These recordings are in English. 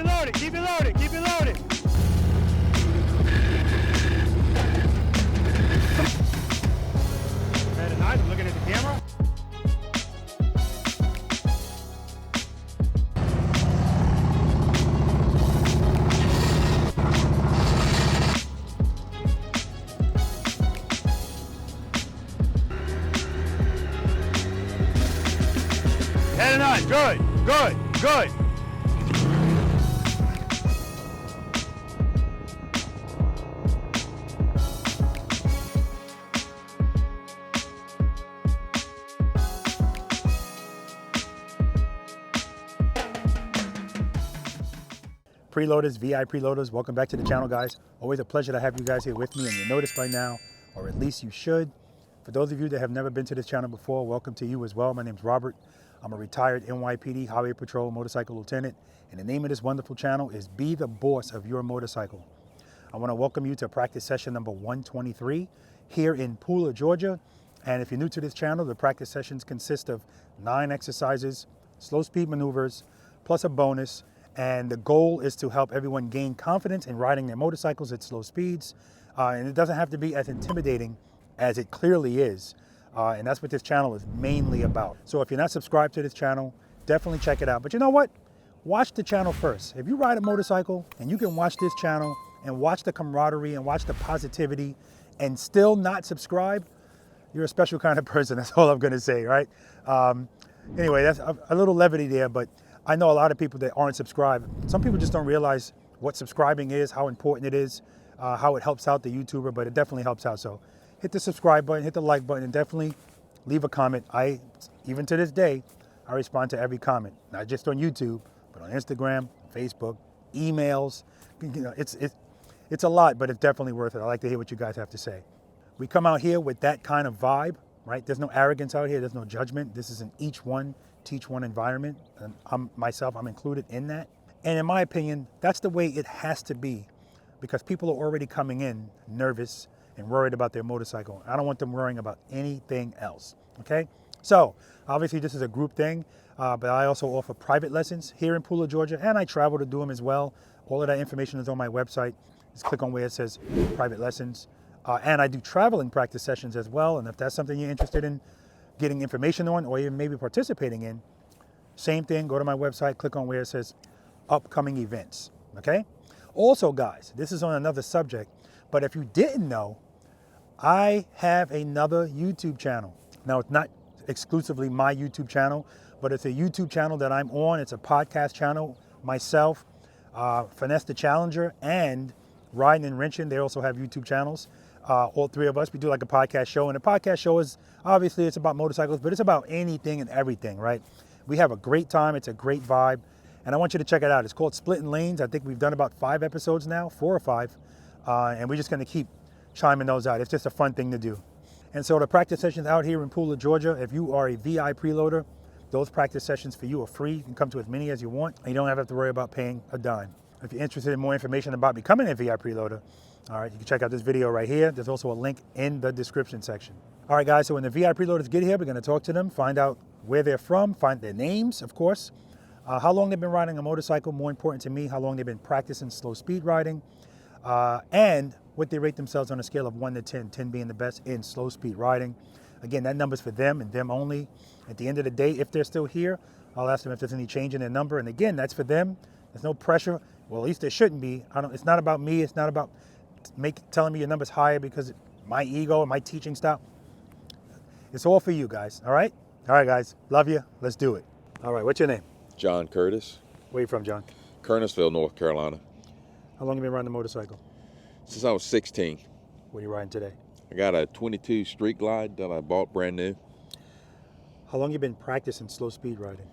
it loaded, keep it loaded, keep it loaded. Very nice, I'm looking at the camera. Very nice, good, good, good. Preloaders, V.I.Preloaders, welcome back to the channel, guys. Always a pleasure to have you guys here with me, and you notice by now, or at least you should. For those of you that have never been to this channel before, welcome to you as well. My name's Robert. I'm a retired NYPD Highway Patrol motorcycle lieutenant, and the name of this wonderful channel is Be the Boss of Your Motorcycle. I want to welcome you to practice session number 123 here in Pooler, Georgia. And if you're new to this channel, the practice sessions consist of 9 exercises, slow speed maneuvers, plus a bonus. And the goal is to help everyone gain confidence in riding their motorcycles at slow speeds. And it doesn't have to be as intimidating as it clearly is. And that's what this channel is mainly about. So if you're not subscribed to this channel, definitely check it out. But you know what? Watch the channel first. If you ride a motorcycle and you can watch this channel and watch the camaraderie and watch the positivity and still not subscribe, you're a special kind of person. That's all I'm going to say, right? Anyway, that's a little levity there, but I know a lot of people that aren't subscribed. Some people just don't realize what subscribing is, how important it is, how it helps out the YouTuber, but it definitely helps out. So hit the subscribe button, hit the like button, and definitely leave a comment. Even to this day, I respond to every comment, not just on YouTube, but on Instagram, Facebook, emails. You know, it's a lot, but it's definitely worth it. I like to hear what you guys have to say. We come out here with that kind of vibe, right? There's no arrogance out here. There's no judgment. This is an each one, teach one environment. And I'm included in that. And in my opinion, that's the way it has to be, because people are already coming in nervous and worried about their motorcycle. I don't want them worrying about anything else, okay? So obviously this is a group thing, but I also offer private lessons here in Pooler, Georgia, and I travel to do them as well. All of that information is on my website. Just click on where it says private lessons. And I do traveling practice sessions as well. And if that's something you're interested in getting information on, or even maybe participating in, same thing, go to my website, click on where it says upcoming events, okay? Also, guys, this is on another subject, but if you didn't know, I have another YouTube channel. Now, it's not exclusively my YouTube channel, but it's a YouTube channel that I'm on. It's a podcast channel. Myself, Finesse the Challenger, and Riding and Wrenching, they also have YouTube channels. All three of us, we do like a podcast show, and the podcast show is, obviously it's about motorcycles, but it's about anything and everything, right? We have a great time. It's a great vibe, and I want you to check it out. It's called Splitting Lanes. I think we've done about 5 episodes now, 4 or 5, and we're just gonna keep chiming those out. It's just a fun thing to do. And so the practice sessions out here in Pooler, Georgia, if you are a V.I.Preloader, those practice sessions for you are free. You can come to as many as you want, and you don't have to worry about paying a dime. If you're interested in more information about becoming a V.I.Preloader, all right, you can check out this video right here. There's also a link in the description section. All right, guys, so when the V.I.Preloaders get here, we're gonna talk to them, find out where they're from, find their names, of course, how long they've been riding a motorcycle, more important to me, how long they've been practicing slow speed riding, and what they rate themselves on a scale of 1 to 10, 10 being the best in slow speed riding. Again, that number's for them and them only. At the end of the day, if they're still here, I'll ask them if there's any change in their number. And again, that's for them. There's no pressure. Well, at least there shouldn't be. It's not about me. It's not about telling me your number's higher because my ego or my teaching style. It's all for you guys, all right? All right, guys, love you. Let's do it. All right, what's your name? John Curtis. Where you from, John? Kernersville, North Carolina. How long have you been riding a motorcycle? Since I was 16. What are you riding today? I got a 22 Street Glide that I bought brand new. How long have you been practicing slow speed riding?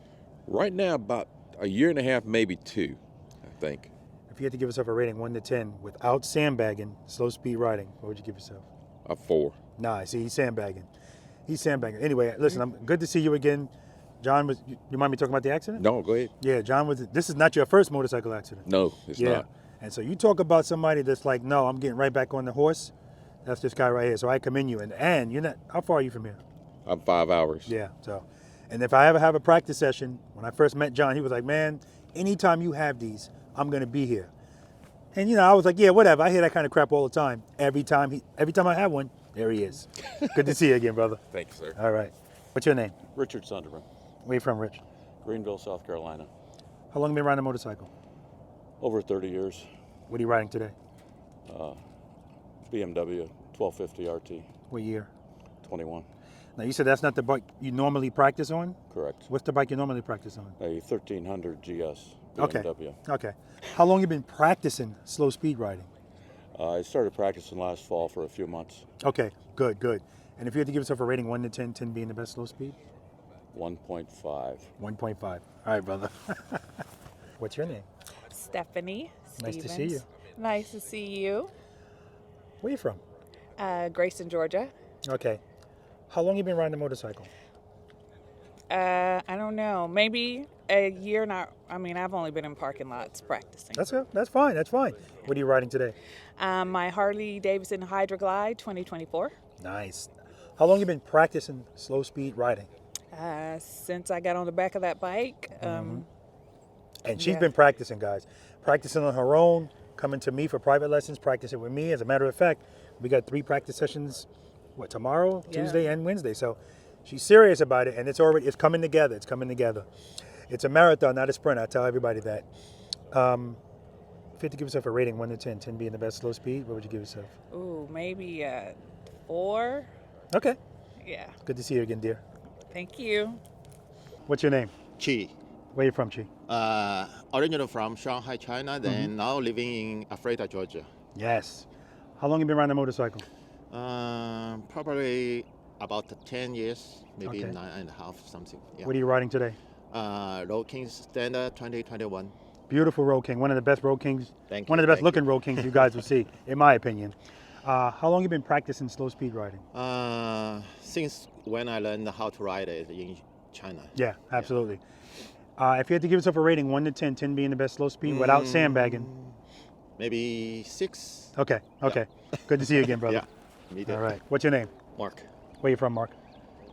Right now, about a year and a half, maybe 2, I think. If you had to give yourself a rating 1 to 10 without sandbagging, slow speed riding, what would you give yourself? A 4. Nah, see, he's sandbagging. He's sandbagging. Anyway, listen, I'm good to see you again. John, you mind me talking about the accident? No, go ahead. Yeah, John, this is not your first motorcycle accident. No, it's not. And so you talk about somebody that's like, no, I'm getting right back on the horse. That's this guy right here. So I commend you. And you're not, how far are you from here? I'm 5 hours. Yeah, so. And if I ever have a practice session, when I first met John, he was like, man, anytime you have these, I'm gonna be here. And I was like, yeah, whatever. I hear that kind of crap all the time. Every time I have one, there he is. Good to see you again, brother. Thank you, sir. All right. What's your name? Richard Sunderman, Where you from, Rich? Greenville, South Carolina. How long have you been riding a motorcycle? Over 30 years. What are you riding today? BMW 1250 RT, What year? 21. Now, you said that's not the bike you normally practice on? Correct. What's the bike you normally practice on? A 1300 GS Okay. BMW. Okay. How long you been practicing slow speed riding? I started practicing last fall for a few months. Okay, good, good. And if you had to give yourself a rating 1 to 10, 10 being the best slow speed? 1.5. 1.5. All right, brother. What's your name? Steffany. Nice to see Stevens. you. Nice to see you. Where you from? Grayson, Georgia. Okay. How long you been riding a motorcycle? I don't know. Maybe a year now. I mean, I've only been in parking lots practicing. That's good. That's fine. That's fine. What are you riding today? My Harley Davidson Hydroglide 2024. Nice. How long you been practicing slow speed riding? Since I got on the back of that bike. And she's Yeah. been practicing, guys. Practicing on her own, coming to me for private lessons, practicing with me. As a matter of fact, we got 3 practice sessions, tomorrow, Yeah. Tuesday and Wednesday. So she's serious about it, and it's coming together. It's coming together. It's a marathon, not a sprint. I tell everybody that. If you had to give yourself a rating 1 to 10, 10 being the best slow speed, what would you give yourself? Ooh, maybe 4. Okay. Yeah. Good to see you again, dear. Thank you. What's your name? Chi. Where you from, Chi? Originally from Shanghai, China, then now living in Ephrata, Georgia. Yes. How long you been riding a motorcycle? Probably about 10 years, maybe Okay. 9.5, something. Yeah. What are you riding today? Road King Standard 2021. Beautiful Road King. One of the best Road Kings. Thank One you, of the best thank looking Road Kings you guys will see, in my opinion. How long you been practicing slow speed riding? Since when I learned how to ride it in China. Yeah, absolutely. If you had to give yourself a rating 1 to 10, 10 being the best slow speed without sandbagging. Maybe 6. Okay, okay. Good to see you again, brother. Yeah, me too. All right. What's your name? Mark, Where you from, Mark?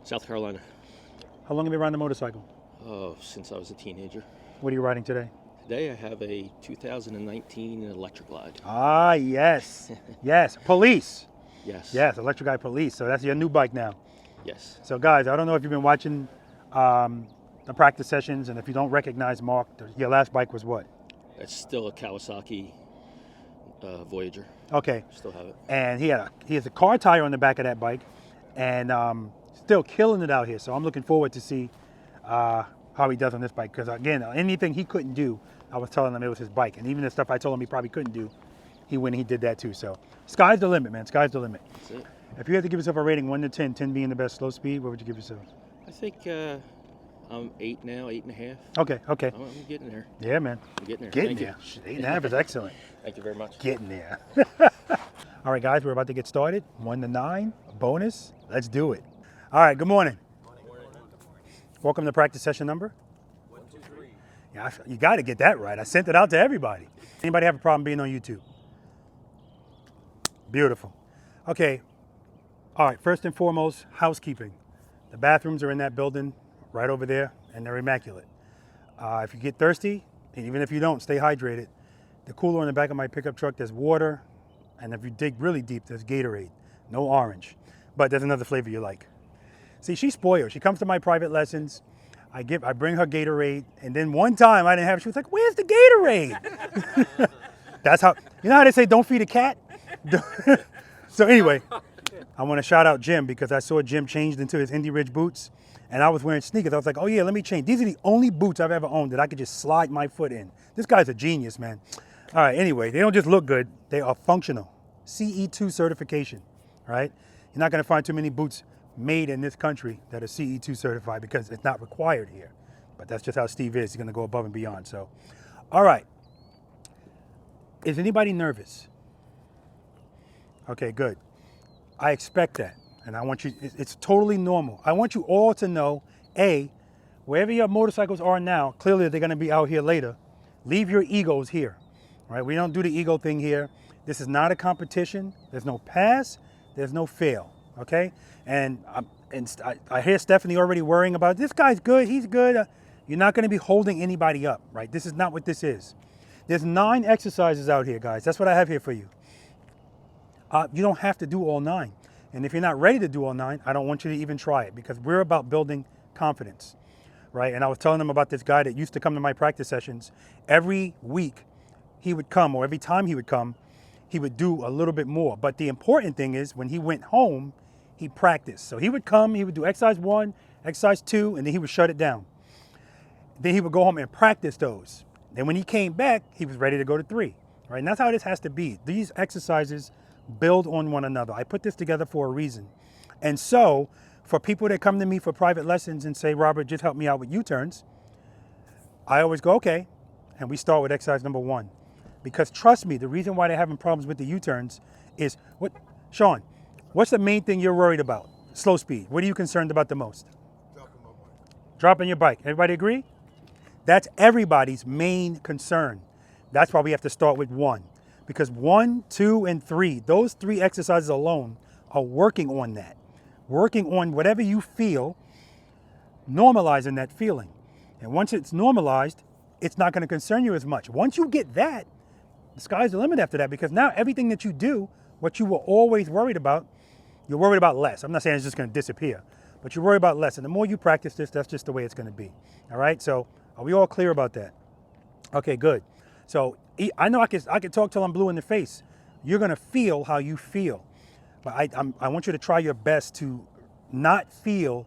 South Carolina. How long have you been riding a motorcycle? Oh, since I was a teenager. What are you riding today? Today I have a 2019 Electric Glide. Ah, yes. Yes. Police. Yes. Yes, Electric Eye Police. So that's your new bike now. Yes. So guys, I don't know if you've been watching the practice sessions, and if you don't recognize Mark, your last bike was what? It's still a Kawasaki Voyager. Okay. Still have it. And he has a car tire on the back of that bike, and still killing it out here. So I'm looking forward to see how he does on this bike, because again, anything he couldn't do, I was telling him it was his bike, and even the stuff I told him he probably couldn't do, he went and he did that too. So sky's the limit, man. Sky's the limit. That's it. If you had to give yourself a rating 1 to 10, 10 being the best slow speed, what would you give yourself? I think I'm 8 now, 8.5. Okay, okay. I'm getting there. Yeah, man. I'm getting there. Getting Thank there. 8.5 is excellent. you. Thank you very much. Getting there. All right, guys, we're about to get started. 1 to 9, bonus. Let's do it. All right, good morning. Welcome to practice session number? 123. Yeah, you got to get that right. I sent it out to everybody. Anybody have a problem being on YouTube? Beautiful. Okay. All right, first and foremost, housekeeping. The bathrooms are in that building right over there, and they're immaculate. If you get thirsty, and even if you don't, stay hydrated. The cooler on the back of my pickup truck, there's water, and if you dig really deep, there's Gatorade. No orange, but there's another flavor you like. See, she's spoiled. She comes to my private lessons. I bring her Gatorade, and then one time I didn't have it. She was like, "Where's the Gatorade?" That's how, you know how they say don't feed a cat? So anyway, I want to shout out Jim, because I saw Jim changed into his Indy Ridge boots, and I was wearing sneakers. I was like, oh yeah, let me change. These are the only boots I've ever owned that I could just slide my foot in. This guy's a genius, man. All right, anyway, they don't just look good, they are functional. CE2 certification, right? You're not going to find too many boots made in this country that are CE2 certified, because it's not required here. But that's just how Steve is. He's going to go above and beyond. So, all right. Is anybody nervous? Okay, good. I expect that. And I want you, it's totally normal. I want you all to know, A, wherever your motorcycles are now, clearly they're going to be out here later. Leave your egos here, right? We don't do the ego thing here. This is not a competition. There's no pass. There's no fail, okay? And I hear Steffany already worrying about, this guy's good, he's good. You're not going to be holding anybody up, right? This is not what this is. There's 9 exercises out here, guys. That's what I have here for you. You don't have to do all 9. And if you're not ready to do all 9, I don't want you to even try it, because we're about building confidence, right? And I was telling them about this guy that used to come to my practice sessions. Every week he would come, or every time he would come, he would do a little bit more. But the important thing is, when he went home, he practiced. So he would come, he would do exercise 1, exercise 2, and then he would shut it down. Then he would go home and practice those. Then when he came back, he was ready to go to 3, right? And that's how this has to be. These exercises build on one another. I put this together for a reason. And so for people that come to me for private lessons and say, Robert, just help me out with U-turns, I always go, okay. And we start with exercise number 1. Because trust me, the reason why they're having problems with the U-turns is, Sean, what's the main thing you're worried about? Slow speed. What are you concerned about the most? Dropping my bike. Dropping your bike. Everybody agree? That's everybody's main concern. That's why we have to start with 1. Because 1, 2, and 3, those 3 exercises alone are working on that. Working on whatever you feel, normalizing that feeling. And once it's normalized, it's not going to concern you as much. Once you get that, the sky's the limit after that, because now everything that you do, what you were always worried about, you're worried about less. I'm not saying it's just going to disappear, but you're worried about less. And the more you practice this, that's just the way it's going to be. All right? So are we all clear about that? Okay, good. So I know I can talk till I'm blue in the face. You're going to feel how you feel. But I want you to try your best to not feel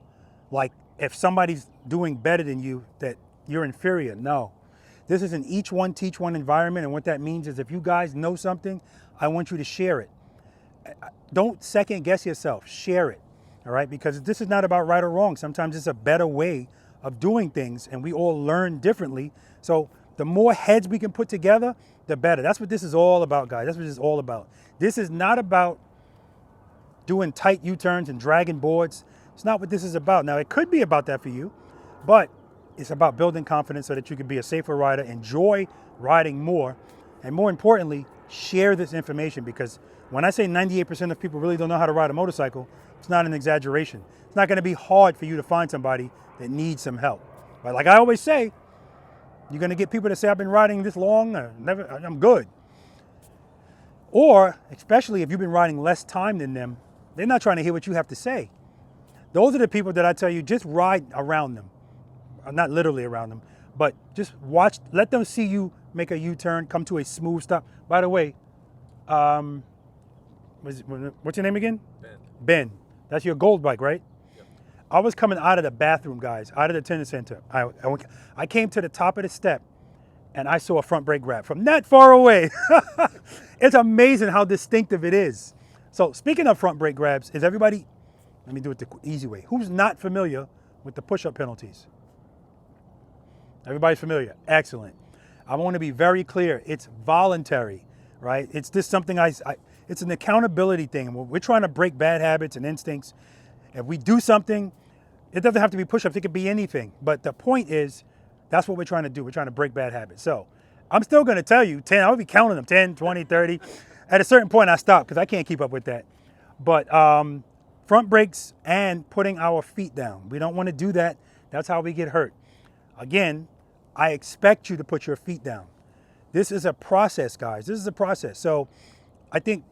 like if somebody's doing better than you, that you're inferior. No. This is an each one, teach one environment. And what that means is, if you guys know something, I want you to share it. Don't second guess yourself. Share it. All right? Because this is not about right or wrong. Sometimes it's a better way of doing things, and we all learn differently. So the more heads we can put together, the better. That's what this is all about, guys. That's what it's all about. This is not about doing tight U-turns and dragging boards. It's not what this is about. Now, it could be about that for you, but it's about building confidence so that you can be a safer rider, enjoy riding more, and more importantly, share this information. Because when I say 98% of people really don't know how to ride a motorcycle, it's not an exaggeration. It's not going to be hard for you to find somebody that needs some help. But like I always say, you're going to get people that say, I've been riding this long, I'm good. Or, especially if you've been riding less time than them, they're not trying to hear what you have to say. Those are the people that I tell you, just ride around them. Not literally around them, but just watch, let them see you make a U-turn, come to a smooth stop. By the way, what's your name again? Ben. That's your gold bike, right? Yep. I was coming out of the bathroom, guys, out of the tennis center. I came to the top of the step, and I saw a front brake grab from that far away. It's amazing how distinctive it is. So speaking of front brake grabs, is everybody, let me do it the easy way. Who's not familiar with the push-up penalties? Everybody's familiar. Excellent. I want to be very clear. It's voluntary, right? It's just something it's an accountability thing. We're trying to break bad habits and instincts. If we do something, it doesn't have to be push-ups. It could be anything. But the point is, that's what we're trying to do. We're trying to break bad habits. So I'm still going to tell you 10. I'll be counting them 10, 20, 30. At a certain point, I stop because I can't keep up with that. But front brakes and putting our feet down. We don't want to do that. That's how we get hurt. Again, I expect you to put your feet down. This is a process, guys. This is a process. So I think,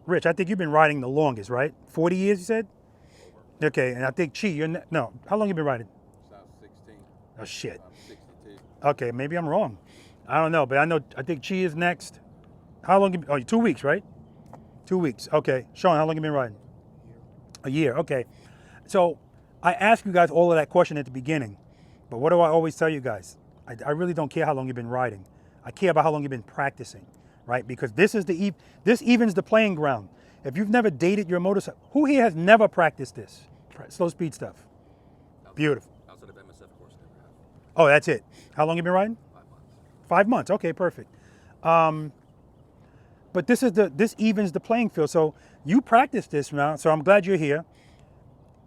Rich, I think you've been riding the longest, right? 40 years, you said? Okay, and I think, Chi, no, how long have you been riding? About 16. Oh, shit. I'm 62. Okay, maybe I'm wrong. I don't know, but I think Chi is next. How long, 2 weeks, right? 2 weeks, okay. Sean, how long have you been riding? A year, okay. So I asked you guys all of that question at the beginning, but what do I always tell you guys? I really don't care how long you've been riding. I care about how long you've been practicing, right? Because this evens the playing ground. If you've never dated your motorcycle, who here has never practiced this? Slow speed stuff. Beautiful. Outside of MSF course, never have. Oh, that's it. How long have you been riding? 5 months. 5 months, okay, perfect. But this evens the playing field. So you practice this now, so I'm glad you're here.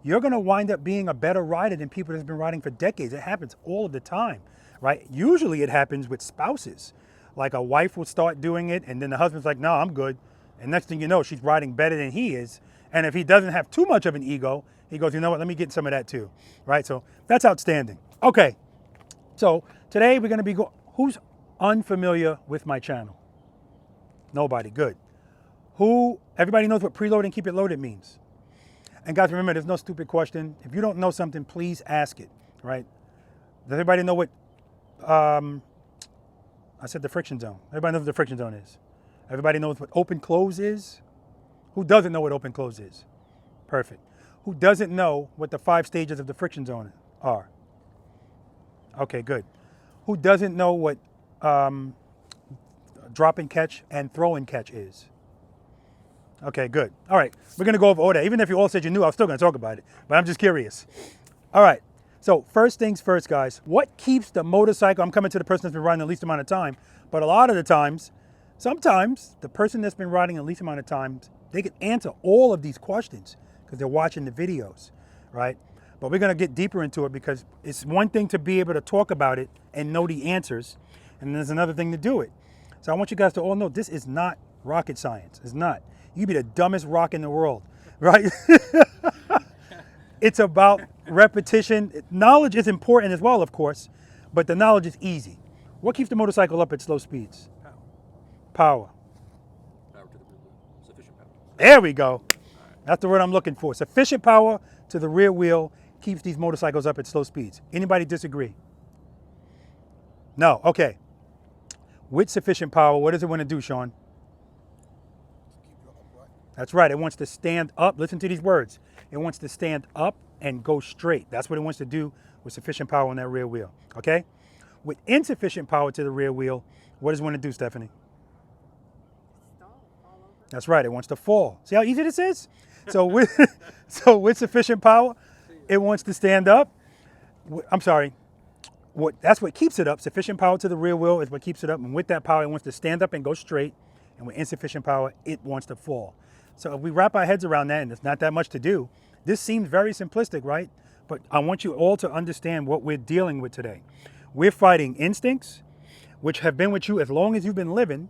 You're gonna wind up being a better rider than people that's been riding for decades. It happens all of the time, right? Usually it happens with spouses. Like a wife will start doing it and then the husband's like, no, I'm good. And next thing you know, she's riding better than he is. And if he doesn't have too much of an ego, he goes, you know what, let me get some of that too, right? So that's outstanding. Okay, so today we're gonna be unfamiliar with my channel? Nobody. Good. Everybody knows what preload and keep it loaded means. And guys, remember, there's no stupid question. If you don't know something, please ask it, right? Does everybody know what, I said the friction zone. Everybody knows what the friction zone is. Everybody knows what open close is? Who doesn't know what open close is? Perfect. Who doesn't know what the 5 stages of the friction zone are? Okay, good. Who doesn't know what drop and catch and throw and catch is? Okay, good. All right, we're gonna go over all that. Even if you all said you knew, I was still gonna talk about it, but I'm just curious. All right, so first things first, guys. What keeps the motorcycle, I'm coming to the person that's been riding the least amount of time, but a lot of the times, sometimes the person that's been riding the least amount of times, they can answer all of these questions because they're watching the videos, right? But we're gonna get deeper into it because it's one thing to be able to talk about it and know the answers, and there's another thing to do it. So I want you guys to all know this is not rocket science. It's not. You be the dumbest rock in the world, right? It's about repetition. Knowledge is important as well, of course, but the knowledge is easy. What keeps the motorcycle up at slow speeds? Power. Power to the rear wheel. Sufficient power. There we go. That's the word I'm looking for. Sufficient power to the rear wheel keeps these motorcycles up at slow speeds. Anybody disagree? No, okay. With sufficient power, what does it want to do, Sean? Keep you upright. That's right, it wants to stand up. Listen to these words. It wants to stand up and go straight. That's what it wants to do with sufficient power on that rear wheel, okay? With insufficient power to the rear wheel, what does it want to do, Steffany? That's right, it wants to fall. See how easy this is? So with sufficient power, it wants to stand up. I'm sorry, that's what keeps it up. Sufficient power to the rear wheel is what keeps it up. And with that power, it wants to stand up and go straight. And with insufficient power, it wants to fall. So if we wrap our heads around that, and it's not that much to do, this seems very simplistic, right? But I want you all to understand what we're dealing with today. We're fighting instincts, which have been with you as long as you've been living.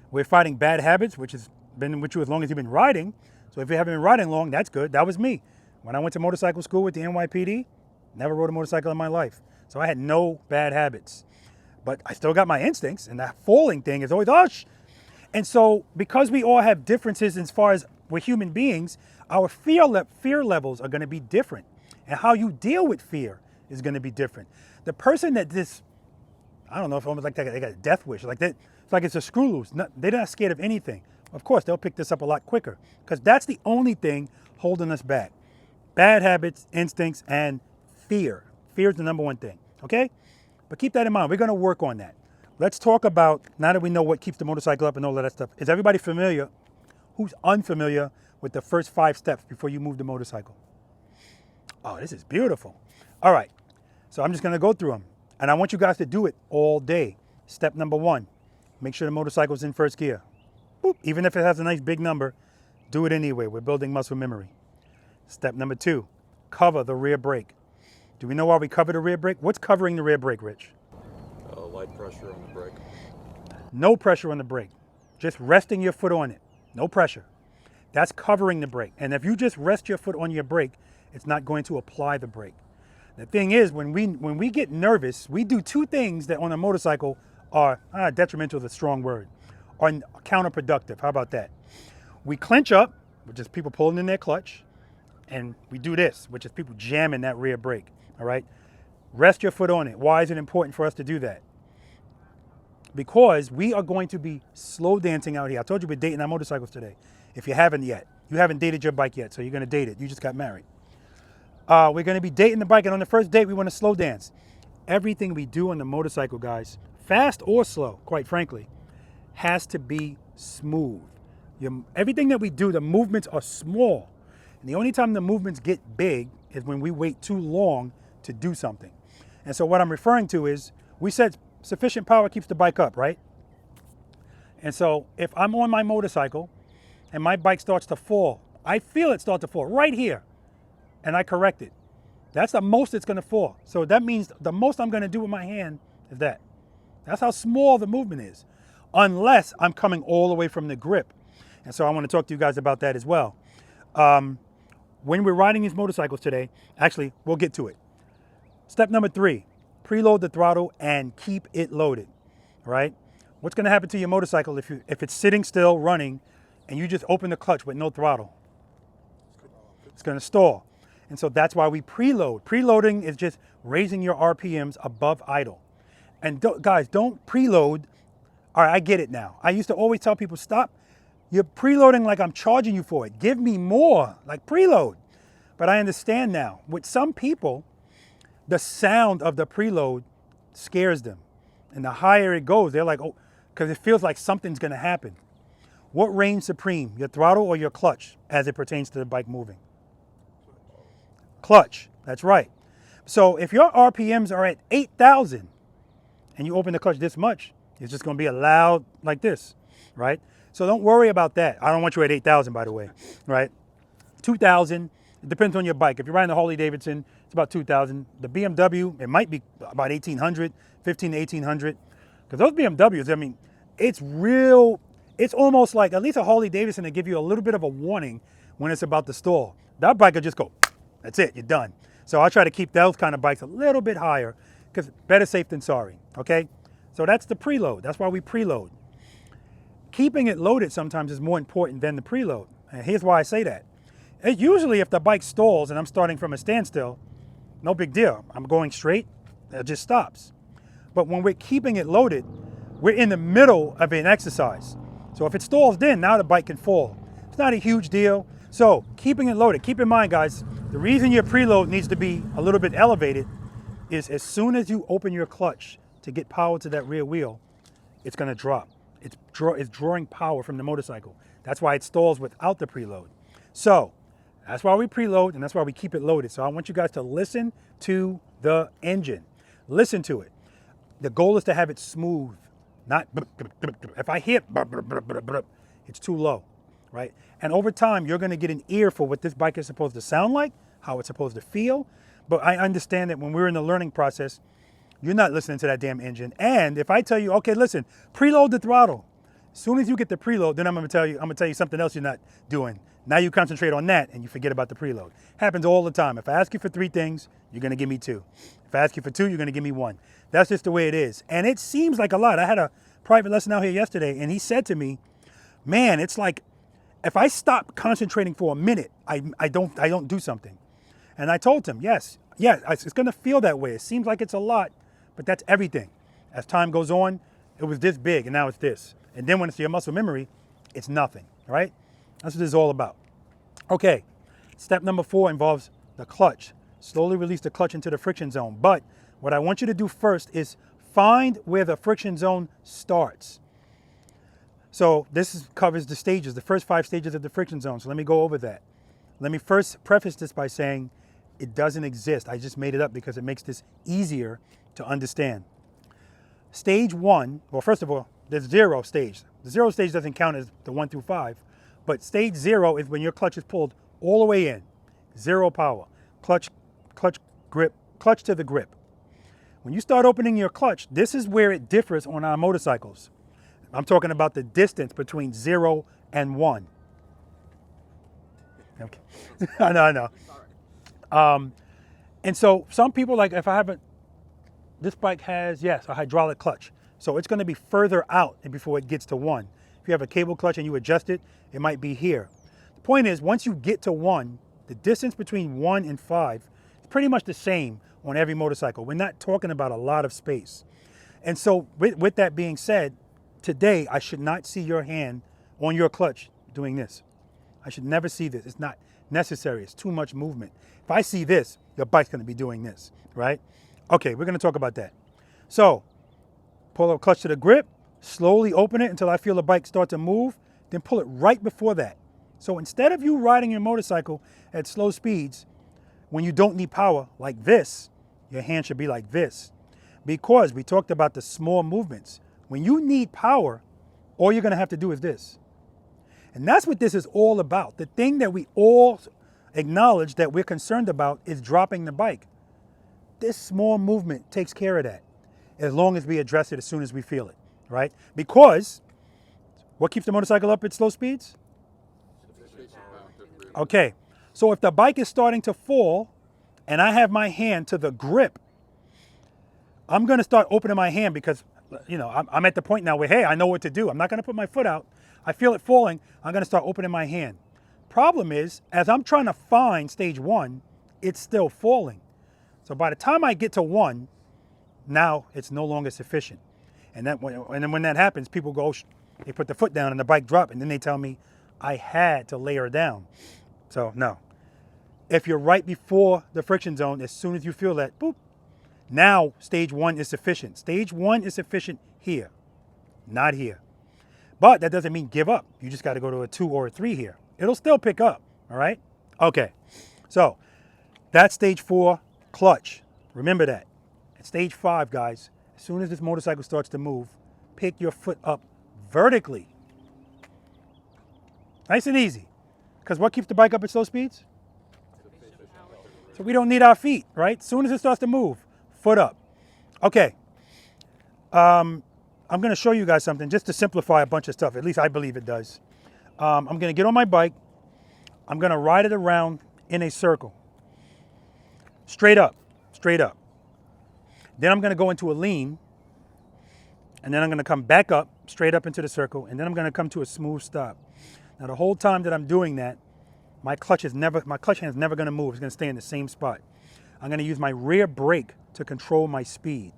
We're fighting bad habits, which has been with you as long as you've been riding. So if you haven't been riding long, that's good. That was me. When I went to motorcycle school with the NYPD, never rode a motorcycle in my life. So I had no bad habits. But I still got my instincts, and that falling thing is always, And so because we all have differences as far as we're human beings, our fear levels are going to be different. And how you deal with fear is going to be different. The person that I don't know if almost like they got a death wish, like that, it's like it's a screw loose. They're not scared of anything. Of course, they'll pick this up a lot quicker because that's the only thing holding us back. Bad habits, instincts, and fear. Fear is the number one thing, okay? But keep that in mind. We're going to work on that. Let's talk about, now that we know what keeps the motorcycle up and all of that stuff, is everybody familiar? Who's unfamiliar with the first 5 steps before you move the motorcycle? Oh, this is beautiful. All right, so I'm just going to go through them. And I want you guys to do it all day. Step number 1, make sure the motorcycle's in first gear. Boop. Even if it has a nice big number, do it anyway. We're building muscle memory. Step number 2, cover the rear brake. Do we know why we cover the rear brake? What's covering the rear brake, Rich? Light pressure on the brake. No pressure on the brake. Just resting your foot on it. No pressure. That's covering the brake. And if you just rest your foot on your brake, it's not going to apply the brake. The thing is, when we get nervous, we do 2 things that on a motorcycle are, detrimental is a strong word, are counterproductive. How about that? We clench up, which is people pulling in their clutch, and we do this, which is people jamming that rear brake, all right? Rest your foot on it. Why is it important for us to do that? Because we are going to be slow dancing out here. I told you we're dating our motorcycles today. If you haven't yet, you haven't dated your bike yet, so you're gonna date it. You just got married. We're gonna be dating the bike, and on the first date, we wanna slow dance. Everything we do on the motorcycle, guys, fast or slow, quite frankly, has to be smooth. Everything that we do, the movements are small. And the only time the movements get big is when we wait too long to do something. And so what I'm referring to is, we said sufficient power keeps the bike up, right? And so if I'm on my motorcycle and my bike starts to fall, I feel it start to fall right here, and I correct it. That's the most it's gonna fall. So that means the most I'm gonna do with my hand is that. That's how small the movement is, unless I'm coming all the way from the grip. And so I wanna talk to you guys about that as well. When we're riding these motorcycles today, actually, we'll get to it. Step number 3, preload the throttle and keep it loaded, right? What's going to happen to your motorcycle if it's sitting still running and you just open the clutch with no throttle? It's going to stall. And so that's why we preload. Preloading is just raising your RPMs above idle. And guys, don't preload. All right, I get it now. I used to always tell people, stop. You're preloading like I'm charging you for it. Give me more, like preload. But I understand now. With some people, the sound of the preload scares them. And the higher it goes, they're like, oh, because it feels like something's going to happen. What reigns supreme, your throttle or your clutch, as it pertains to the bike moving? Clutch, that's right. So if your RPMs are at 8,000 and you open the clutch this much, it's just going to be a loud like this, right? So don't worry about that. I don't want you at 8,000, by the way, right? 2,000, it depends on your bike. If you're riding the Harley Davidson, it's about 2,000. The BMW, it might be about 1,800, 15 to 1,800. Because those BMWs, I mean, it's real, it's almost like, at least a Harley Davidson, they give you a little bit of a warning when it's about to stall. That bike will just go, that's it, you're done. So I try to keep those kind of bikes a little bit higher because better safe than sorry, okay? So that's the preload. That's why we preload. Keeping it loaded sometimes is more important than the preload. And here's why I say that. Usually if the bike stalls and I'm starting from a standstill, no big deal. I'm going straight, it just stops. But when we're keeping it loaded, we're in the middle of an exercise. So if it stalls then, now the bike can fall. It's not a huge deal. So keeping it loaded, keep in mind guys, the reason your preload needs to be a little bit elevated is as soon as you open your clutch to get power to that rear wheel, it's gonna drop. It's drawing power from the motorcycle. That's why it stalls without the preload. So that's why we preload and that's why we keep it loaded. So I want you guys to listen to the engine. Listen to it. The goal is to have it smooth, not if I hit, it's too low, right? And over time, you're gonna get an ear for what this bike is supposed to sound like, how it's supposed to feel. But I understand that when we're in the learning process, you're not listening to that damn engine. And if I tell you, okay, listen, preload the throttle. As soon as you get the preload, then I'm gonna tell you something else you're not doing. Now you concentrate on that and you forget about the preload. Happens all the time. If I ask you for 3 things, you're gonna give me 2. If I ask you for 2, you're gonna give me 1. That's just the way it is. And it seems like a lot. I had a private lesson out here yesterday and he said to me, man, it's like, if I stop concentrating for a minute, I don't do something. And I told him, yes, it's gonna feel that way. It seems like it's a lot, but that's everything. As time goes on, it was this big and now it's this. And then when it's your muscle memory, it's nothing, right? That's what this is all about. Okay, step number 4 involves the clutch. Slowly release the clutch into the friction zone. But what I want you to do first is find where the friction zone starts. So this covers the stages, the first 5 stages of the friction zone. So let me go over that. Let me first preface this by saying it doesn't exist. I just made it up because it makes this easier to understand. Stage 1, well, first of all, there's 0 stage. The 0 stage doesn't count as the 1 through 5, but stage 0 is when your clutch is pulled all the way in, 0 power. Clutch grip, clutch to the grip. When you start opening your clutch, this is where it differs on our motorcycles. I'm talking about the distance between 0 and 1. Okay, I know. And so some people, like if I haven't, this bike has, yes, a hydraulic clutch. So it's gonna be further out before it gets to 1. If you have a cable clutch and you adjust it, it might be here. The point is, once you get to 1, the distance between 1 and 5 is pretty much the same on every motorcycle. We're not talking about a lot of space. And so with that being said, today I should not see your hand on your clutch doing this. I should never see this. It's not necessary. It's too much movement. If I see this, your bike's gonna be doing this, right? Okay, we're gonna talk about that. So, pull the clutch to the grip, slowly open it until I feel the bike start to move, then pull it right before that. So instead of you riding your motorcycle at slow speeds, when you don't need power like this, your hand should be like this. Because we talked about the small movements. When you need power, all you're gonna have to do is this. And that's what this is all about. The thing that we all acknowledge that we're concerned about is dropping the bike. This small movement takes care of that, as long as we address it as soon as we feel it, right? Because what keeps the motorcycle up at slow speeds? Okay, so if the bike is starting to fall and I have my hand to the grip, I'm going to start opening my hand because, you know, I'm at the point now where, hey, I know what to do. I'm not going to put my foot out. I feel it falling. I'm going to start opening my hand. Problem is, as I'm trying to find stage 1, it's still falling. So by the time I get to 1, now it's no longer sufficient. And then when that happens, people go, they put the foot down and the bike drop, and then they tell me I had to lay her down. So no. If you're right before the friction zone, as soon as you feel that, boop, now stage 1 is sufficient. Stage 1 is sufficient here, not here. But that doesn't mean give up. You just got to go to a 2 or a 3 here. It'll still pick up, all right? Okay, so that's stage 4 clutch. Remember that. At stage 5, guys, as soon as this motorcycle starts to move, pick your foot up vertically. Nice and easy. Because what keeps the bike up at slow speeds? So we don't need our feet, right? As soon as it starts to move, foot up. Okay. I'm going to show you guys something just to simplify a bunch of stuff. At least I believe it does. I'm going to get on my bike. I'm going to ride it around in a circle. Straight up, straight up. Then I'm going to go into a lean. And then I'm going to come back up, straight up into the circle. And then I'm going to come to a smooth stop. Now, the whole time that I'm doing that, my clutch hand's never going to move. It's going to stay in the same spot. I'm going to use my rear brake to control my speed.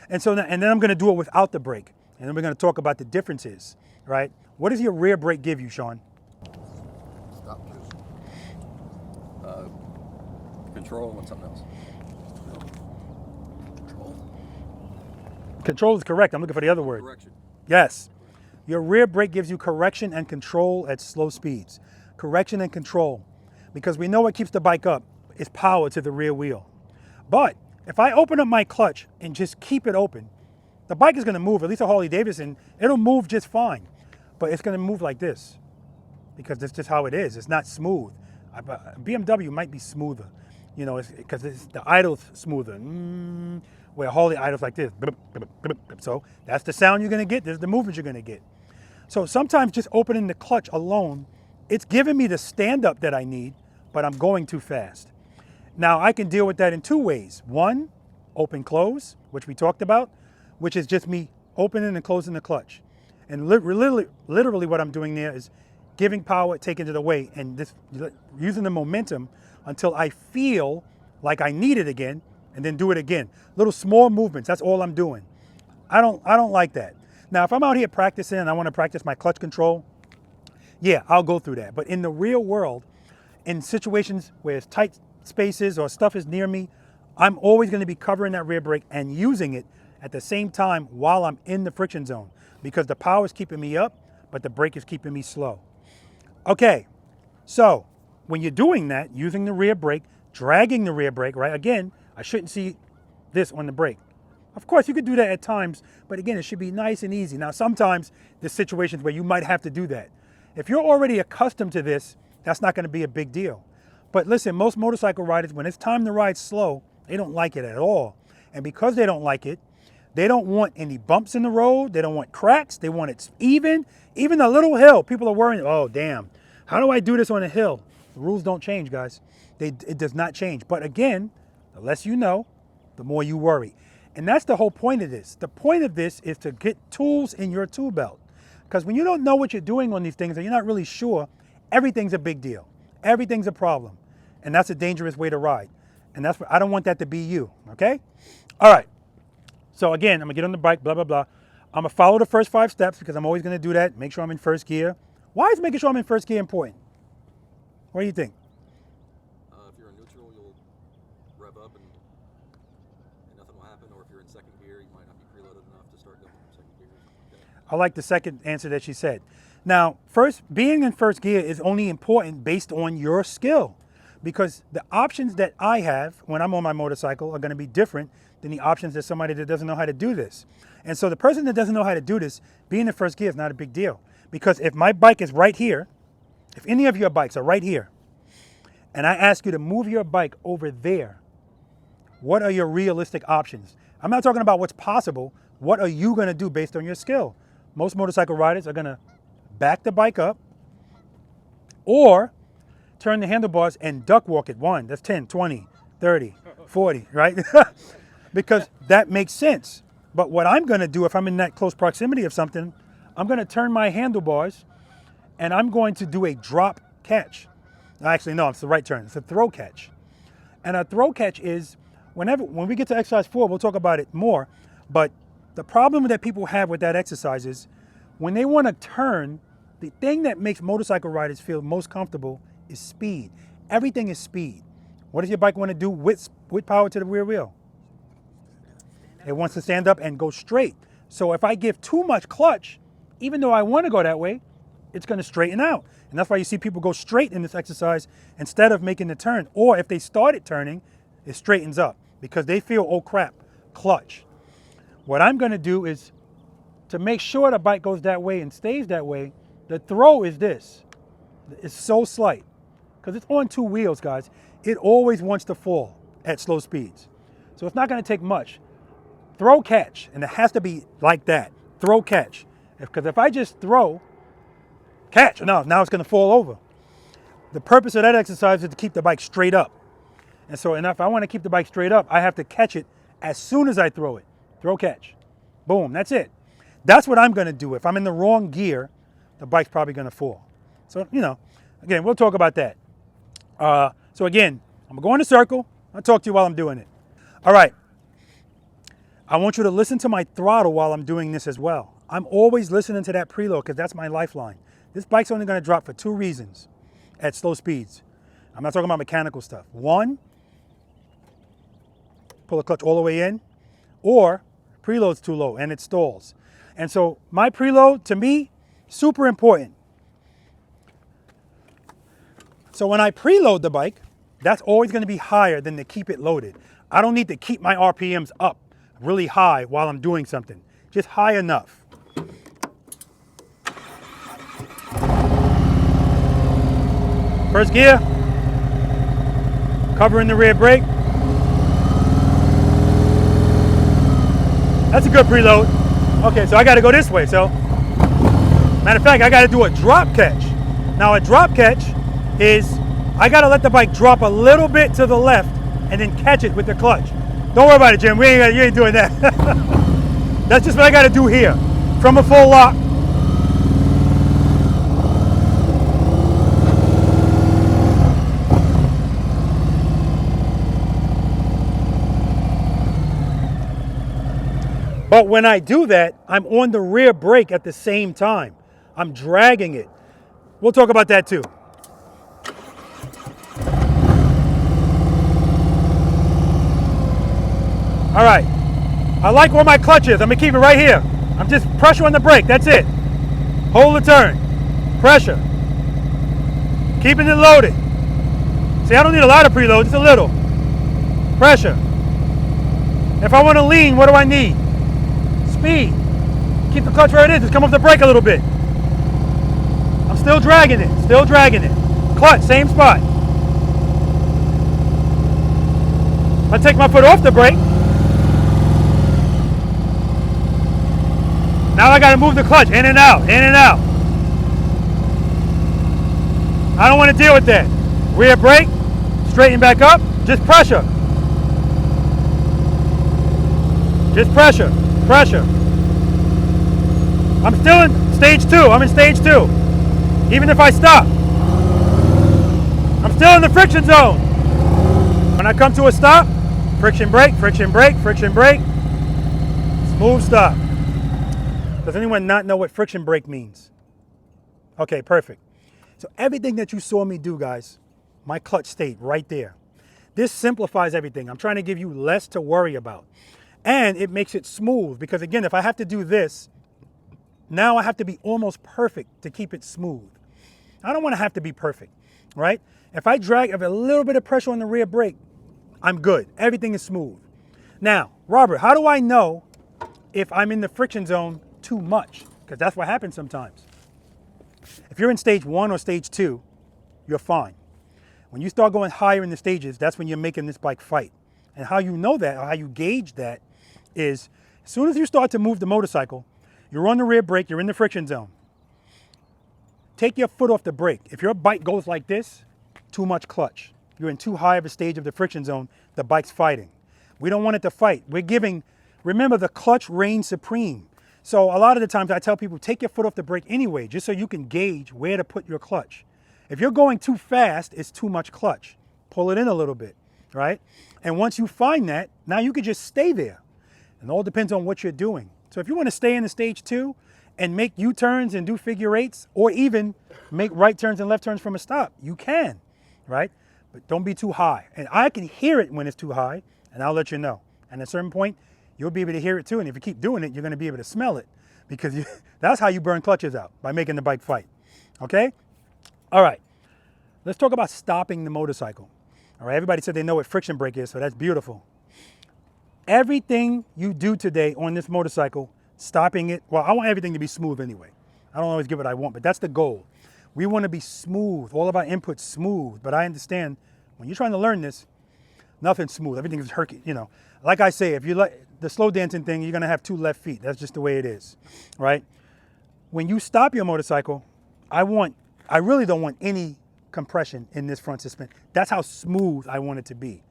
And then I'm going to do it without the brake. And then we're going to talk about the differences, right? What does your rear brake give you, Sean? Stop juice. Control and something else. Control is correct. I'm looking for the other word. Correction. Yes. Your rear brake gives you correction and control at slow speeds. Correction and control. Because we know what keeps the bike up is power to the rear wheel. But if I open up my clutch and just keep it open, the bike is going to move. At least a Harley Davidson, it'll move just fine. But it's going to move like this because that's just how it is. It's not smooth. BMW might be smoother, you know, because the idle's smoother. Where Harley idles like this. So that's the sound you're going to get. There's the movement you're going to get. So sometimes just opening the clutch alone, it's giving me the stand-up that I need, but I'm going too fast. Now, I can deal with that in 2 ways. One, open close, which we talked about, which is just me opening and closing the clutch. And literally what I'm doing there is giving power, taking it away, and this, using the momentum until I feel like I need it again, and then do it again. Little small movements, that's all I'm doing. I don't like that. Now, if I'm out here practicing and I want to practice my clutch control, yeah, I'll go through that. But in the real world, in situations where it's tight spaces or stuff is near me, I'm always going to be covering that rear brake and using it at the same time while I'm in the friction zone because the power is keeping me up, but the brake is keeping me slow. Okay, so when you're doing that, using the rear brake, dragging the rear brake, right? Again, I shouldn't see this on the brake. Of course, you could do that at times, but again, it should be nice and easy. Now, sometimes there's situations where you might have to do that. If you're already accustomed to this, that's not going to be a big deal. But listen, most motorcycle riders, when it's time to ride slow, they don't like it at all. And because they don't like it, they don't want any bumps in the road. They don't want cracks. They want it even. Even a little hill, people are worrying, oh, damn, how do I do this on a hill? The rules don't change, guys. It does not change. But again, the less you know, the more you worry. And that's the whole point of this. The point of this is to get tools in your tool belt. Because when you don't know what you're doing on these things and you're not really sure, everything's a big deal. Everything's a problem. And that's a dangerous way to ride. And that's what I don't want that to be you, okay? All right. So again, I'm gonna get on the bike, blah, blah, blah. I'm gonna follow the first 5 steps because I'm always gonna do that. Make sure I'm in first gear. Why is making sure I'm in first gear important? What do you think? If you're in neutral, you'll rev up and nothing will happen. Or if you're in second gear, you might not be preloaded enough to start going from second gear. Okay. I like the second answer that she said. Now, being in first gear is only important based on your skill because the options that I have when I'm on my motorcycle are going to be different than the options that somebody that doesn't know how to do this. And so the person that doesn't know how to do this, being in first gear is not a big deal because if my bike is right here, if any of your bikes are right here, and I ask you to move your bike over there, what are your realistic options? I'm not talking about what's possible. What are you going to do based on your skill? Most motorcycle riders are going to back the bike up or turn the handlebars and duck walk it. 1, that's 10, 20, 30, 40, right? because that makes sense. But what I'm going to do if I'm in that close proximity of something, I'm going to turn my handlebars and I'm going to do a drop catch. Actually, no, it's the right turn. It's a throw catch. And a throw catch is when we get to exercise 4, we'll talk about it more. But the problem that people have with that exercise is when they want to turn, the thing that makes motorcycle riders feel most comfortable is speed. Everything is speed. What does your bike want to do with power to the rear wheel? It wants to stand up and go straight. So if I give too much clutch, even though I want to go that way, it's going to straighten out. And that's why you see people go straight in this exercise instead of making the turn. Or if they started turning, it straightens up because they feel, oh crap, clutch. What I'm going to do is to make sure the bike goes that way and stays that way, the throw is this. It's so slight because it's on 2 wheels, guys. It always wants to fall at slow speeds. So it's not going to take much. Throw catch, and it has to be like that. Throw catch. Because if I just throw, catch, no, now it's going to fall over. The purpose of that exercise is to keep the bike straight up. And so if I want to keep the bike straight up, I have to catch it as soon as I throw it. Throw catch. Boom, that's it. That's what I'm going to do. If I'm in the wrong gear, the bike's probably going to fall. So, again, we'll talk about that. So again, I'm going to go in a circle. I'll talk to you while I'm doing it. All right. I want you to listen to my throttle while I'm doing this as well. I'm always listening to that preload because that's my lifeline. This bike's only going to drop for 2 reasons at slow speeds. I'm not talking about mechanical stuff. 1, pull the clutch all the way in, or preload's too low and it stalls. And so my preload, to me, super important. So when I preload the bike, that's always going to be higher than to keep it loaded. I don't need to keep my RPMs up really high while I'm doing something. Just high enough. First gear, covering the rear brake. That's a good preload. Okay, so I got to go this way. So, matter of fact, I got to do a drop catch. Now, a drop catch is I got to let the bike drop a little bit to the left and then catch it with the clutch. Don't worry about it, Jim. You ain't doing that. That's just what I got to do here. From a full lock. But when I do that, I'm on the rear brake at the same time. I'm dragging it. We'll talk about that too. All right. I like where my clutch is. I'm gonna keep it right here. I'm just pressure on the brake. That's it. Hold the turn. Pressure. Keeping it loaded. See, I don't need a lot of preload, just a little. Pressure. If I want to lean, what do I need? Speed. Keep the clutch where it is. Just come off the brake a little bit. I'm still dragging it. Still dragging it. Clutch, same spot. I take my foot off the brake. Now I got to move the clutch in and out, in and out. I don't want to deal with that. Rear brake, straighten back up, just pressure. Just pressure, pressure. I'm still in stage 2, I'm in stage 2. Even if I stop, I'm still in the friction zone. When I come to a stop, friction brake, friction brake, friction brake, smooth stop. Does anyone not know what friction brake means? Okay, perfect. So everything that you saw me do, guys, my clutch stayed right there. This simplifies everything. I'm trying to give you less to worry about. And it makes it smooth because, again, if I have to do this, now I have to be almost perfect to keep it smooth. I don't want to have to be perfect, right? If I drag a little bit of pressure on the rear brake, I'm good. Everything is smooth. Now, Robert, how do I know if I'm in the friction zone too much? Because that's what happens sometimes. If you're in stage 1 or stage 2, you're fine. When you start going higher in the stages, that's when you're making this bike fight. And how you know that, or how you gauge that, is as soon as you start to move the motorcycle, you're on the rear brake, you're in the friction zone. Take your foot off the brake. If your bike goes like this, too much clutch. You're in too high of a stage of the friction zone, the bike's fighting. We don't want it to fight. We're giving, remember, the clutch reigns supreme. So a lot of the times I tell people, take your foot off the brake anyway, just so you can gauge where to put your clutch. If you're going too fast, it's too much clutch. Pull it in a little bit, right? And once you find that, now you can just stay there. And it all depends on what you're doing. So if you want to stay in the stage 2 and make U-turns and do figure eights, or even make right turns and left turns from a stop, you can, right? But don't be too high. And I can hear it when it's too high, and I'll let you know. And at a certain point, you'll be able to hear it too. And if you keep doing it, you're going to be able to smell it, because that's how you burn clutches out, by making the bike fight. Okay? All right. Let's talk about stopping the motorcycle. All right. Everybody said they know what friction brake is, so that's beautiful. Everything you do today on this motorcycle, stopping it, well, I want everything to be smooth anyway. I don't always get what I want, but that's the goal. We want to be smooth, all of our inputs smooth. But I understand when you're trying to learn this, nothing's smooth. Everything is herky, you know. Like I say, if you like the slow dancing thing, you're going to have 2 left feet. That's just the way it is, right? When you stop your motorcycle, I really don't want any compression in this front suspension. That's how smooth I want it to be.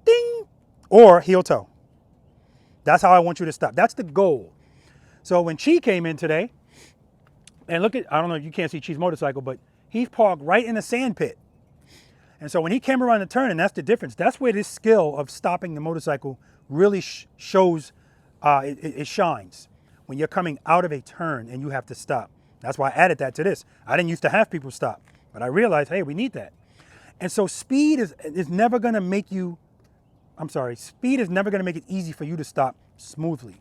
Ding! Or heel toe. That's how I want you to stop. That's the goal. So when Chi came in today, and look at, I don't know if you can't see Chi's motorcycle, but he's parked right in a sand pit. And so when he came around the turn, and that's the difference, that's where this skill of stopping the motorcycle really shows, it shines. When you're coming out of a turn and you have to stop. That's why I added that to this. I didn't used to have people stop, but I realized, hey, we need that. And so speed is never gonna make you, speed is never gonna make it easy for you to stop smoothly.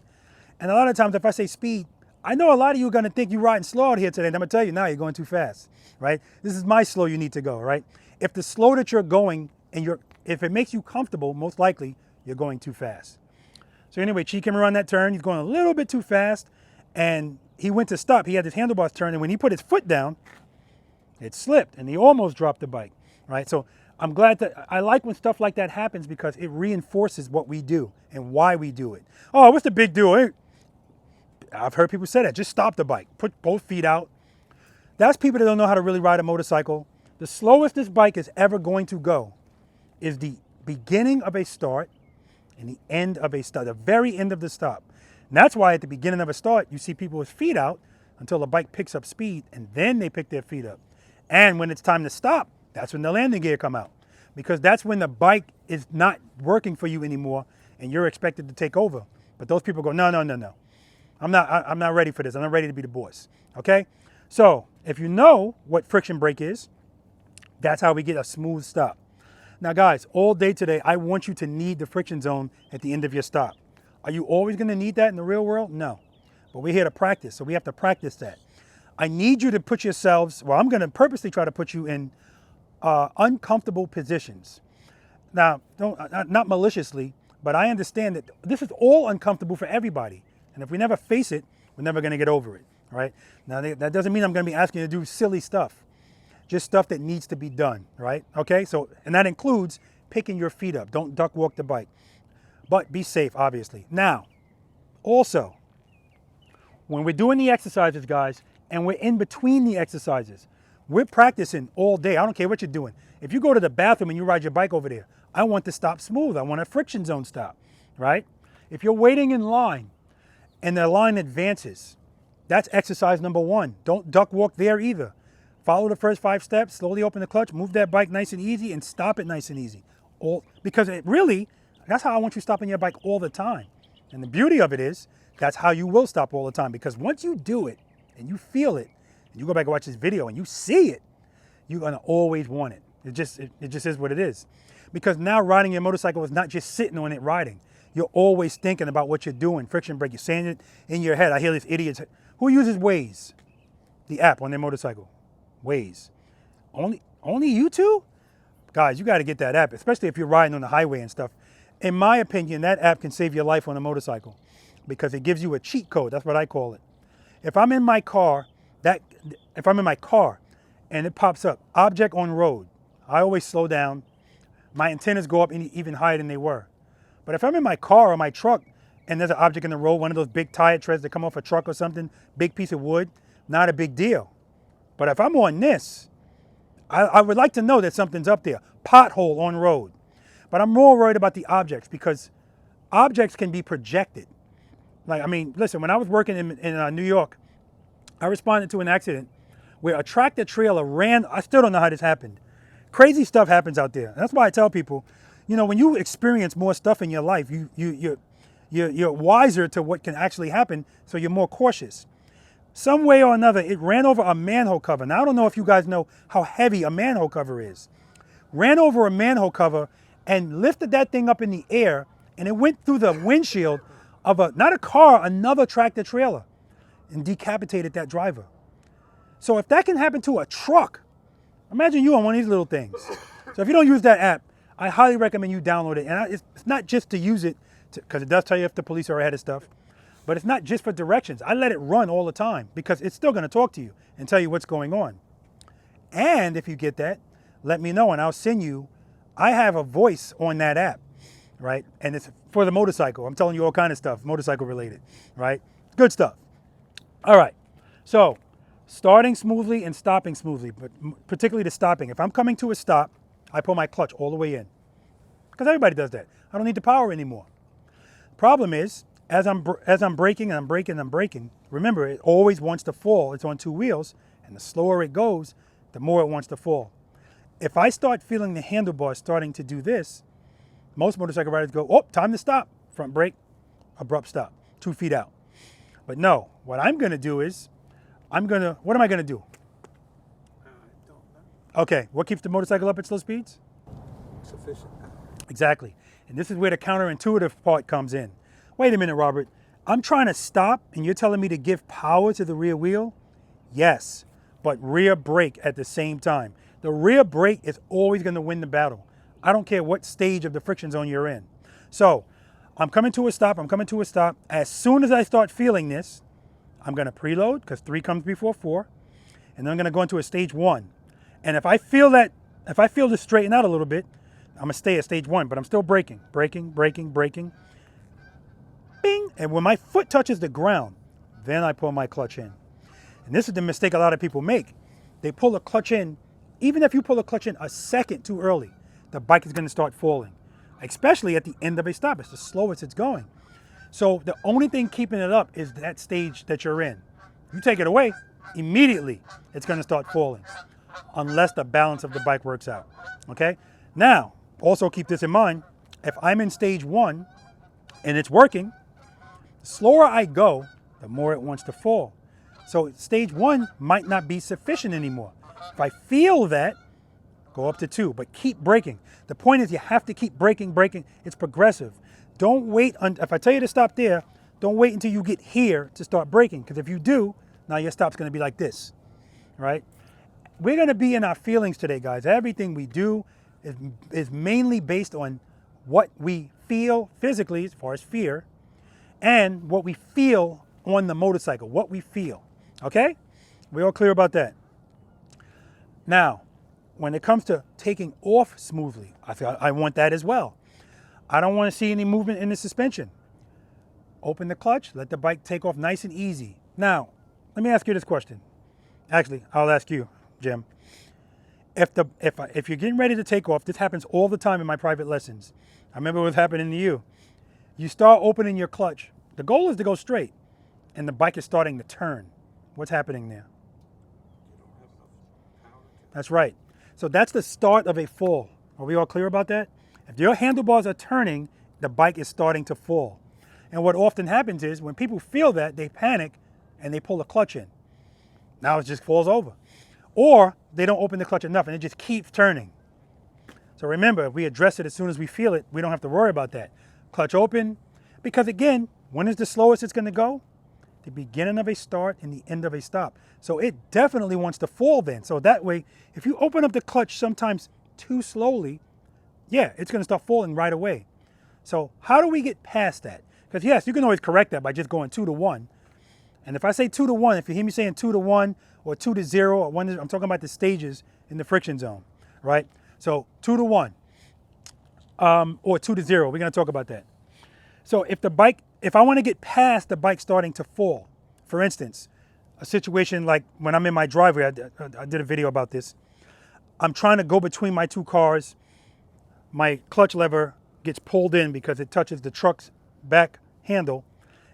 And a lot of times if I say speed, I know a lot of you are gonna think you're riding slow out here today, and I'm gonna tell you, now you're going too fast, right? This is my slow you need to go, right? If the slow that you're going, and if it makes you comfortable, most likely you're going too fast. So anyway, Chi came around that turn, he's going a little bit too fast, and he went to stop. He had his handlebars turned, and when he put his foot down, it slipped, and he almost dropped the bike, right? So I'm glad that, I like when stuff like that happens, because it reinforces what we do and why we do it. Oh, what's the big deal? I've heard people say that, just stop the bike, put both feet out. That's people that don't know how to really ride a motorcycle. The slowest this bike is ever going to go is the beginning of a start and the end of a stop, the very end of the stop. And that's why at the beginning of a start, you see people with feet out until the bike picks up speed, and then they pick their feet up. And when it's time to stop, that's when the landing gear come out, because that's when the bike is not working for you anymore and you're expected to take over. But those people go, no. I'm not ready for this. I'm not ready to be the boss, okay? So if you know what friction brake is, that's how we get a smooth stop. Now guys, all day today, I want you to need the friction zone at the end of your stop. Are you always gonna need that in the real world? No, but we're here to practice, so we have to practice that. I need you to put yourselves, well, I'm gonna purposely try to put you in uncomfortable positions. Now, not maliciously, but I understand that this is all uncomfortable for everybody. And if we never face it, we're never gonna get over it, all right? Now, that doesn't mean I'm gonna be asking you to do silly stuff. Just stuff that needs to be done, right? Okay, so, and that includes picking your feet up. Don't duck walk the bike, but be safe, obviously. Now, also, when we're doing the exercises, guys, and we're in between the exercises, we're practicing all day. I don't care what you're doing. If you go to the bathroom and you ride your bike over there, I want to stop smooth. I want a friction zone stop, right? If you're waiting in line and the line advances, that's exercise number 1. Don't duck walk there either. Follow the first 5 steps, slowly open the clutch, move that bike nice and easy, and stop it nice and easy. Because it really, that's how I want you stopping your bike all the time. And the beauty of it is, that's how you will stop all the time. Because once you do it, and you feel it, and you go back and watch this video, and you see it, you're gonna always want it. It just is what it is. Because now riding your motorcycle is not just sitting on it riding. You're always thinking about what you're doing, friction brake, you're saying it in your head. I hear these idiots, who uses Waze, the app on their motorcycle? Waze. Only you two? Guys, you got to get that app, especially if you're riding on the highway and stuff. In my opinion, that app can save your life on a motorcycle because it gives you a cheat code. That's what I call it. If I'm in my car and it pops up, object on road, I always slow down. My antennas go up even higher than they were. But if I'm in my car or my truck and there's an object in the road, one of those big tire treads that come off a truck or something, big piece of wood, not a big deal. But if I'm on this, I would like to know that something's up there. Pothole on road. But I'm more worried about the objects because objects can be projected. Like, I mean, listen, when I was working in New York, I responded to an accident where a tractor trailer ran. I still don't know how this happened. Crazy stuff happens out there. And that's why I tell people, you know, when you experience more stuff in your life, you're wiser to what can actually happen, so you're more cautious. Some way or another, it ran over a manhole cover. Now, I don't know if you guys know how heavy a manhole cover is. Ran over a manhole cover and lifted that thing up in the air, and it went through the windshield of not a car, another tractor trailer, and decapitated that driver. So if that can happen to a truck, imagine you on one of these little things. So if you don't use that app, I highly recommend you download it. And it's not just to use it, because it does tell you if the police are ahead of stuff, but it's not just for directions. I let it run all the time because it's still gonna talk to you and tell you what's going on. And if you get that, let me know and I'll send you, I have a voice on that app, right? And it's for the motorcycle. I'm telling you all kind of stuff, motorcycle related, right? Good stuff. All right, so starting smoothly and stopping smoothly, but particularly the stopping. If I'm coming to a stop, I pull my clutch all the way in because everybody does that. I don't need the power anymore. Problem is, as I'm braking and I'm braking, remember, it always wants to fall. It's on two wheels, and the slower it goes, the more it wants to fall. If I start feeling the handlebars starting to do this, most motorcycle riders go, oh, time to stop. Front brake, abrupt stop, 2 feet out. But no, what I'm gonna do is, what am I gonna do? Okay, what keeps the motorcycle up at slow speeds? Sufficient. Exactly. And this is where the counterintuitive part comes in. Wait a minute, Robert. I'm trying to stop and you're telling me to give power to the rear wheel? Yes, but rear brake at the same time. The rear brake is always going to win the battle. I don't care what stage of the friction zone you're in. So I'm coming to a stop. As soon as I start feeling this, I'm going to preload because 3 comes before 4. And then I'm going to go into a stage 1. And if I feel this straighten out a little bit, I'm going to stay at stage 1, but I'm still braking. Bing! And when my foot touches the ground, then I pull my clutch in. And this is the mistake a lot of people make. They pull the clutch in. Even if you pull the clutch in a second too early, the bike is going to start falling, especially at the end of a stop. It's the slowest it's going. So the only thing keeping it up is that stage that you're in. You take it away, immediately it's going to start falling, unless the balance of the bike works out. Okay? Now, also keep this in mind. If I'm in stage 1 and it's working, the slower I go, the more it wants to fall. So stage 1 might not be sufficient anymore. If I feel that, go up to 2, but keep braking. The point is you have to keep braking. It's progressive. Don't wait, if I tell you to stop there, don't wait until you get here to start braking, because if you do, now your stop's gonna be like this, right? We're gonna be in our feelings today, guys. Everything we do is mainly based on what we feel physically, as far as fear, and what we feel on the motorcycle, what we feel, okay? We all clear about that? Now, when it comes to taking off smoothly, I want that as well. I don't want to see any movement in the suspension. Open the clutch, let the bike take off nice and easy. Now, let me ask you this question. Actually, I'll ask you, Jim. If you're getting ready to take off, this happens all the time in my private lessons. I remember it was happening to you. You start opening your clutch. The goal is to go straight, and the bike is starting to turn. What's happening there? That's right. So that's the start of a fall. Are we all clear about that? If your handlebars are turning, the bike is starting to fall. And what often happens is when people feel that, they panic and they pull the clutch in. Now it just falls over. Or they don't open the clutch enough and it just keeps turning. So remember, if we address it as soon as we feel it, we don't have to worry about that. Clutch open, because again, when is the slowest it's gonna go? The beginning of a start and the end of a stop. So it definitely wants to fall then. So that way, if you open up the clutch sometimes too slowly, yeah, it's gonna start falling right away. So how do we get past that? Because yes, you can always correct that by just going 2 to 1. And if I say 2 to 1, if you hear me saying 2 to 1 or 2 to 0, or 1, I'm talking about the stages in the friction zone, right? So 2 to 1 or 2 to 0, we're gonna talk about that. So if I wanna get past the bike starting to fall, for instance, a situation like when I'm in my driveway, I did a video about this. I'm trying to go between my 2 cars. my clutch lever gets pulled in because it touches the truck's back handle.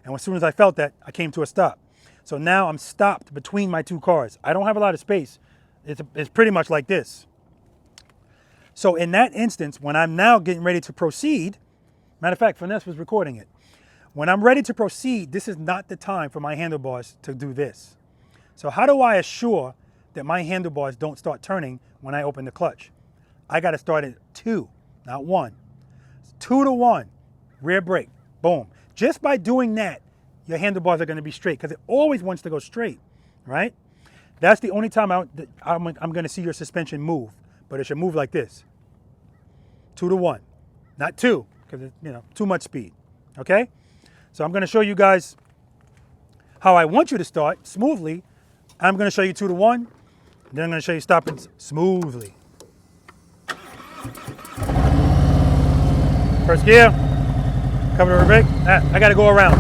And as soon as I felt that, I came to a stop. So now I'm stopped between my two cars. I don't have a lot of space. It's pretty much like this. So in that instance, when I'm now getting ready to proceed, matter of fact, Finesse was recording it. When I'm ready to proceed, this is not the time for my handlebars to do this. So how do I assure that my handlebars don't start turning when I open the clutch? I got to start at 2, not 1. 2 to 1, rear brake, boom. Just by doing that, your handlebars are going to be straight because it always wants to go straight, right? That's the only time I'm going to see your suspension move, but it should move like this. 2 to 1, not 2, because it's, you know, too much speed, okay? So I'm going to show you guys how I want you to start smoothly. I'm going to show you 2 to 1, then I'm going to show you stopping smoothly. First gear, cover the brake. I got to go around.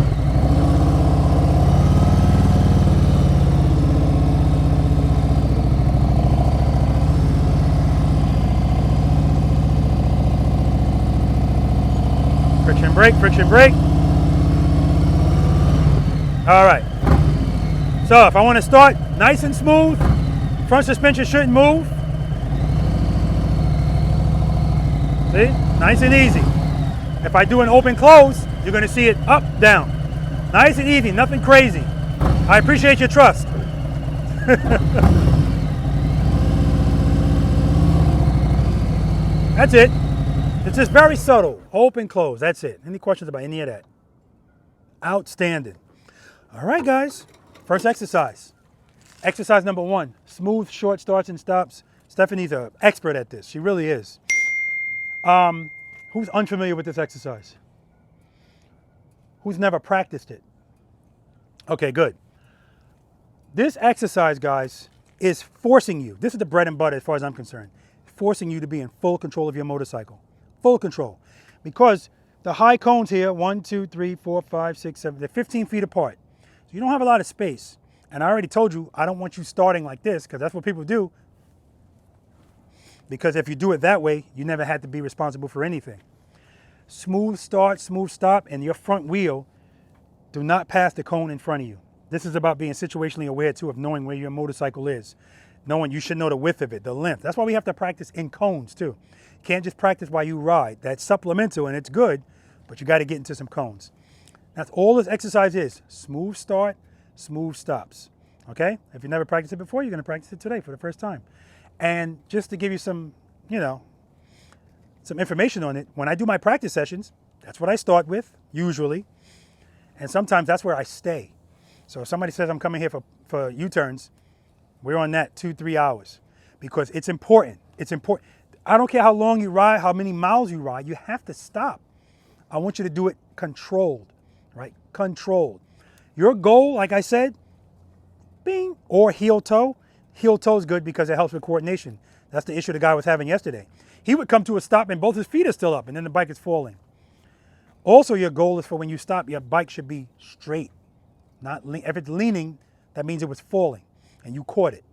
Friction brake, friction brake. All right. So if I want to start nice and smooth, front suspension shouldn't move. See, nice and easy. If I do an open close, you're going to see it up, down. Nice and easy, nothing crazy. I appreciate your trust. That's it. It's just very subtle. Open, close. That's it. Any questions about any of that? Outstanding. All right, guys. First exercise. Exercise number 1. Smooth, short starts and stops. Steffany's an expert at this. She really is. Who's unfamiliar with this exercise? Who's never practiced it? Okay, good. This exercise, guys, is forcing you. This is the bread and butter as far as I'm concerned. Forcing you to be in full control of your motorcycle. Full control. Because the high cones here, 1, 2, 3, 4, 5, 6, 7, they're 15 feet apart. So you don't have a lot of space. And I already told you, I don't want you starting like this because that's what people do. Because if you do it that way, you never had to be responsible for anything. Smooth start, smooth stop, and your front wheel, do not pass the cone in front of you. This is about being situationally aware too of knowing where your motorcycle is. Knowing you should know the width of it, the length. That's why we have to practice in cones too. You can't just practice while you ride. That's supplemental and it's good, but you got to get into some cones. That's all this exercise is. Smooth start, smooth stops. Okay? If you never practiced it before, you're going to practice it today for the first time. And just to give you some, you know, some information on it, when I do my practice sessions, that's what I start with, usually. And sometimes that's where I stay. So if somebody says I'm coming here for U-turns, we're on that 2-3 hours because it's important. It's important. I don't care how long you ride, how many miles you ride, you have to stop. I want you to do it controlled, right? Controlled. Your goal, like I said, bing, or heel toe. Heel toe is good because it helps with coordination. That's the issue the guy was having yesterday. He would come to a stop and both his feet are still up and then the bike is falling. Also, your goal is for when you stop, your bike should be straight. Not if it's leaning, that means it was falling and you caught it.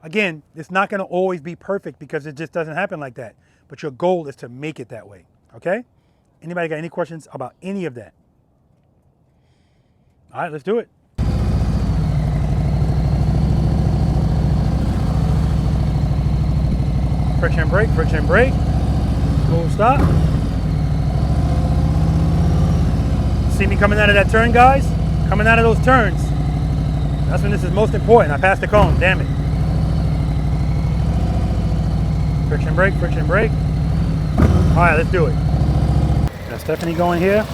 Again, it's not going to always be perfect because it just doesn't happen like that. But your goal is to make it that way, okay? Anybody got any questions about any of that? All right, let's do it. Friction brake, friction brake. Full stop. See me coming out of that turn, guys? Coming out of those turns. That's when this is most important. I passed the cone, damn it. Friction brake, friction brake. All right, let's do it. Got Steffany going here.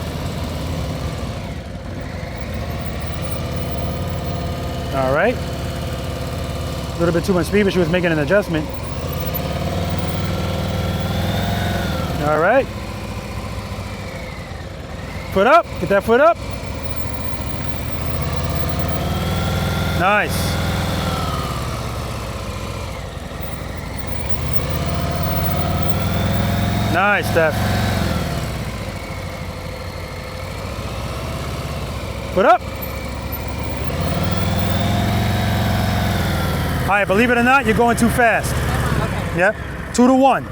All right. A little bit too much speed, but she was making an adjustment. All right. Foot up, get that foot up. Nice. Nice, Steph. Foot up. All right, believe it or not, you're going too fast. Okay. Yep, 2 to 1.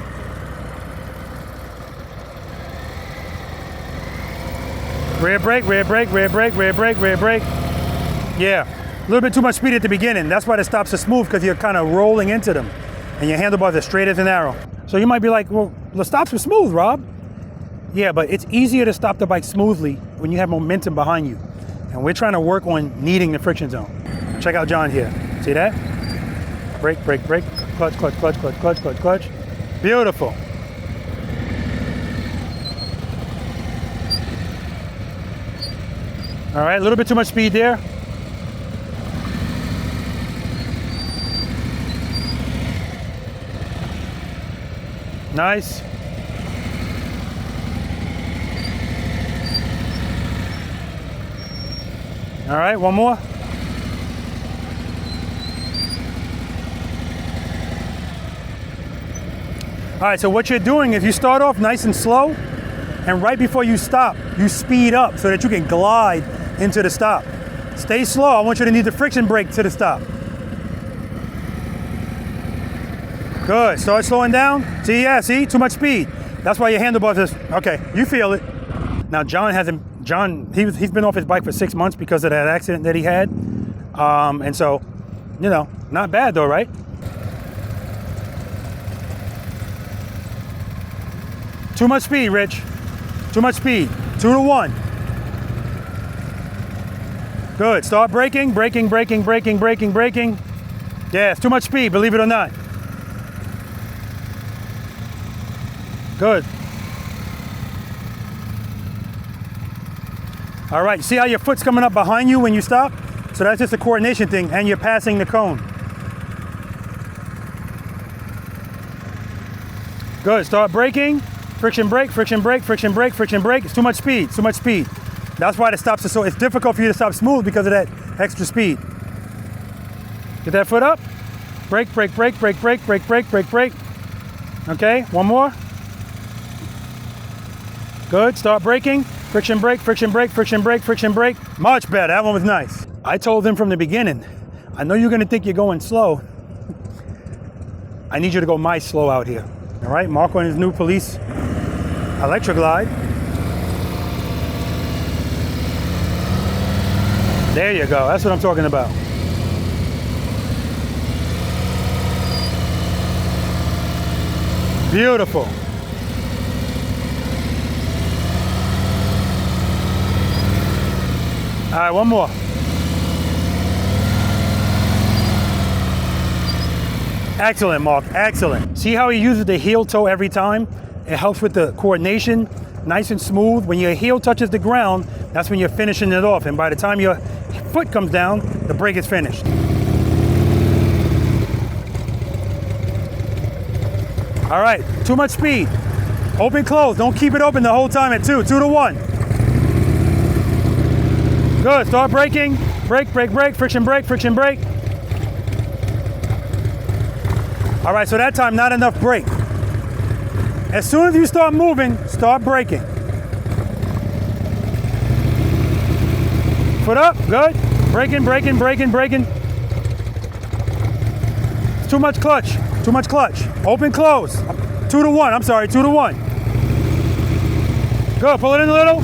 Rear brake, rear brake, rear brake, rear brake, rear brake. Yeah, a little bit too much speed at the beginning. That's why the stops are smooth, because you're kind of rolling into them and your handlebars are straight as an arrow. So you might be like, well, the stops were smooth, Rob. Yeah, but it's easier to stop the bike smoothly when you have momentum behind you. And we're trying to work on needing the friction zone. Check out John here. See that? Brake, brake, brake, clutch, clutch, clutch, clutch, clutch, clutch, clutch. Beautiful. All right, a little bit too much speed there. Nice. All right, one more. All right, so what you're doing is you start off nice and slow, and right before you stop, you speed up so that you can glide into the stop. Stay slow. I want you to need the friction brake to the stop. Good. Start slowing down. See, yeah, see, too much speed. That's why your handlebars is, okay, you feel it. Now, he's been off his bike for 6 months because of that accident that he had. And so, you know, not bad though, right? Too much speed, Rich. Too much speed. 2 to 1. Good. Start braking, braking, braking, braking, braking, braking. Yeah, it's too much speed, believe it or not. Good. All right, see how your foot's coming up behind you when you stop? So that's just a coordination thing, and you're passing the cone. Good. Start braking. Friction brake, friction brake, friction brake, friction brake. It's too much speed, too much speed. That's why the stops are so, it's difficult for you to stop smooth because of that extra speed. Get that foot up. Brake, brake, brake, brake, brake, brake, brake, brake, brake. Okay, one more. Good, start braking. Friction brake, friction brake, friction brake, friction brake. Much better, that one was nice. I told him from the beginning, I know you're gonna think you're going slow. I need you to go my slow out here. All right, Mark on his new police Electroglide. There you go, that's what I'm talking about. Beautiful. All right, one more. Excellent, Mark, excellent. See how he uses the heel toe every time? It helps with the coordination, nice and smooth. When your heel touches the ground, that's when you're finishing it off. And by the time your foot comes down, the brake is finished. All right, too much speed. Open, close, don't keep it open the whole time at 2 to 1. Good, start braking. Brake, brake, brake, friction brake, friction brake. All right, so that time, not enough brake. As soon as you start moving, start braking. Foot up, good. Braking, braking, braking, braking. It's too much clutch, too much clutch. Open, close. 2 to 1, I'm sorry, 2 to 1. Good, pull it in a little.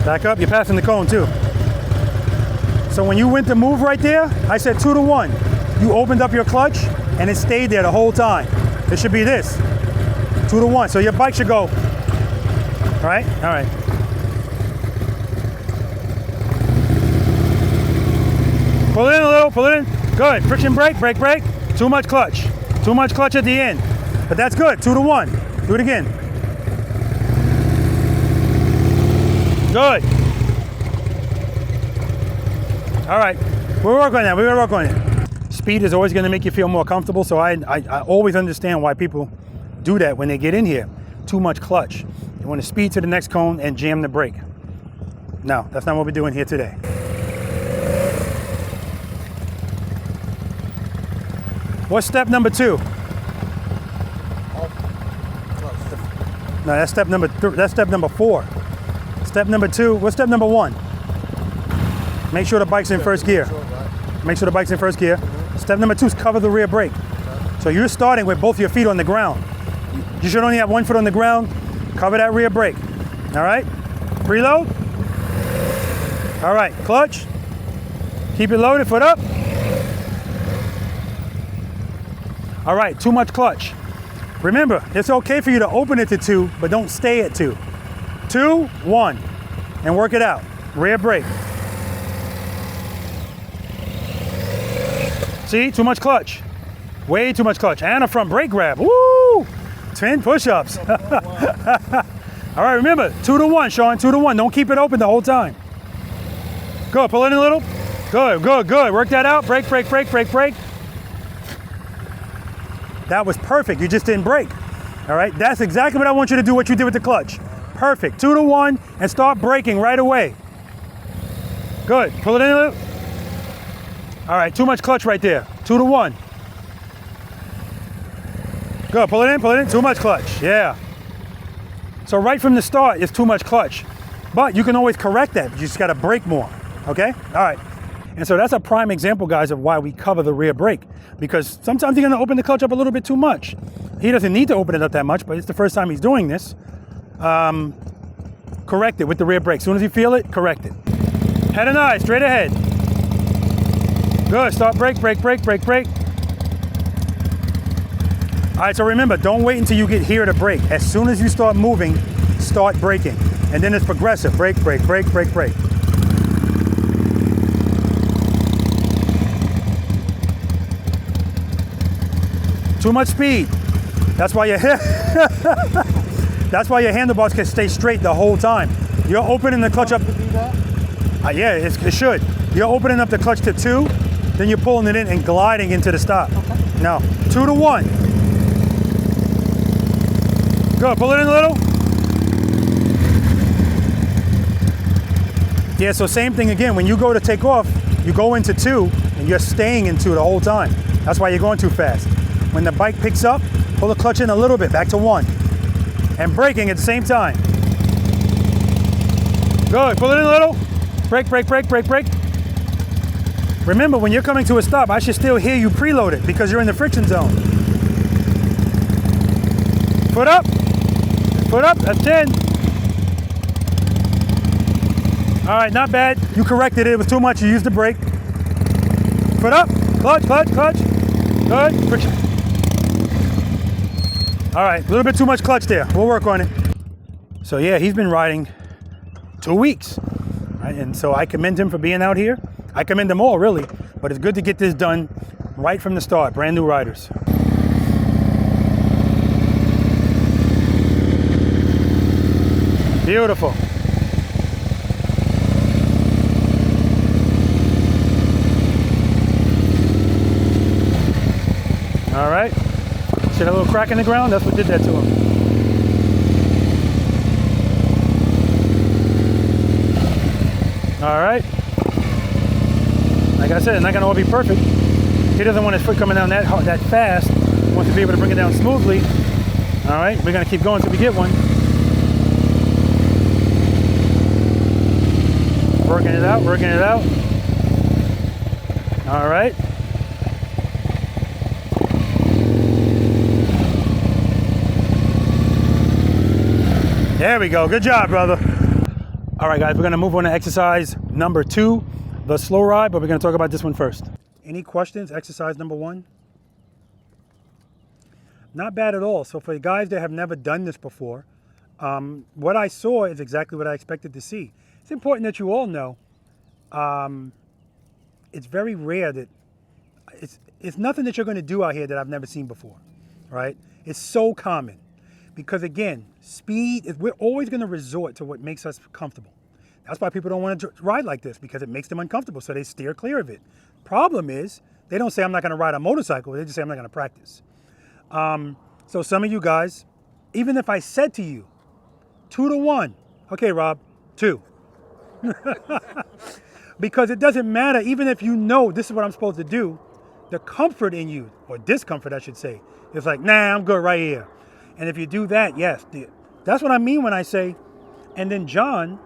Back up, you're passing the cone too. So when you went to move right there, I said 2 to 1. You opened up your clutch and it stayed there the whole time. It should be this, 2 to 1. So your bike should go, all right, all right. Pull it in a little, pull it in. Good, friction brake, brake, brake. Too much clutch at the end. But that's good, 2 to 1. Do it again. Good. All right, we'll work on that, we're gonna work on it. Speed is always gonna make you feel more comfortable, so I always understand why people do that when they get in here. Too much clutch. You wanna speed to the next cone and jam the brake. No, that's not what we're doing here today. What's step number 2? No, that's step number 4. Step number 2, what's step number 1? Make sure the bike's in first gear. Make sure the bike's in first gear. Step number 2 is cover the rear brake. So you're starting with both your feet on the ground. You should only have one foot on the ground. Cover that rear brake. All right? Preload. All right, clutch. Keep it loaded, foot up. All right, too much clutch. Remember, it's okay for you to open it to 2, but don't stay at 2. 2, 1, and work it out. Rear brake. See, too much clutch. Way too much clutch. And a front brake grab. Woo! 10 push-ups. All right, remember, 2 to 1, Sean, 2 to 1. Don't keep it open the whole time. Good, pull it in a little. Good, good, good. Work that out. Brake, brake, brake, brake, brake. That was perfect. You just didn't brake. All right, that's exactly what I want you to do, what you did with the clutch. Perfect. 2 to 1, and start braking right away. Good. Pull it in a little. All right, too much clutch right there. 2 to 1. Good. Pull it in. Too much clutch. Yeah. So right from the start, it's too much clutch. But you can always correct that. You just got to brake more. Okay? All right. And so that's a prime example, guys, of why we cover the rear brake. Because sometimes you're going to open the clutch up a little bit too much. He doesn't need to open it up that much, but it's the first time he's doing this. Correct it with the rear brake. As soon as you feel it, correct it. Head and eye, straight ahead. Good. Start brake, brake, brake, brake, brake. All right, so remember, don't wait until you get here to brake. As soon as you start moving, start braking. And then it's progressive. Brake, brake, brake, brake, brake. Too much speed. That's why your that's why your handlebars can stay straight the whole time. You're opening the clutch up. Yeah, it should. You're opening up the clutch to 2, then you're pulling it in and gliding into the stop. Okay. No, 2 to 1. Good, pull it in a little. Yeah, so same thing again. When you go to take off, you go into 2 and you're staying in 2 the whole time. That's why you're going too fast. When the bike picks up, pull the clutch in a little bit, back to 1. And braking at the same time. Good, pull it in a little. Brake, brake, brake, brake, brake. Remember, when you're coming to a stop, I should still hear you preload it because you're in the friction zone. Foot up. Foot up, that's 10. All right, not bad. You corrected it, it was too much, you used the brake. Foot up, clutch, clutch, clutch. Good, friction. All right, a little bit too much clutch there. We'll work on it. So yeah, he's been riding 2 weeks. Right? And so I commend him for being out here. I commend them all, really. But it's good to get this done right from the start. Brand new riders. Beautiful. All right. See that little crack in the ground? That's what did that to him. All right. Like I said, it's not going to all be perfect. He doesn't want his foot coming down that hard, that fast. He wants to be able to bring it down smoothly. All right. We're going to keep going until we get one. Working it out, working it out. All right. There we go. Good job, brother. All right, guys, we're going to move on to exercise number 2, the slow ride, but we're going to talk about this one first. Any questions? Exercise number 1? Not bad at all. So for the guys that have never done this before, what I saw is exactly what I expected to see. It's important that you all know it's very rare that it's nothing that you're going to do out here that I've never seen before, right? It's so common. Because again, speed, we're always going to resort to what makes us comfortable. That's why people don't want to ride like this, because it makes them uncomfortable, so they steer clear of it. Problem is, they don't say, I'm not going to ride a motorcycle. They just say, I'm not going to practice. So some of you guys, even if I said to you, 2 to 1, okay, Rob, 2. Because it doesn't matter, even if you know this is what I'm supposed to do, the comfort in you, or discomfort, I should say, is like, nah, I'm good right here. And if you do that, yes, that's what I mean when I say, and then John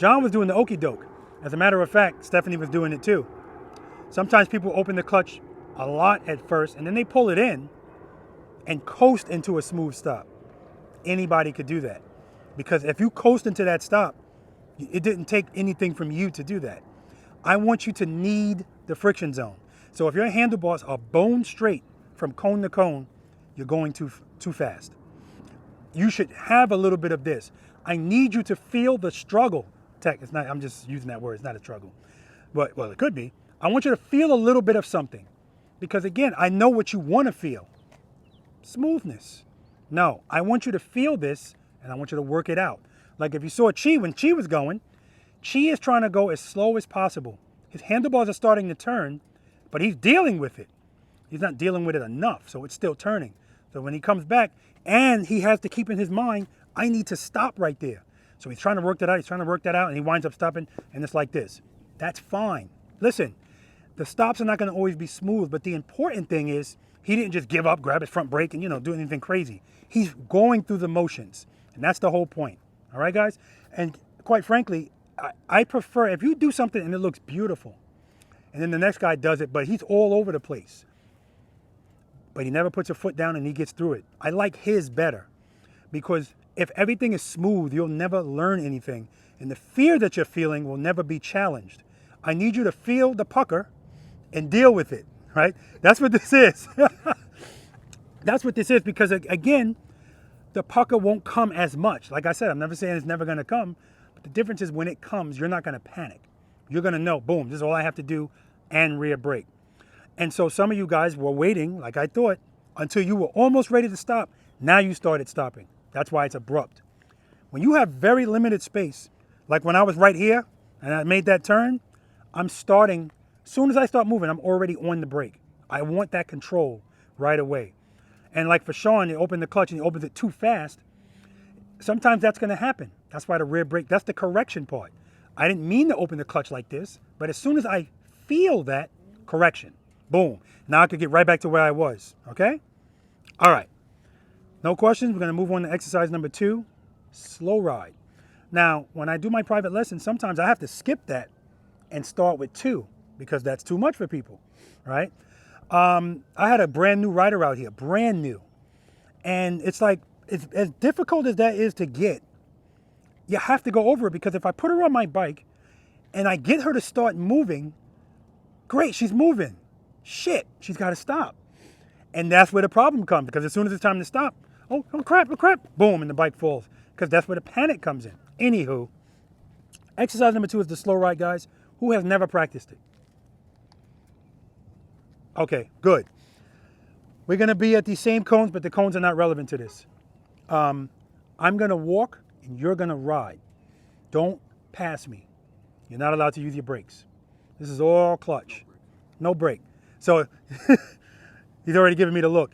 was doing the okie doke. As a matter of fact, Steffany was doing it too. Sometimes people open the clutch a lot at first, and then they pull it in, and coast into a smooth stop. Anybody could do that. Because if you coast into that stop, it didn't take anything from you to do that. I want you to need the friction zone. So if your handlebars are bone straight from cone to cone, you're going too fast. You should have a little bit of this. I need you to feel the struggle. It's not, I'm just using that word, it's not a struggle. But, well, it could be. I want you to feel a little bit of something. Because again, I know what you want to feel. Smoothness. No, I want you to feel this and I want you to work it out. Like if you saw Chi when Chi was going, Chi is trying to go as slow as possible. His handlebars are starting to turn, but he's dealing with it. He's not dealing with it enough, so it's still turning. So when he comes back, and he has to keep in his mind, I need to stop right there. So he's trying to work that out, and he winds up stopping, and it's like this. That's fine. Listen, the stops are not going to always be smooth, but the important thing is he didn't just give up, grab his front brake, and, do anything crazy. He's going through the motions, and that's the whole point. All right, guys? And quite frankly, I prefer, if you do something and it looks beautiful, and then the next guy does it, but he's all over the place, but he never puts a foot down and he gets through it. I like his better, because if everything is smooth, you'll never learn anything, and the fear that you're feeling will never be challenged. I need you to feel the pucker and deal with it, right? That's what this is. That's what this is, because again, the pucker won't come as much. Like I said, I'm never saying it's never gonna come, but the difference is when it comes, you're not gonna panic. You're gonna know, boom, this is all I have to do, and rear brake. And so some of you guys were waiting, like I thought, until you were almost ready to stop. Now you started stopping. That's why it's abrupt. When you have very limited space, like when I was right here and I made that turn, I'm starting, as soon as I start moving, I'm already on the brake. I want that control right away. And like for Sean, he opened the clutch and he opens it too fast. Sometimes that's gonna happen. That's why the rear brake, that's the correction part. I didn't mean to open the clutch like this, but as soon as I feel that, correction, boom. Now I could get right back to where I was, okay? All right, no questions. We're gonna move on to exercise number 2, slow ride. Now, when I do my private lessons, sometimes I have to skip that and start with 2 because that's too much for people, right? I had a brand new rider out here, brand new. And it's like, as difficult as that is to get, you have to go over it, because if I put her on my bike and I get her to start moving, great, she's moving. Shit, she's got to stop. And that's where the problem comes, because as soon as it's time to stop, oh crap, boom, and the bike falls, because that's where the panic comes in. Anywho, exercise number 2 is the slow ride, guys. Who has never practiced it? Okay, good. We're going to be at these same cones, but the cones are not relevant to this. I'm going to walk and you're going to ride. Don't pass me. You're not allowed to use your brakes. This is all clutch. No brake. So he's already giving me the look.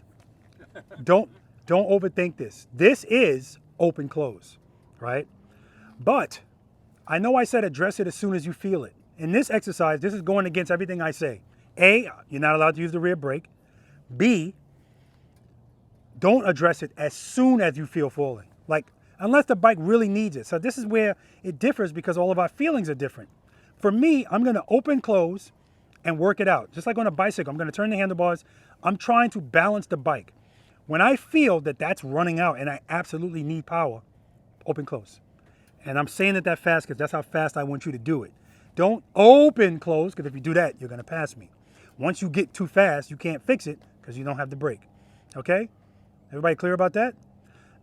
Don't overthink this. This is open close, right? But I know I said address it as soon as you feel it. In this exercise, this is going against everything I say. A, you're not allowed to use the rear brake. B, don't address it as soon as you feel falling. Like, unless the bike really needs it. So this is where it differs, because all of our feelings are different. For me, I'm gonna open, close, and work it out. Just like on a bicycle, I'm gonna turn the handlebars. I'm trying to balance the bike. When I feel that that's running out and I absolutely need power, open, close. And I'm saying it that fast because that's how fast I want you to do it. Don't open, close, because if you do that, you're gonna pass me. Once you get too fast, you can't fix it because you don't have the brake, okay? Everybody clear about that?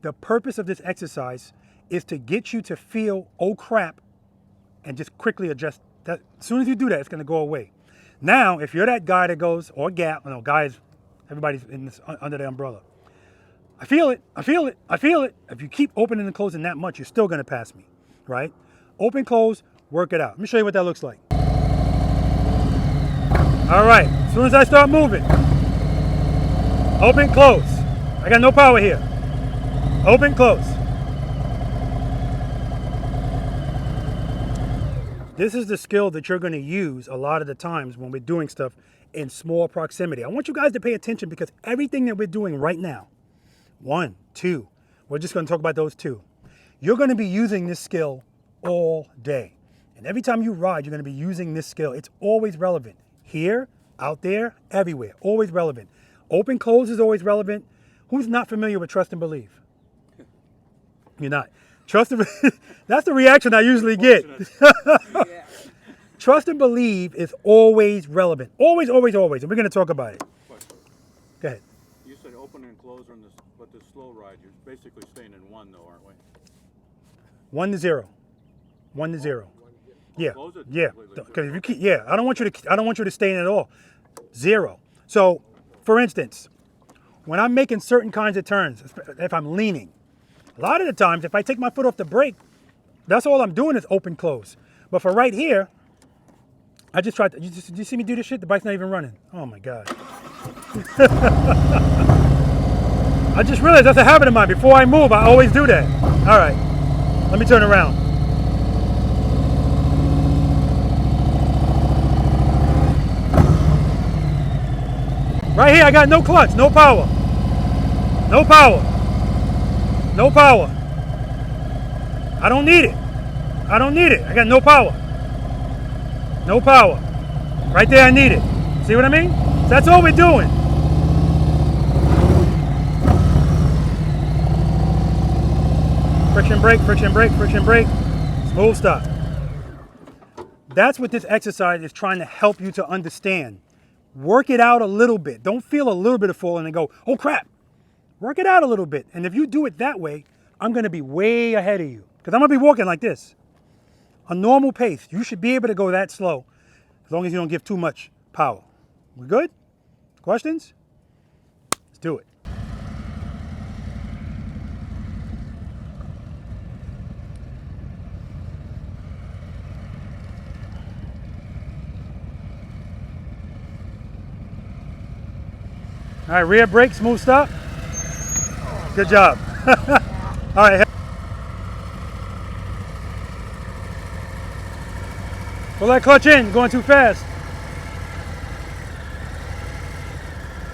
The purpose of this exercise is to get you to feel, oh crap, and just quickly adjust that. As soon as you do that, it's gonna go away. Now, if you're that guy that goes, or gal, no, guys, everybody's in this, under the umbrella. I feel it, I feel it, I feel it. If you keep opening and closing that much, you're still gonna pass me, right? Open, close, work it out. Let me show you what that looks like. All right, as soon as I start moving, open, close. I got no power here. Open, close. This is the skill that you're gonna use a lot of the times when we're doing stuff in small proximity. I want you guys to pay attention, because everything that we're doing right now, 1, 2, we're just gonna talk about those 2. You're gonna be using this skill all day. And every time you ride, you're gonna be using this skill. It's always relevant. Here, out there, everywhere, always relevant. Open, close is always relevant. Who's not familiar with trust and believe? You're not. Trust and that's the reaction I usually get. Trust and believe is always relevant. Always, always, always. And we're going to talk about it. Question. Go ahead. You said open and close on this, but this slow ride, you're basically staying in one though, aren't we? 1 to 0. 1 to 0. Yeah. Close it Yeah. completely. Because if you keep, yeah, I don't want you to stay in at all. 0. So, for instance, when I'm making certain kinds of turns, if I'm leaning, a lot of the times, if I take my foot off the brake, that's all I'm doing is open, close. But for right here, I just tried to, you see me do this shit? The bike's not even running. Oh my God. I just realized that's a habit of mine. Before I move, I always do that. All right, let me turn around. Right here, I got no clutch, no power. No power. No power. I don't need it. I don't need it. I got no power. No power. Right there, I need it. See what I mean? That's all we're doing. Friction brake, friction brake, friction brake. Smooth stop. That's what this exercise is trying to help you to understand. Work it out a little bit. Don't feel a little bit of falling and go, oh crap. Work it out a little bit. And if you do it that way, I'm going to be way ahead of you. Because I'm going to be walking like this. A normal pace. You should be able to go that slow as long as you don't give too much power. We good? Questions? Let's do it. All right, rear brake, smooth stop. Good job. All right. Pull that clutch in, going too fast.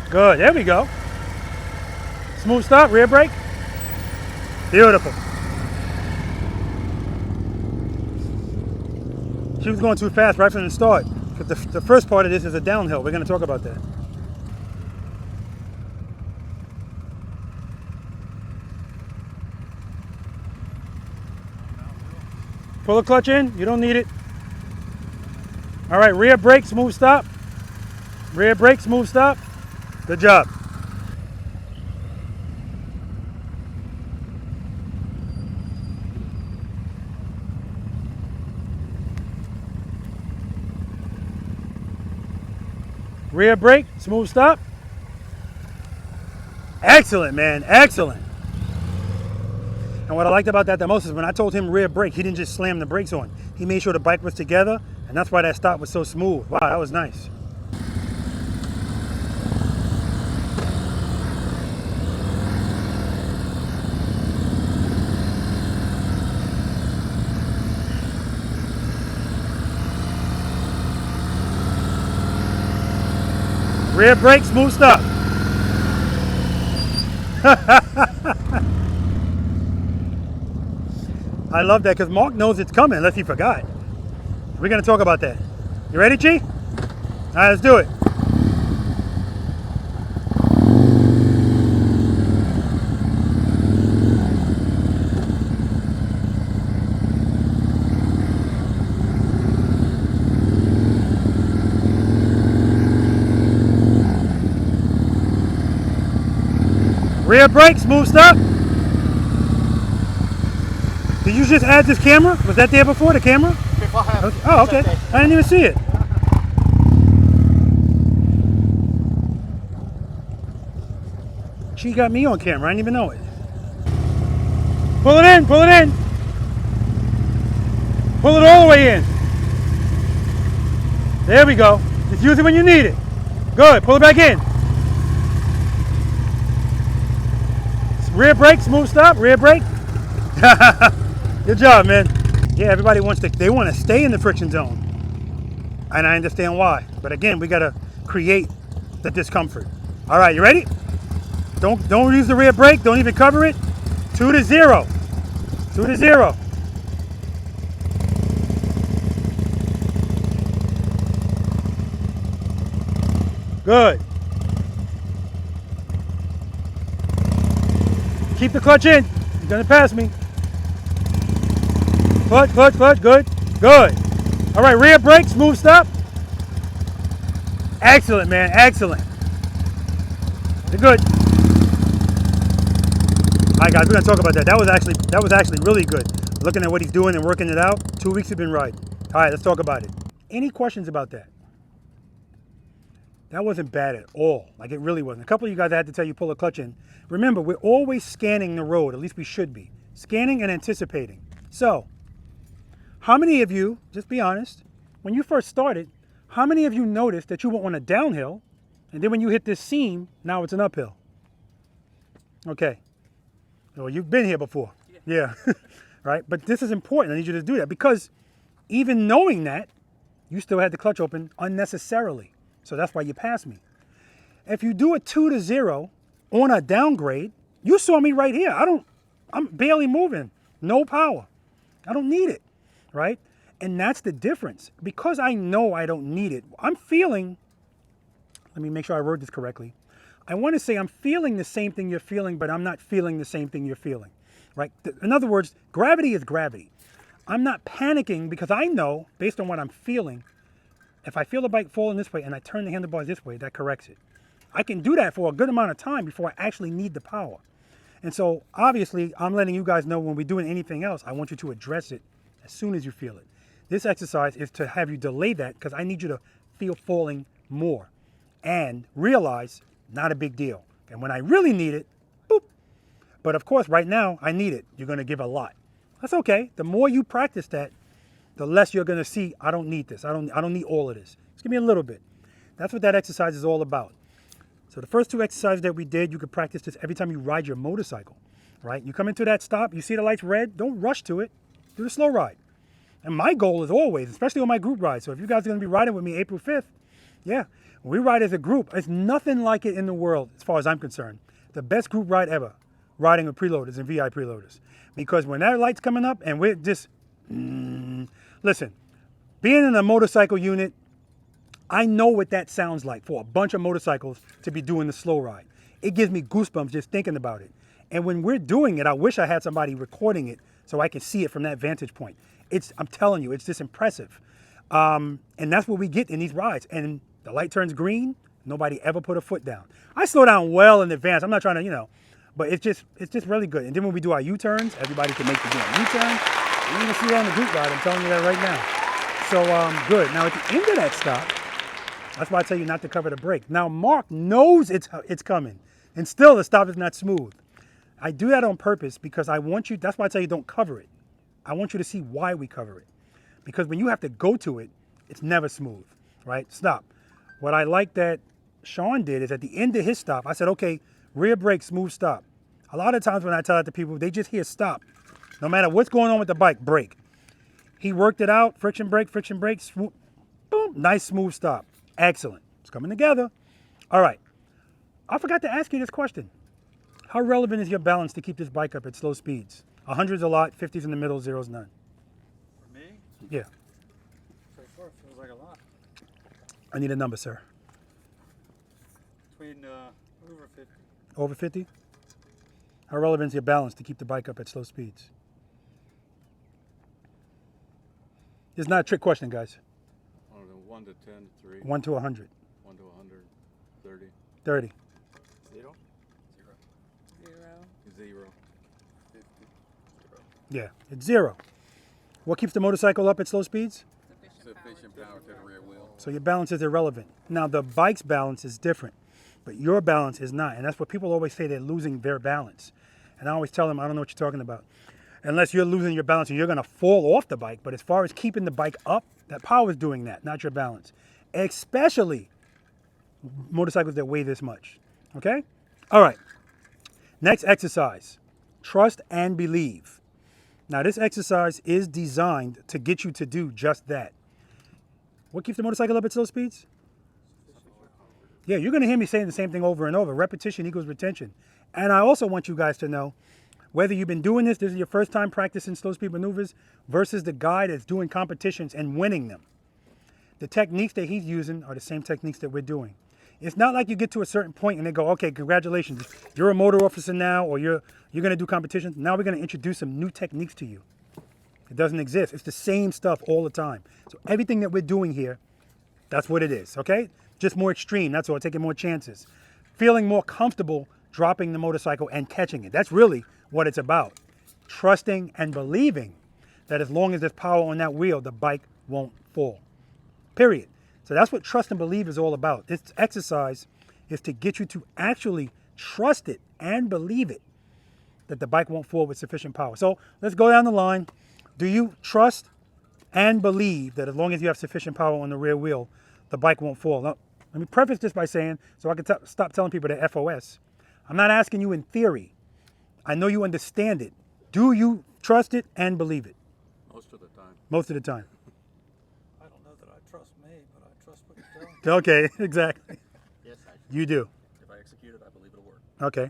Good, there we go. Smooth stop, rear brake. Beautiful. She was going too fast right from the start. Because the first part of this is a downhill. We're going to talk about that. Pull the clutch in, you don't need it. All right, rear brake, smooth stop. Rear brake, smooth stop. Good job. Rear brake, smooth stop. Excellent, man, excellent. And what I liked about that the most is when I told him rear brake, he didn't just slam the brakes on. He made sure the bike was together, and that's why that stop was so smooth. Wow, that was nice. Rear brake, smooth stop. I love that because Mark knows it's coming unless he forgot. We're going to talk about that. You ready, Chi? All right, let's do it. Rear brake, smooth stop. Did you just add this camera? Was that there before, the camera? Before I have. Okay. Oh, okay. I didn't even see it. She got me on camera. I didn't even know it. Pull it in, pull it in. Pull it all the way in. There we go. Just use it when you need it. Good, pull it back in. Rear brake, smooth stop, rear brake. Good job, man. Yeah, everybody wants to stay in the friction zone. And I understand why. But again, we gotta create the discomfort. All right, you ready? Don't use the rear brake, don't even cover it. 2 to 0. 2 to 0. Good. Keep the clutch in. You're gonna pass me. Clutch, clutch, clutch. Good, good. All right, rear brake, smooth stop. Excellent, man, excellent. You're good. All right, guys, we're gonna talk about that. That was actually really good. Looking at what he's doing and working it out. 2 weeks he's been riding. All right, let's talk about it. Any questions about that? That wasn't bad at all. Like, it really wasn't. A couple of you guys had to tell you pull a clutch in. Remember, we're always scanning the road. At least we should be. Scanning and anticipating. So, how many of you, just be honest, when you first started, how many of you noticed that you went on a downhill, and then when you hit this seam, now it's an uphill? Okay. Well, you've been here before. Yeah. Right? But this is important. I need you to do that because even knowing that, you still had the clutch open unnecessarily. So that's why you passed me. If you do a 2 to 0 on a downgrade, you saw me right here. I'm barely moving. No power. I don't need it, right? And that's the difference. Because I know I don't need it, I'm feeling, let me make sure I word this correctly. I want to say I'm feeling the same thing you're feeling, but I'm not feeling the same thing you're feeling, right? In other words, gravity is gravity. I'm not panicking because I know, based on what I'm feeling, if I feel the bike falling this way and I turn the handlebars this way, that corrects it. I can do that for a good amount of time before I actually need the power. And so obviously I'm letting you guys know when we're doing anything else, I want you to address it as soon as you feel it. This exercise is to have you delay that because I need you to feel falling more and realize not a big deal. And when I really need it, boop. But of course, right now I need it. You're going to give a lot. That's okay. The more you practice that, the less you're going to see, I don't need this. I don't need all of this. Just give me a little bit. That's what that exercise is all about. So the first 2 exercises that we did, you could practice this every time you ride your motorcycle, right? You come into that stop, you see the lights red, don't rush to it. Do the slow ride. And my goal is always, especially on my group ride, so if you guys are going to be riding with me April 5th, yeah, when we ride as a group, it's nothing like it in the world as far as I'm concerned. The best group ride ever, riding with preloaders and V.I.Preloaders. Because when that light's coming up and we're just, listen, being in a motorcycle unit, I know what that sounds like for a bunch of motorcycles to be doing the slow ride. It gives me goosebumps just thinking about it. And when we're doing it, I wish I had somebody recording it so I can see it from that vantage point. I'm telling you, it's just impressive. And that's what we get in these rides. And the light turns green, nobody ever put a foot down. I slow down well in advance. I'm not trying to, but it's just really good. And then when we do our U-turns, everybody can make the damn U-turn. You're gonna see that on the group ride, I'm telling you that right now. So good. Now at the end of that stop, that's why I tell you not to cover the brake. Now Mark knows it's coming, and still the stop is not smooth. I do that on purpose because I want you, that's why I tell you don't cover it. I want you to see why we cover it. Because when you have to go to it, it's never smooth, right? Stop. What I like that Sean did is at the end of his stop, I said, okay, rear brake, smooth stop. A lot of times when I tell that to people, they just hear stop. No matter what's going on with the bike, brake. He worked it out, friction brake, smooth, boom, nice smooth stop. Excellent. It's coming together. All right. I forgot to ask you this question. How relevant is your balance to keep this bike up at slow speeds? 100's a lot, 50's in the middle, 0's none. For me, Yeah. so far it feels like a lot. I need a number, sir. Between over 50. Over 50? How relevant is your balance to keep the bike up at slow speeds? It's not a trick question, guys. I don't know, 1 to 10 to 3. 1 to 100. 1 to 100. 30. 30. 0. 0. 50. 0. Yeah, it's 0. What keeps the motorcycle up at slow speeds? Sufficient power to the rear wheel. So your balance is irrelevant. Now the bike's balance is different, but your balance is not. And that's what people always say, they're losing their balance. And I always tell them, I don't know what you're talking about. Unless you're losing your balance and you're gonna fall off the bike. But as far as keeping the bike up, that power is doing that, not your balance. Especially motorcycles that weigh this much, okay? All right, next exercise, trust and believe. Now this exercise is designed to get you to do just that. What keeps the motorcycle up at slow speeds? Yeah, you're gonna hear me saying the same thing over and over. Repetition equals retention. And I also want you guys to know, whether you've been doing this is your first time practicing slow speed maneuvers versus the guy that's doing competitions and winning them. The techniques that he's using are the same techniques that we're doing. It's not like you get to a certain point and they go, okay, congratulations, you're a motor officer now, or you're going to do competitions. Now we're going to introduce some new techniques to you. It doesn't exist. It's the same stuff all the time. So everything that we're doing here, that's what it is, okay? Just more extreme, that's all, taking more chances. Feeling more comfortable dropping the motorcycle and catching it. That's really what it's about. Trusting and believing that as long as there's power on that wheel, the bike won't fall. Period. So that's what trust and believe is all about. This exercise is to get you to actually trust it and believe it, that the bike won't fall with sufficient power. So let's go down the line. Do you trust and believe that as long as you have sufficient power on the rear wheel, the bike won't fall? Now, let me preface this by saying, so I can stop telling people they're FOS. I'm not asking you in theory. I know you understand it. Do you trust it and believe it? Most of the time. Most of the time. I don't know that I trust me, but I trust what you're telling me. Okay, exactly. Yes, I You do. If I execute it, I believe it'll work. Okay.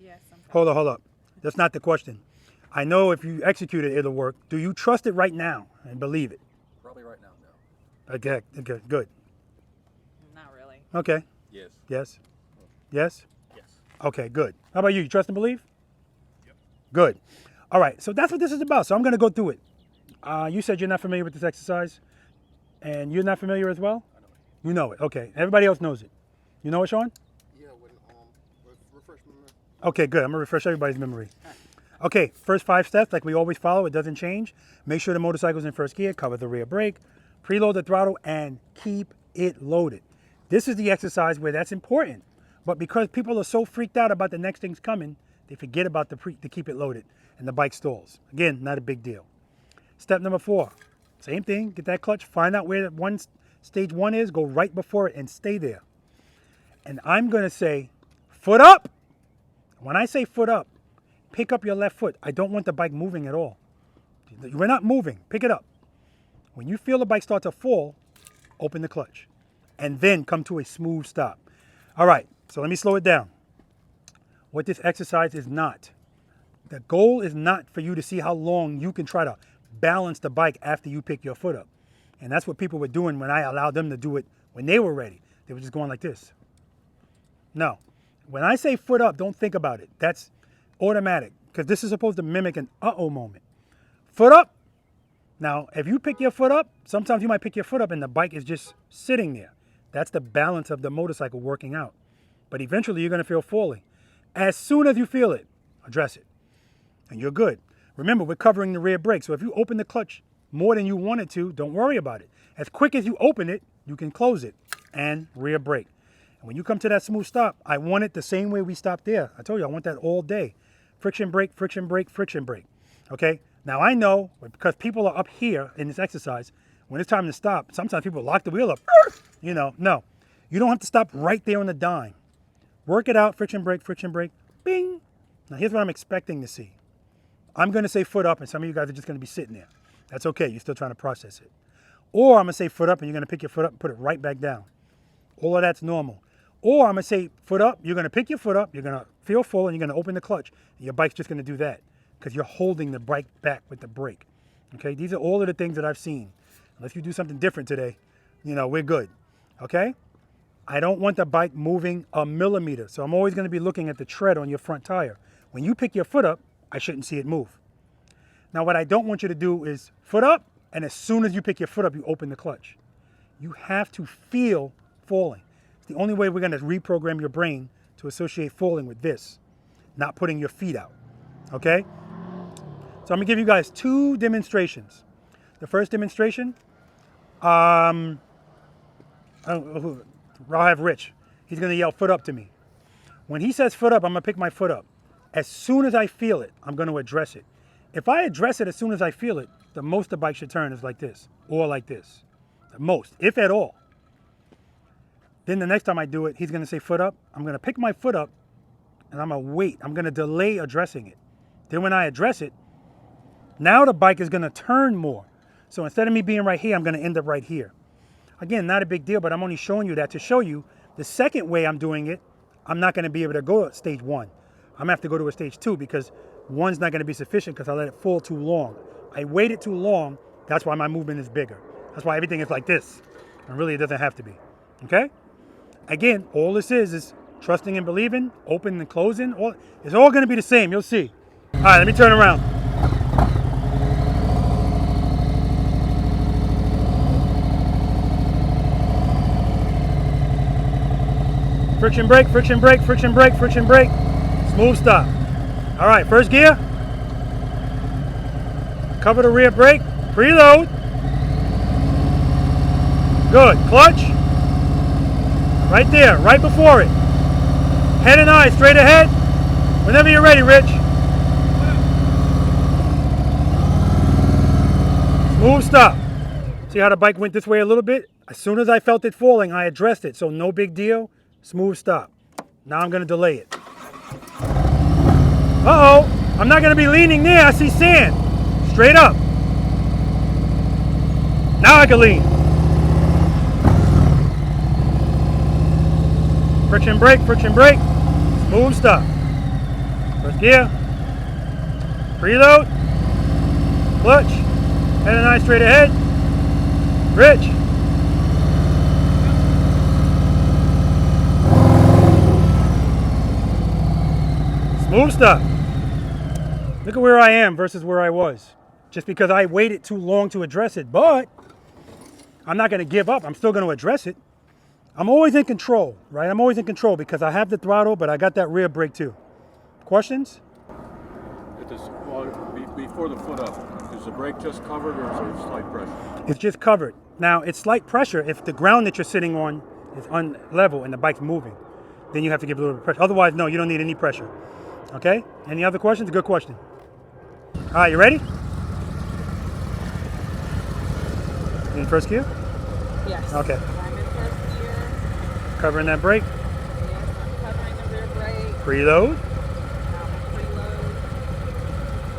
Yes, sometimes. Hold up. That's not the question. I know if you execute it, it'll work. Do you trust it right now and believe it? Probably right now, no. Okay, good. Not really. Okay. Yes. Yes? Yes? Yes. Okay, good. How about you? You trust and believe? Yep. Good. All right, so that's what this is about. So I'm going to go through it. You said you're not familiar with this exercise, and you're not familiar as well? I know it. You know it. Okay. Everybody else knows it. You know it, Sean? Yeah, when refresh my memory. Okay, good. I'm going to refresh everybody's memory. Okay, first 5 steps, like we always follow, it doesn't change. Make sure the motorcycle's in first gear, cover the rear brake, preload the throttle, and keep it loaded. This is the exercise where that's important. But because people are so freaked out about the next thing's coming, they forget about the keep it loaded, and the bike stalls. Again, not a big deal. Step number 4, same thing, get that clutch, find out where stage 1 is, go right before it and stay there. And I'm gonna say, foot up. When I say foot up, pick up your left foot. I don't want the bike moving at all. We're not moving, pick it up. When you feel the bike start to fall, open the clutch and then come to a smooth stop. All right, so let me slow it down. What this exercise is not. The goal is not for you to see how long you can try to balance the bike after you pick your foot up. And that's what people were doing when I allowed them to do it when they were ready. They were just going like this. No, when I say foot up, don't think about it. That's automatic, because this is supposed to mimic an uh-oh moment. Foot up. Now, if you pick your foot up, sometimes you might pick your foot up and the bike is just sitting there. That's the balance of the motorcycle working out. But eventually you're going to feel falling. As soon as you feel it, address it. And you're good. Remember, we're covering the rear brake. So if you open the clutch more than you wanted to, don't worry about it. As quick as you open it, you can close it and rear brake. And when you come to that smooth stop, I want it the same way we stopped there. I told you, I want that all day. Friction brake, friction brake, friction brake. Okay? Now I know, because people are up here in this exercise, when it's time to stop, sometimes people lock the wheel up. You know, no. You don't have to stop right there on the dime. Work it out, friction brake, bing. Now here's what I'm expecting to see. I'm going to say foot up, and some of you guys are just going to be sitting there. That's okay, you're still trying to process it. Or I'm going to say foot up, and you're going to pick your foot up and put it right back down. All of that's normal. Or I'm going to say foot up, you're going to pick your foot up, you're going to feel full, and you're going to open the clutch. And your bike's just going to do that, because you're holding the bike back with the brake. Okay, these are all of the things that I've seen. Unless you do something different today, you know, we're good. Okay? I don't want the bike moving a millimeter, so I'm always going to be looking at the tread on your front tire. When you pick your foot up, I shouldn't see it move. Now, what I don't want you to do is foot up, and as soon as you pick your foot up, you open the clutch. You have to feel falling. It's the only way we're going to reprogram your brain to associate falling with this, not putting your feet out. Okay? So I'm going to give you guys 2 demonstrations. The first demonstration, I'll have Rich. He's going to yell foot up to me. When he says foot up, I'm going to pick my foot up. As soon as I feel it, I'm going to address it. If I address it as soon as I feel it, the most the bike should turn is like this, or like this. The most, if at all. Then the next time I do it, he's going to say foot up. I'm going to pick my foot up, and I'm going to wait. I'm going to delay addressing it. Then when I address it, now the bike is going to turn more. So instead of me being right here, I'm going to end up right here. Again, not a big deal, but I'm only showing you that to show you the second way I'm doing it, I'm not going to be able to go to stage 1. I'm going to have to go to a stage 2 because 1's not going to be sufficient because I let it fall too long. I waited too long. That's why my movement is bigger. That's why everything is like this. And really, it doesn't have to be. Okay? again, all this is trusting and believing, open and closing. It's all going to be the same. You'll see. All right, let me turn around. Friction brake, friction brake, friction brake, friction brake. Smooth stop. All right, first gear. Cover the rear brake. Preload. Good. Clutch. Right there, right before it. Head and eye straight ahead. Whenever you're ready, Rich. Smooth stop. See how the bike went this way a little bit? As soon as I felt it falling, I addressed it. So no big deal. Smooth stop. Now I'm going to delay it. Uh-oh. I'm not going to be leaning there. I see sand. Straight up. Now I can lean. Friction brake, friction brake. Smooth stop. First gear. Preload. Clutch. Head and eye straight ahead. Rich. Smooth stop. Look at where I am versus where I was. Just because I waited too long to address it, but I'm not going to give up. I'm still going to address it. I'm always in control, right? I'm always in control because I have the throttle, but I got that rear brake too. Questions? Before the foot up, is the brake just covered or is there slight pressure? It's just covered. Now, it's slight pressure if the ground that you're sitting on is unlevel and the bike's moving. Then you have to give a little bit of pressure. Otherwise, no, you don't need any pressure. Okay? Any other questions? Good question. All right, you ready? In first gear? Yes. Okay. I'm in first gear. Covering that brake. Yes, I'm covering the rear brake. Preload. Preload.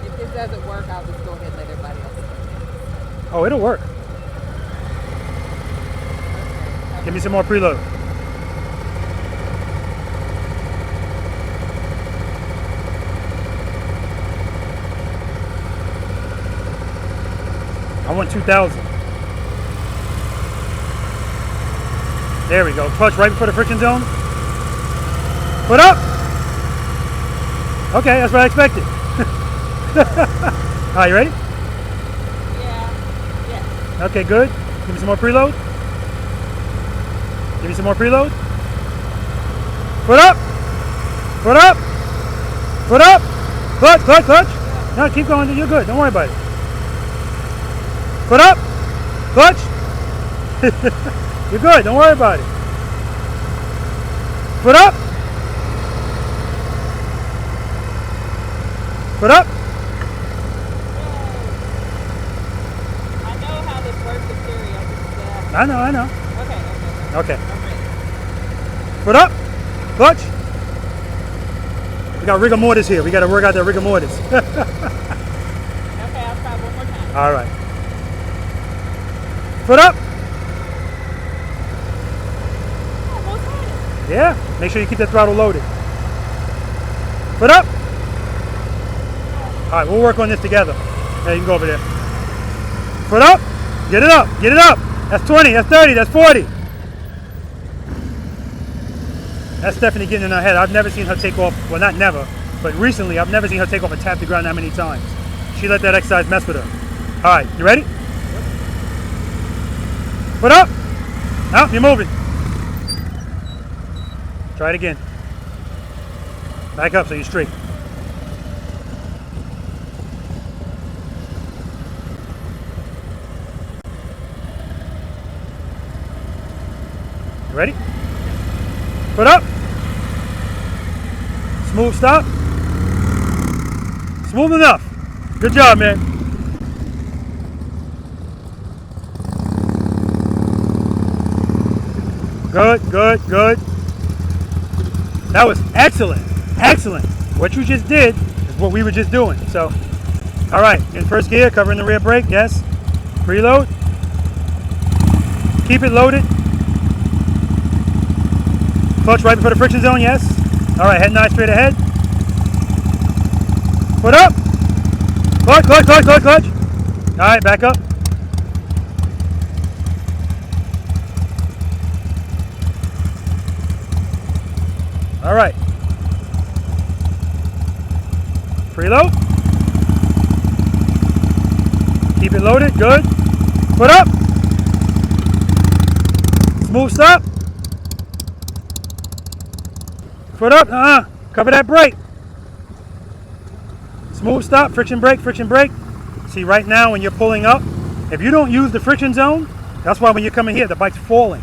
If this doesn't work, I'll just go ahead and let everybody else know. Oh, it'll work. Give me some more preload. I want 2,000. There we go. Clutch right before the friction zone. Foot up. Okay, that's what I expected. All right, you ready? Yeah. Yes. Okay, good. Give me some more preload. Give me some more preload. Foot up. Foot up. Foot up. Clutch, clutch, clutch. No, keep going. You're good. Don't worry about it. Foot up. Clutch. You're good. Don't worry about it. Foot up. Foot up. I know how this works in theory. I know, I know. Okay. Okay. Foot up. Clutch. We got rigor mortis here. We got to work out that rigor mortis. Okay, I'll try one more time. All right. Foot up. Almost had it. Yeah. Make sure you keep that throttle loaded. Foot up. All right, we'll work on this together. Yeah, you can go over there. Foot up. Get it up. Get it up. That's 20. That's 30. That's 40. That's Steffany getting in her head. I've never seen her take off. Well, not never, but recently I've never seen her take off and tap the ground that many times. She let that exercise mess with her. All right, you ready? Foot up. Now you're moving. Try it again. Back up so you're straight. You ready? Foot up. Smooth stop. Smooth enough. Good job, man. Good, good, good. That was excellent. Excellent. What you just did is what we were just doing. So, all right, in first gear, covering the rear brake, yes. Preload. Keep it loaded. Clutch right before the friction zone, yes. All right, head and eye straight ahead. Foot up. Clutch, clutch, clutch, clutch, clutch. All right, back up. All right. Preload. Keep it loaded. Good. Foot up. Smooth stop. Foot up. Cover that brake. Smooth stop. Friction brake. Friction brake. See, right now when you're pulling up, if you don't use the friction zone, that's why when you're coming here, the bike's falling.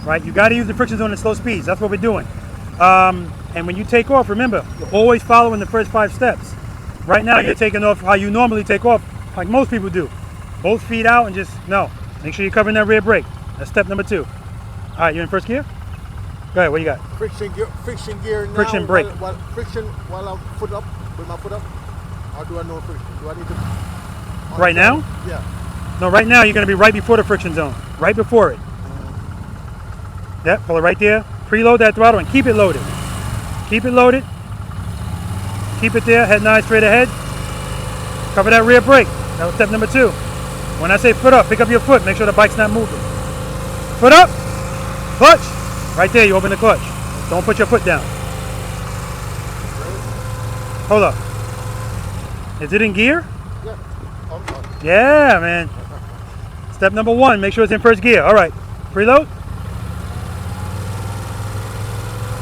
Right? You got to use the friction zone at slow speeds. That's what we're doing. And when you take off, remember, you're always following the first 5 steps. Right now, you're taking off how you normally take off, like most people do. Both feet out and just, no. Make sure you're covering that rear brake. That's step number 2. All right, you're in first gear? Go ahead, what you got? Friction gear now. Friction brake. Friction while I'm foot up, with my foot up? Or do I know friction? Do I need to... Right now? Yeah. No, right now, you're going to be right before the friction zone. Right before it. Yep, pull it right there. Preload that throttle and keep it loaded. Keep it loaded. Keep it there, head 9 straight ahead. Cover that rear brake. That was step number 2. When I say foot up, pick up your foot. Make sure the bike's not moving. Foot up. Clutch. Right there, you open the clutch. Don't put your foot down. Hold up. Is it in gear? Yeah. Yeah, man. Step number 1, make sure it's in first gear. All right, preload.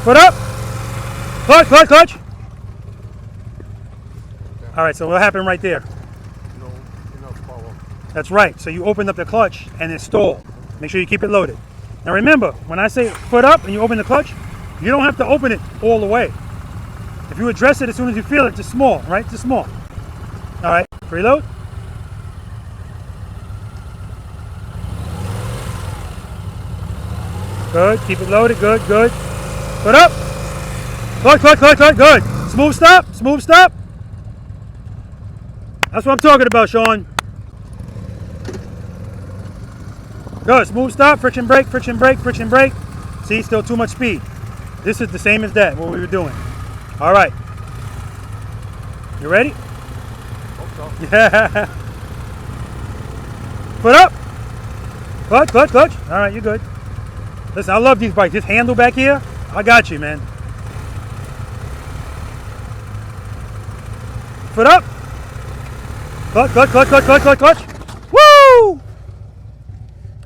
Foot up. Clutch, clutch, clutch. All right, so what happened right there? No power. That's right. So you opened up the clutch and it stalled. Make sure you keep it loaded. Now remember, when I say foot up and you open the clutch, you don't have to open it all the way. If you address it as soon as you feel it, just small, right? Just small. All right, preload. Good, keep it loaded, good, good. Foot up. Clutch, clutch, clutch, clutch, good. Smooth stop, smooth stop. That's what I'm talking about, Sean. Good, smooth stop, friction brake, friction brake, friction brake. See, still too much speed. This is the same as that, what we were doing. All right. You ready? Hope so. Yeah. Foot up. Clutch, clutch, clutch. All right, you're good. Listen, I love these bikes. This handle back here, I got you, man. Foot up. Clutch, clutch, clutch, clutch, clutch, clutch, clutch. Woo!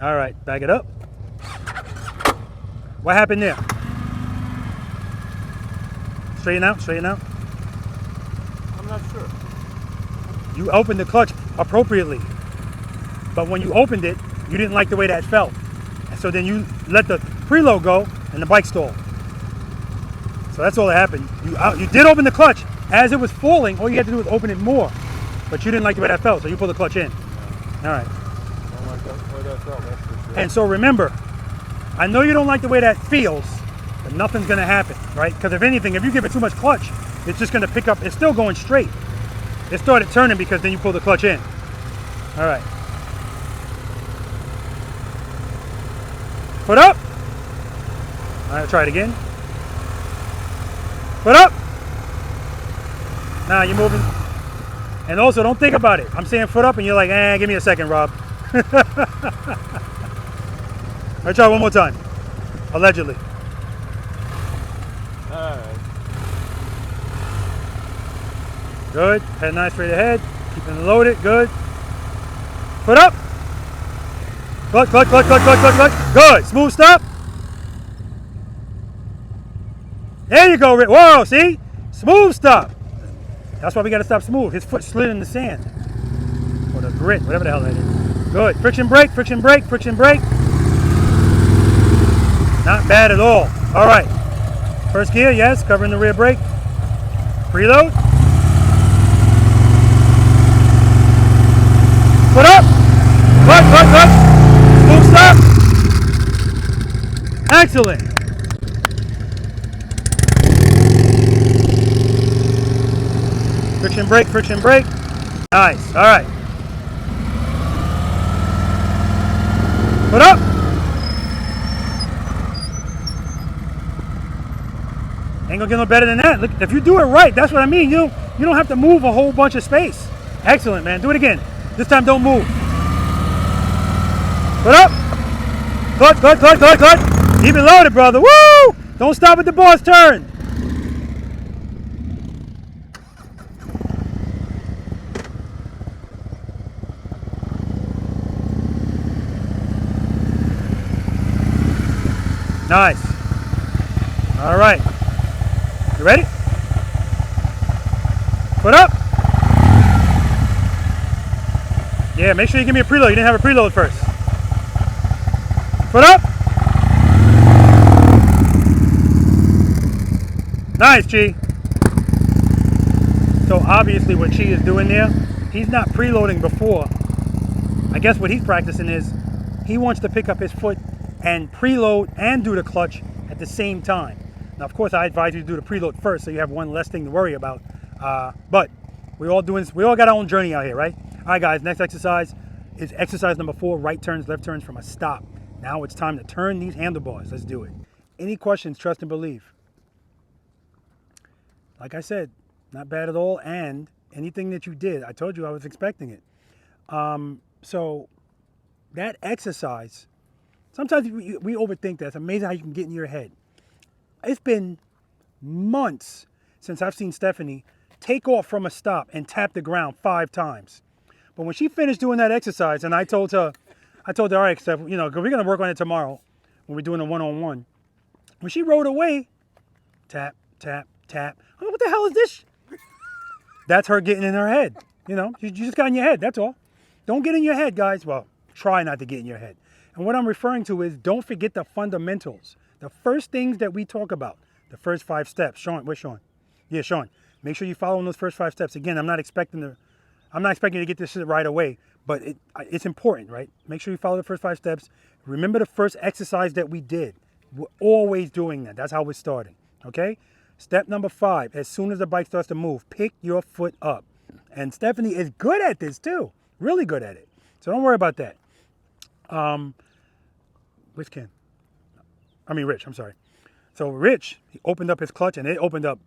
All right, back it up. What happened there? Straighten out, straighten out. I'm not sure. You opened the clutch appropriately. But when you opened it, you didn't like the way that felt. And so then you let the preload go and the bike stalled. So that's all that happened. You did open the clutch. As it was falling, all you had to do was open it more. But you didn't like the way that felt, so you pulled the clutch in. All right. I don't like the way that felt, that's for sure. And so remember, I know you don't like the way that feels, but nothing's gonna happen, right? Because if anything, if you give it too much clutch, it's just gonna pick up, it's still going straight. It started turning because then you pull the clutch in. All right. Foot up. All right, try it again. Foot up. Now you're moving. And also, don't think about it. I'm saying foot up and you're like, give me a second, Rob. All right, try one more time. Allegedly. All right. Good. Head 9 straight ahead. Keeping it loaded. Good. Foot up. Clutch, clutch, clutch, clutch, clutch, clutch, clutch. Good. Smooth stop. There you go, Rick. Whoa, see? Smooth stop. That's why we got to stop smooth. His foot slid in the sand. Or the grit, whatever the hell that is. Good. Friction brake, friction brake, friction brake. Not bad at all. All right. First gear, yes. Covering the rear brake. Preload. Foot up. Clutch, clutch, clutch. Smooth stop. Excellent. Friction brake, friction brake. Nice. All right. Foot up. Ain't gonna get no better than that. Look, if you do it right, that's what I mean. You don't have to move a whole bunch of space. Excellent, man. Do it again. This time, don't move. Foot up. Clutch, clutch, clutch, clutch, clutch. Keep it loaded, brother. Woo! Don't stop at the boss turn. Nice. All right. You ready? Foot up. Yeah, make sure you give me a preload. You didn't have a preload first. Foot up. Nice, G. So obviously what Chi is doing there, he's not preloading before. I guess what he's practicing is he wants to pick up his foot and preload and do the clutch at the same time. Now, of course, I advise you to do the preload first so you have one less thing to worry about. But we all got our own journey out here, right? All right, guys, next exercise is exercise number 4, right turns, left turns from a stop. Now it's time to turn these handlebars. Let's do it. Any questions, trust and believe. Like I said, not bad at all. And anything that you did, I told you I was expecting it. So that exercise, sometimes we overthink that. It's amazing how you can get in your head. It's been months since I've seen Steffany take off from a stop and tap the ground 5 times. But when she finished doing that exercise, and I told her, all right, Steph, you know, we're going to work on it tomorrow when we're doing a one-on-one. When she rode away, tap, tap, tap. I'm like, what the hell is this? That's her getting in her head. You know, you just got in your head, that's all. Don't get in your head, guys. Well, try not to get in your head. And what I'm referring to is don't forget the fundamentals. The first things that we talk about, the first 5 steps. Sean, where's Sean? Yeah, Sean. Make sure you follow those first 5 steps. Again, I'm not expecting you to get this shit right away, but it's important, right? Make sure you follow the first 5 steps. Remember the first exercise that we did. We're always doing that. That's how we're starting, okay? Step number 5, as soon as the bike starts to move, pick your foot up. And Steffany is good at this too. Really good at it. So don't worry about that. Rich, I'm sorry. So Rich, he opened up his clutch and it opened up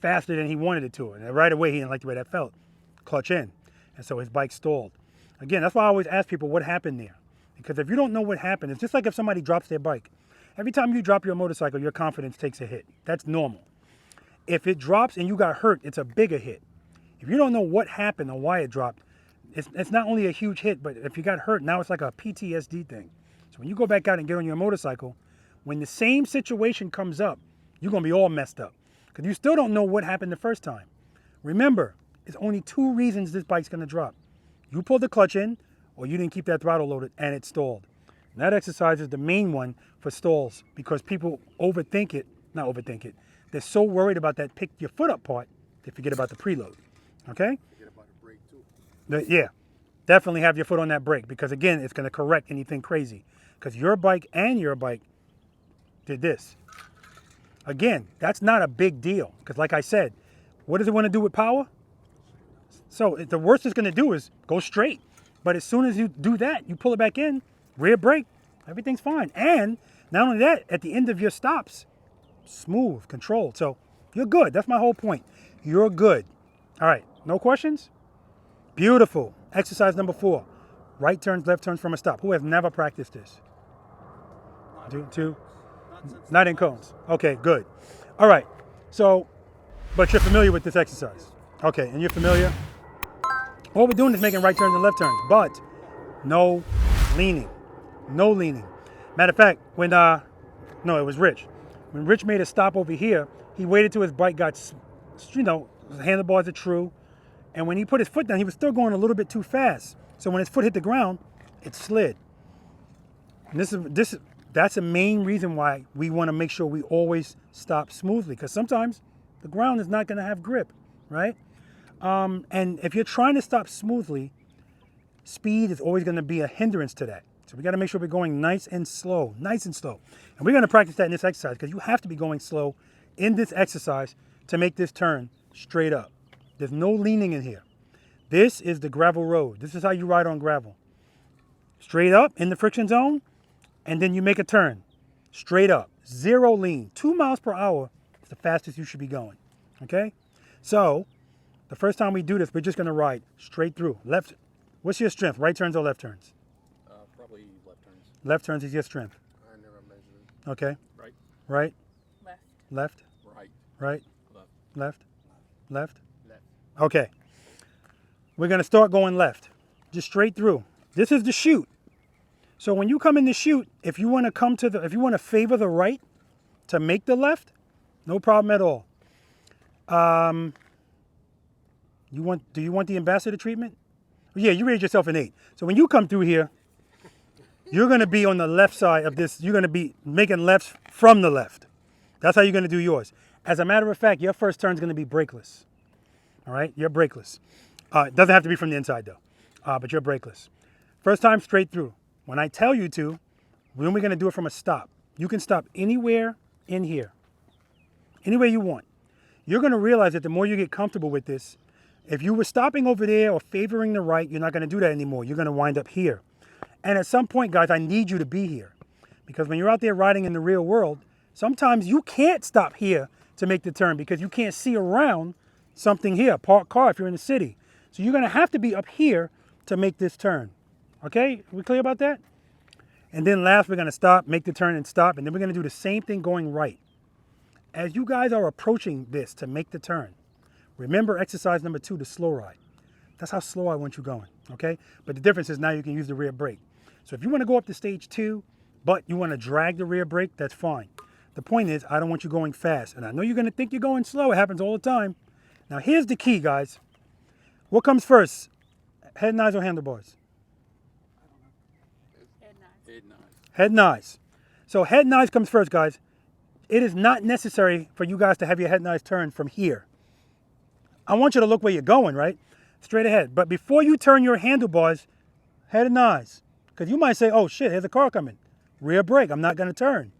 faster than he wanted it to. And right away, he didn't like the way that felt. Clutch in. And so his bike stalled. Again, that's why I always ask people what happened there. Because if you don't know what happened, it's just like if somebody drops their bike. Every time you drop your motorcycle, your confidence takes a hit. That's normal. If it drops and you got hurt, it's a bigger hit. If you don't know what happened or why it dropped, it's not only a huge hit, but if you got hurt, now it's like a PTSD thing. So when you go back out and get on your motorcycle, when the same situation comes up, you're going to be all messed up. Because you still don't know what happened the first time. Remember, there's only 2 reasons this bike's going to drop. You pulled the clutch in, or you didn't keep that throttle loaded and it stalled. And that exercise is the main one for stalls because people not overthink it. They're so worried about that pick your foot up part, they forget about the preload. Okay? Forget about the brake too. Yeah, definitely have your foot on that brake because again, it's going to correct anything crazy. Because your bike did this. Again, that's not a big deal because like I said, what does it want to do with power? So the worst it's going to do is go straight. But as soon as you do that, you pull it back in, rear brake, everything's fine. And not only that, at the end of your stops, smooth, controlled. So you're good. That's my whole point. You're good. All right, no questions? Beautiful. Exercise number 4. Right turns, left turns from a stop. Who has never practiced this? Two? Not in cones. Okay, good. All right. So, but you're familiar with this exercise. Okay, and you're familiar? What we're doing is making right turns and left turns, but no leaning. No leaning. Matter of fact, it was Rich. When Rich made a stop over here, he waited till his bike got, the handlebars are true. And when he put his foot down, he was still going a little bit too fast. So when his foot hit the ground, it slid. And that's the main reason why we want to make sure we always stop smoothly. Because sometimes the ground is not going to have grip, right? And if you're trying to stop smoothly, speed is always going to be a hindrance to that. So we got to make sure we're going nice and slow. And we're going to practice that in this exercise because you have to be going slow in this exercise to make this turn straight up. There's no leaning in here. This is the gravel road. This is how you ride on gravel. Straight up in the friction zone, and then you make a turn. Straight up, 0 lean. 2 miles per hour is the fastest you should be going, okay? So, the first time we do this, we're just gonna ride straight through. Left, what's your strength, right turns or left turns? Probably left turns. Left turns is your strength. I never measured it. Okay. Right. Right. Left. Left. Right. Right. Left. Left. Left. Left. Okay. We're gonna start going left. Just straight through. This is the chute. So when you come in to shoot, if you want to come to the, if you want to favor the right to make the left, no problem at all. Do you want the ambassador treatment? Yeah, you rated yourself an 8. So when you come through here, you're going to be on the left side of this. You're going to be making lefts from the left. That's how you're going to do yours. As a matter of fact, your first turn is going to be brakeless. All right, you're brakeless. It doesn't have to be from the inside though, but you're brakeless. First time straight through. When I tell you to, then we're going to do it from a stop. You can stop anywhere in here, anywhere you want. You're going to realize that the more you get comfortable with this, if you were stopping over there or favoring the right, you're not going to do that anymore. You're going to wind up here. And at some point, guys, I need you to be here. Because when you're out there riding in the real world, sometimes you can't stop here to make the turn because you can't see around something here, parked car if you're in the city. So you're going to have to be up here to make this turn. Okay, we clear about that? And then last, we're going to stop, make the turn and stop, and then we're going to do the same thing going right. As you guys are approaching this to make the turn, remember exercise number 2, the slow ride. That's how slow I want you going, okay? But the difference is now you can use the rear brake. So if you want to go up to stage 2, but you want to drag the rear brake, that's fine. The point is, I don't want you going fast. And I know you're going to think you're going slow. It happens all the time. Now, here's the key, guys. What comes first? Head and eyes or handlebars? Head and eyes. So head and eyes comes first, guys. It is not necessary for you guys to have your head and eyes turned from here. I want you to look where you're going, right? Straight ahead. But before you turn your handlebars, head and eyes. Because you might say, oh shit, here's a car coming. Rear brake, I'm not going to turn.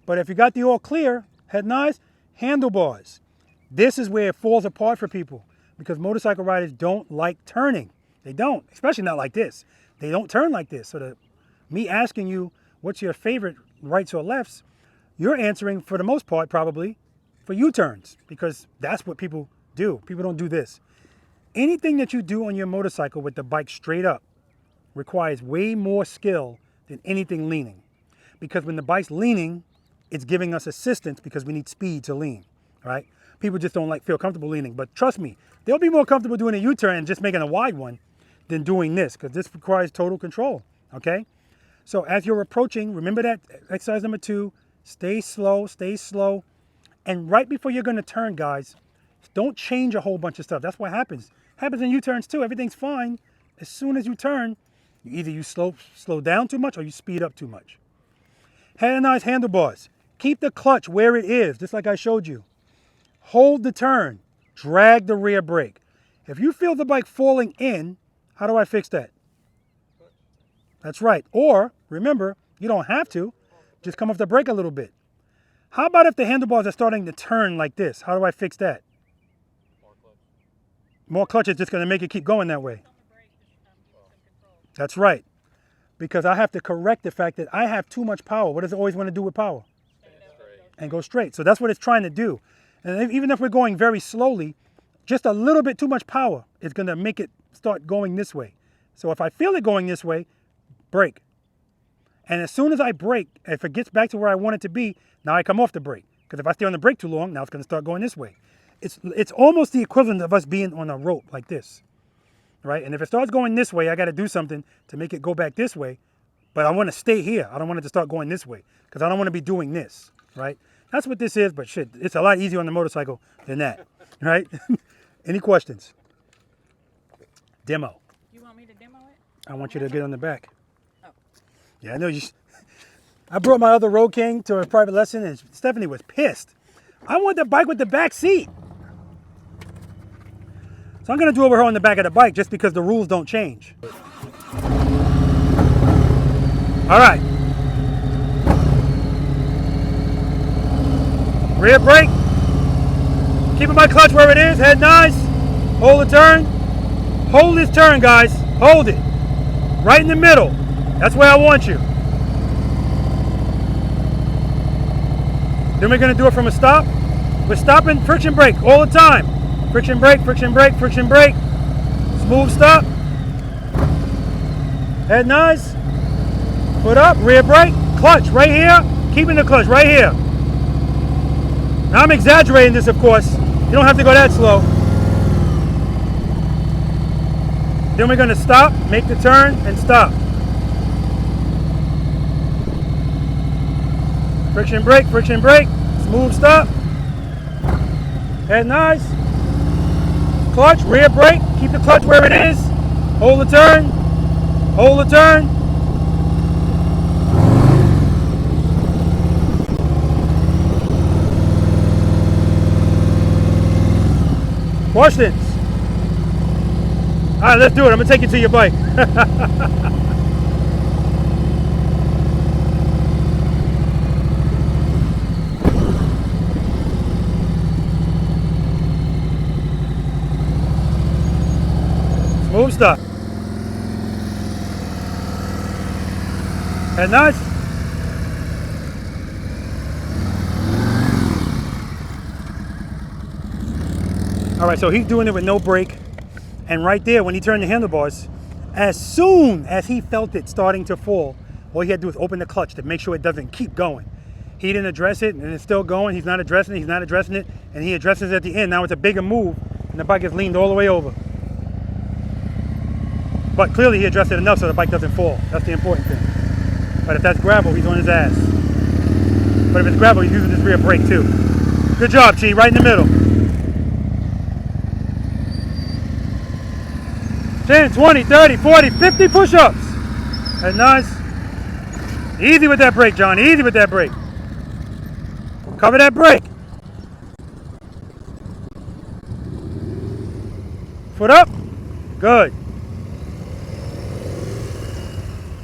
But if you got the all clear, head and eyes, handlebars. This is where it falls apart for people. Because motorcycle riders don't like turning. They don't, especially not like this. They don't turn like this. So me asking you, what's your favorite rights or lefts? You're answering, for the most part, probably for U-turns, because that's what people do. People don't do this. Anything that you do on your motorcycle with the bike straight up requires way more skill than anything leaning. Because when the bike's leaning, it's giving us assistance because we need speed to lean, right? People just don't feel comfortable leaning. But trust me, they'll be more comfortable doing a U-turn and just making a wide one than doing this, because this requires total control, okay? So as you're approaching, remember that exercise number 2, stay slow, and right before you're going to turn, guys, don't change a whole bunch of stuff. That's what happens. Happens in U-turns too. Everything's fine. As soon as you turn, either you slow down too much or you speed up too much. Head and eyes, handlebars. Keep the clutch where it is, just like I showed you. Hold the turn. Drag the rear brake. If you feel the bike falling in, how do I fix that? That's right. Or, remember, you don't have to. Just come off the brake a little bit. How about if the handlebars are starting to turn like this? How do I fix that? More clutch is just going to make it keep going that way. That's right. Because I have to correct the fact that I have too much power. What does it always want to do with power? And go straight. So that's what it's trying to do. And even if we're going very slowly, just a little bit too much power is going to make it start going this way. So if I feel it going this way, brake. And as soon as I brake, if it gets back to where I want it to be, now I come off the brake. Because if I stay on the brake too long, now it's going to start going this way. It's almost the equivalent of us being on a rope like this, right? And if it starts going this way, I got to do something to make it go back this way. But I want to stay here. I don't want it to start going this way because I don't want to be doing this, right? That's what this is, but shit, it's a lot easier on the motorcycle than that, right? Any questions? Demo. You want me to demo it? I want you to get on the back. Oh. Yeah, I know you. I brought my other Road King to a private lesson, and Steffany was pissed. I want the bike with the back seat. So I'm going to do over her on the back of the bike just because the rules don't change. All right. Rear brake. Keeping my clutch where it is. Head nice. Hold the turn. Hold this turn, guys. Hold it. Right in the middle. That's where I want you. Then we're going to do it from a stop. We're stopping, friction brake all the time. Friction brake, friction brake, friction brake. Smooth stop. Head nice. Foot up, rear brake, clutch right here. Keeping the clutch right here. Now I'm exaggerating this, of course. You don't have to go that slow. Then we're going to stop, make the turn, and stop. Friction brake, smooth stop. Head nice. Clutch, rear brake, keep the clutch where it is. Hold the turn, hold the turn. Questions? All right, let's do it. I'm gonna take you to your bike. Smooth stuff. And nice. All right, so he's doing it with no brake. And right there, when he turned the handlebars, as soon as he felt it starting to fall, all he had to do was open the clutch to make sure it doesn't keep going. He didn't address it, and it's still going. He's not addressing it, and he addresses it at the end. Now it's a bigger move, and the bike is leaned all the way over. But clearly he addressed it enough so the bike doesn't fall. That's the important thing. But if that's gravel, he's on his ass. But if it's gravel, he's using his rear brake too. Good job, Chi, right in the middle. 10, 20, 30, 40, 50 push-ups. That's nice. Easy with that brake, John. Easy with that brake. Cover that brake. Foot up. Good.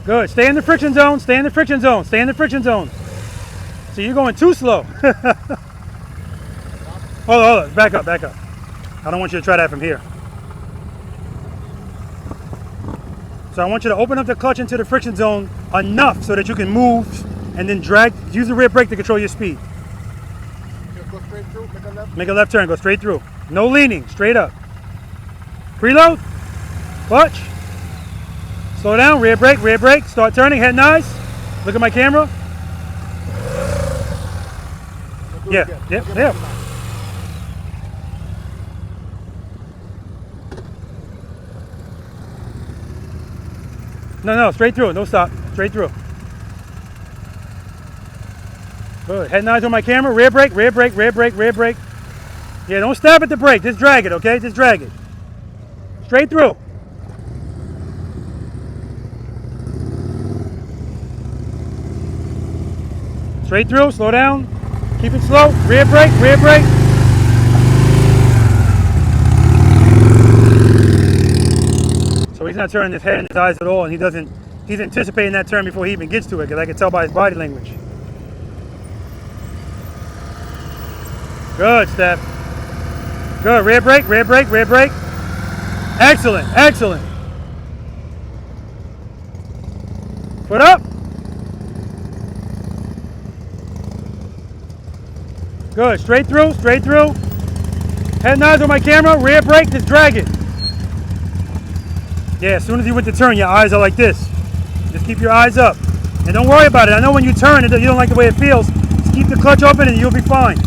Good. Stay in the friction zone. Stay in the friction zone. Stay in the friction zone. So you're going too slow. Hold on. Back up. Back up. I don't want you to try that from here. So I want you to open up the clutch into the friction zone enough so that you can move and then drag. Use the rear brake to control your speed. Go straight through, make a left. Make a left turn. Go straight through. No leaning. Straight up. Preload. Clutch. Slow down. Rear brake. Start turning. Head nice. Look at my camera. Yeah. Yep. Yep. No, straight through. No stop. Straight through. Good. Head nice on my camera. Rear brake. Yeah, don't stab at the brake. Just drag it, okay? Just drag it. Straight through. Straight through. Slow down. Keep it slow. Rear brake. So he's not turning his head and his eyes at all, and he's anticipating that turn before he even gets to it, because I can tell by his body language. Good, Steph. Good, rear brake. Excellent. Foot up. Good, straight through. Head nods on my camera, rear brake, just drag it. Yeah, as soon as you went to turn, your eyes are like this. Just keep your eyes up. And don't worry about it. I know when you turn, you don't like the way it feels. Just keep the clutch open and you'll be fine.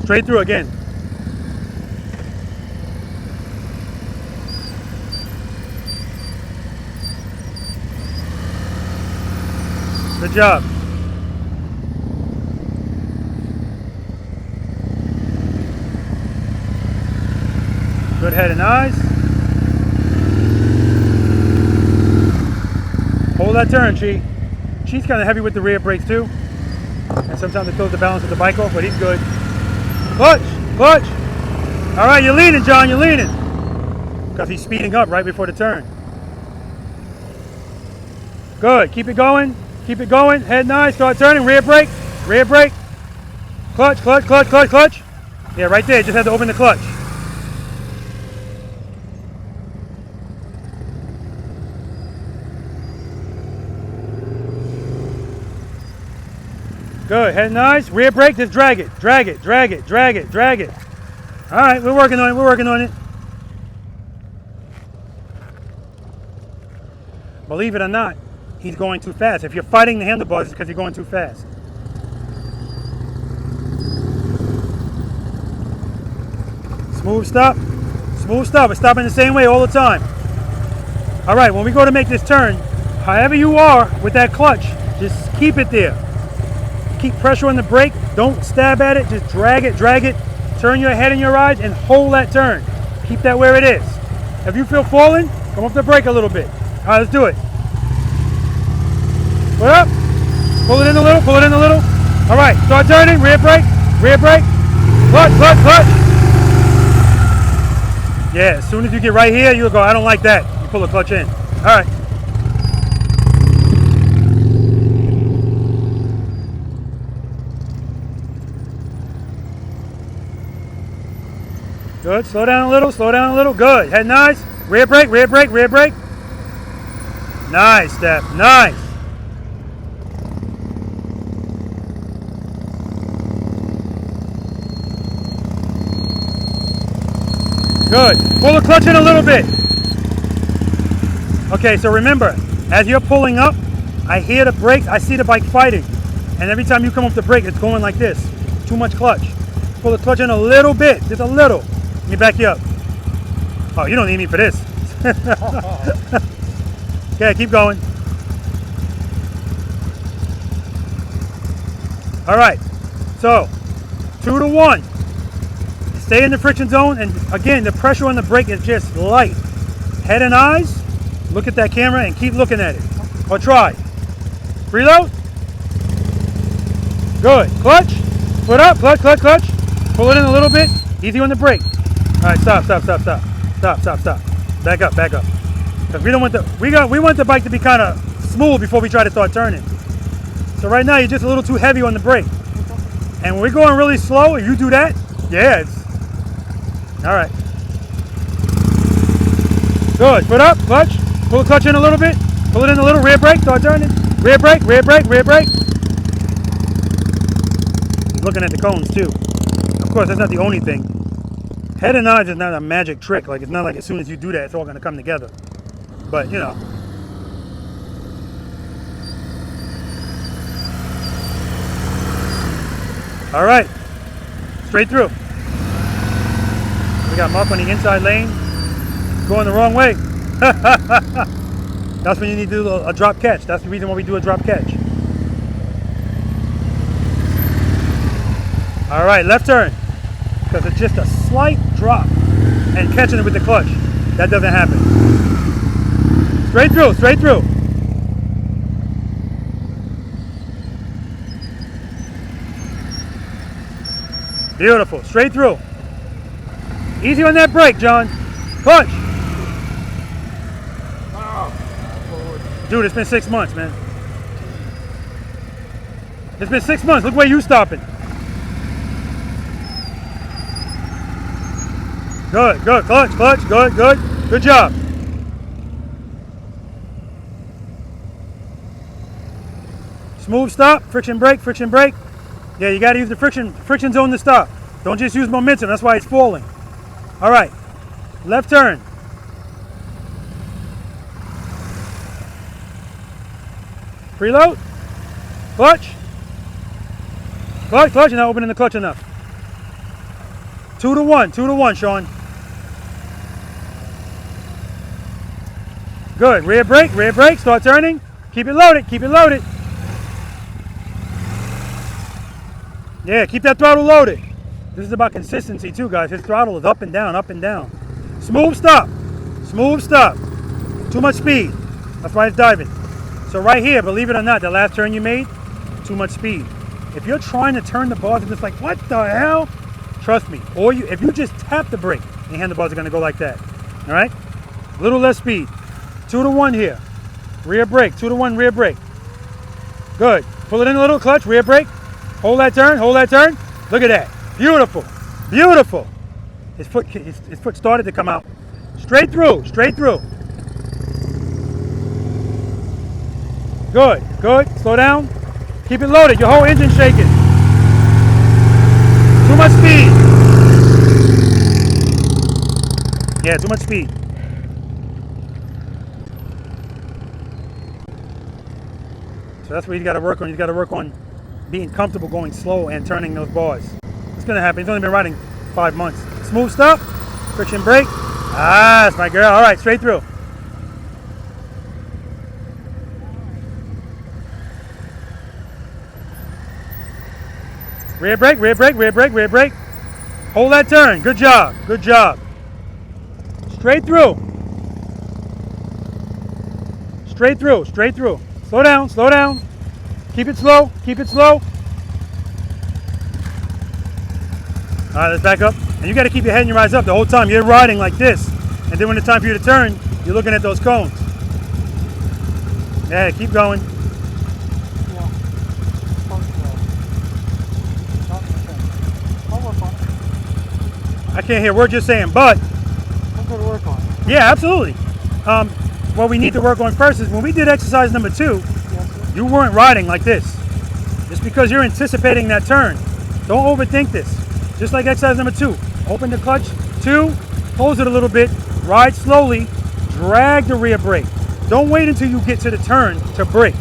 Straight through again. Good job. Good head and eyes. Hold that turn, Chi. Chi's kind of heavy with the rear brakes too. And sometimes it throws the balance of the bike off, but he's good. Clutch. All right, you're leaning, John, you're leaning. Because he's speeding up right before the turn. Good, keep it going. Head nice, start turning, rear brake. Clutch. Yeah, right there, just have to open the clutch. Good, head nice, rear brake, just drag it. All right, we're working on it. Believe it or not, he's going too fast. If you're fighting the handlebars, it's because you're going too fast. Smooth stop. We're stopping the same way all the time. All right, when we go to make this turn, however you are with that clutch, just keep it there. Keep pressure on the brake. Don't stab at it. Just drag it, drag it. Turn your head in your eyes and hold that turn. Keep that where it is. If you feel falling, come off the brake a little bit. All right, let's do it. Put up. Pull it in a little, pull it in a little. All right, start turning. Rear brake, clutch, clutch, clutch. Yeah, as soon as you get right here, you'll go, I don't like that. You pull the clutch in. All right. Good, slow down a little, slow down a little. Good, head nice. Rear brake, rear brake, rear brake. Nice, Steph, nice. Good, pull the clutch in a little bit. Okay, so remember, as you're pulling up, I hear the brakes, I see the bike fighting. And every time you come off the brake, it's going like this. Too much clutch. Pull the clutch in a little bit, just a little. Let me back you up. Oh, you don't need me for this. Okay, keep going. All right, so 2 to 1. Stay in the friction zone, and again, the pressure on the brake is just light. Head and eyes, look at that camera and keep looking at it. Or try. Preload. Good. Clutch. Foot up. Clutch, clutch, clutch. Pull it in a little bit. Easy on the brake. All right, stop, stop, stop, stop. Stop, stop, stop. Back up, back up. Because we don't want the we want the bike to be kind of smooth before we try to start turning. So right now you're just a little too heavy on the brake. And when we're going really slow, if you do that, yeah, it's all right. Good. Foot up, clutch. Pull the clutch in a little bit. Pull it in a little. Rear brake. Start turning. Rear brake. Rear brake. Rear brake. He's looking at the cones too. Of course, that's not the only thing. Head and eyes is not a magic trick. Like, it's not like as soon as you do that, it's all going to come together. But you know. All right. Straight through. We got Mark on the inside lane. Going the wrong way. That's when you need to do a drop catch. That's the reason why we do a drop catch. All right, left turn. Because it's just a slight drop and catching it with the clutch. That doesn't happen. Straight through, straight through. Beautiful, straight through. Easy on that brake, John. Clutch. Dude, it's been 6 months, man. It's been 6 months. Look where you stopping. Good, good. Clutch, clutch. Good, good. Good job. Smooth stop. Friction brake, friction brake. Yeah, you got to use the friction zone to stop. Don't just use momentum. That's why it's falling. All right. Left turn. Preload. Clutch. Clutch, clutch. You're not opening the clutch enough. 2 to 1. 2 to 1, Sean. Good. Rear brake. Rear brake. Start turning. Keep it loaded. Keep it loaded. Yeah, keep that throttle loaded. This is about consistency too, guys. His throttle is up and down, up and down. Smooth stop. Smooth stop. Too much speed. That's why it's diving. So right here, believe it or not, the last turn you made, too much speed. If you're trying to turn the bars and it's like, what the hell? Trust me. Or if you just tap the brake, the handlebars are going to go like that. All right? A little less speed. 2 to 1 here. Rear brake. 2 to 1 rear brake. Good. Pull it in a little, clutch, rear brake. Hold that turn, hold that turn. Look at that. Beautiful. Beautiful. His foot started to come out. Straight through, straight through. Good, good. Slow down. Keep it loaded. Your whole engine's shaking. Too much speed. Yeah, too much speed. So that's what you got to work on. You got to work on being comfortable going slow and turning those bars. It's going to happen. He's only been riding 5 months. Smooth stop. Friction brake. Ah, that's my girl. All right, straight through. Rear brake, rear brake, rear brake, rear brake. Hold that turn. Good job. Good job. Straight through. Straight through. Straight through. Slow down. Slow down. Keep it slow. Keep it slow. All right, let's back up. And you got to keep your head and your eyes up the whole time. You're riding like this. And then when it's time for you to turn, you're looking at those cones. Yeah, keep going. Yeah. I'll work on it. I can't hear what you're saying, but I'm going to work on it. yeah, absolutely. What we need to work on first is when we did exercise number 2, Yes, sir. you weren't riding like this. Just because you're anticipating that turn. Don't overthink this. Just like exercise number 2. Open the clutch, 2, close it a little bit, ride slowly, drag the rear brake. Don't wait until you get to the turn to brake.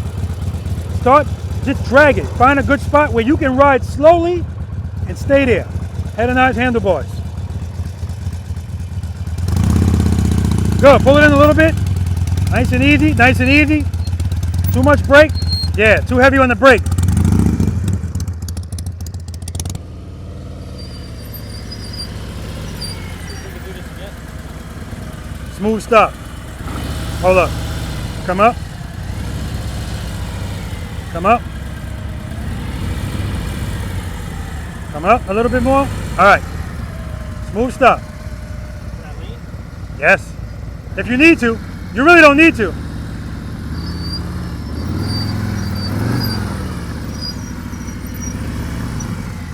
Start, just drag it. Find a good spot where you can ride slowly and stay there. Head and eyes, handlebars. Good, pull it in a little bit. Nice and easy, nice and easy. Too much brake? Yeah, too heavy on the brake. Smooth stop. Hold up. Come up. Come up. Come up a little bit more. All right. Smooth stop. Yes. If you need to. You really don't need to.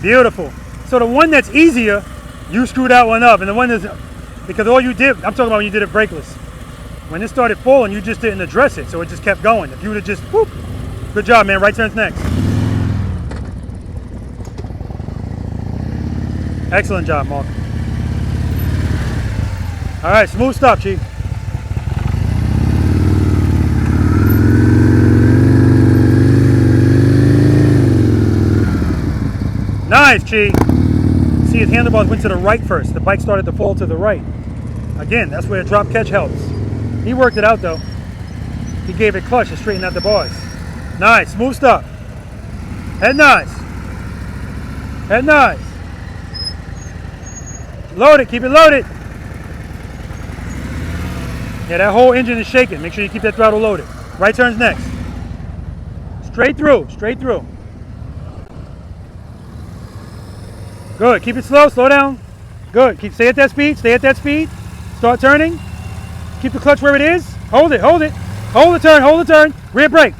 Beautiful. So the one that's easier, you screw that one up. And the one that's, because all you did, I'm talking about when you did it brakeless. When it started falling, you just didn't address it, so it just kept going. If you would have just, whoop, good job, man. Right turn's next. Excellent job, Mark. All right, smooth stop, Chief. Nice, Chi. See, his handlebars went to the right first. The bike started to fall to the right. Again, that's where a drop catch helps. He worked it out, though. He gave it clutch and straightened out the bars. Nice, smooth stop. Head nice. Head nice. Load it, keep it loaded. Yeah, that whole engine is shaking. Make sure you keep that throttle loaded. Right turn's next. Straight through, straight through. Good, keep it slow, slow down. Good, stay at that speed, stay at that speed. Start turning. Keep the clutch where it is. Hold it, hold it. Hold the turn, hold the turn. Rear brake.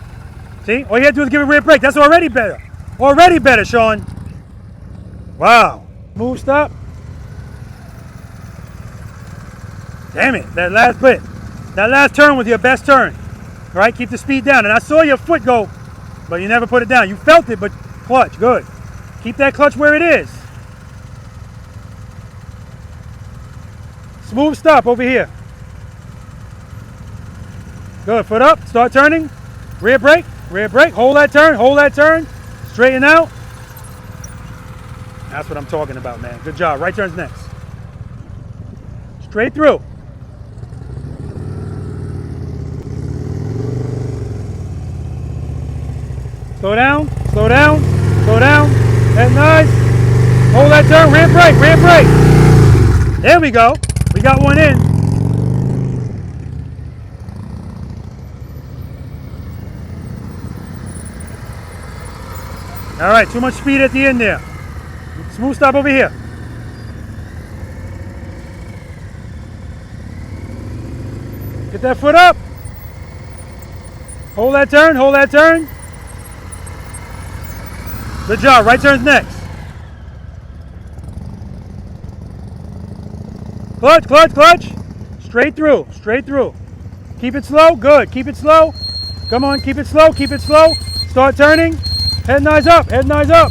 See, all you have to do is give it rear brake. That's already better. Already better, Sean. Wow. Smooth stop. Damn it, that last bit. That last turn was your best turn. All right, keep the speed down. And I saw your foot go, but you never put it down. You felt it, but clutch, good. Keep that clutch where it is. Smooth stop over here. Good, foot up, start turning. Rear brake, hold that turn, straighten out. That's what I'm talking about, man. Good job, right turn's next. Straight through. Slow down, slow down, slow down. Head nice. Hold that turn, rear brake. There we go. We got one in. All right, too much speed at the end there. Smooth stop over here. Get that foot up. Hold that turn, hold that turn. Good job, right turn's next. Clutch, clutch, clutch. Straight through, straight through. Keep it slow, good, keep it slow. Come on, keep it slow, keep it slow. Start turning. Head and eyes up, head and eyes up.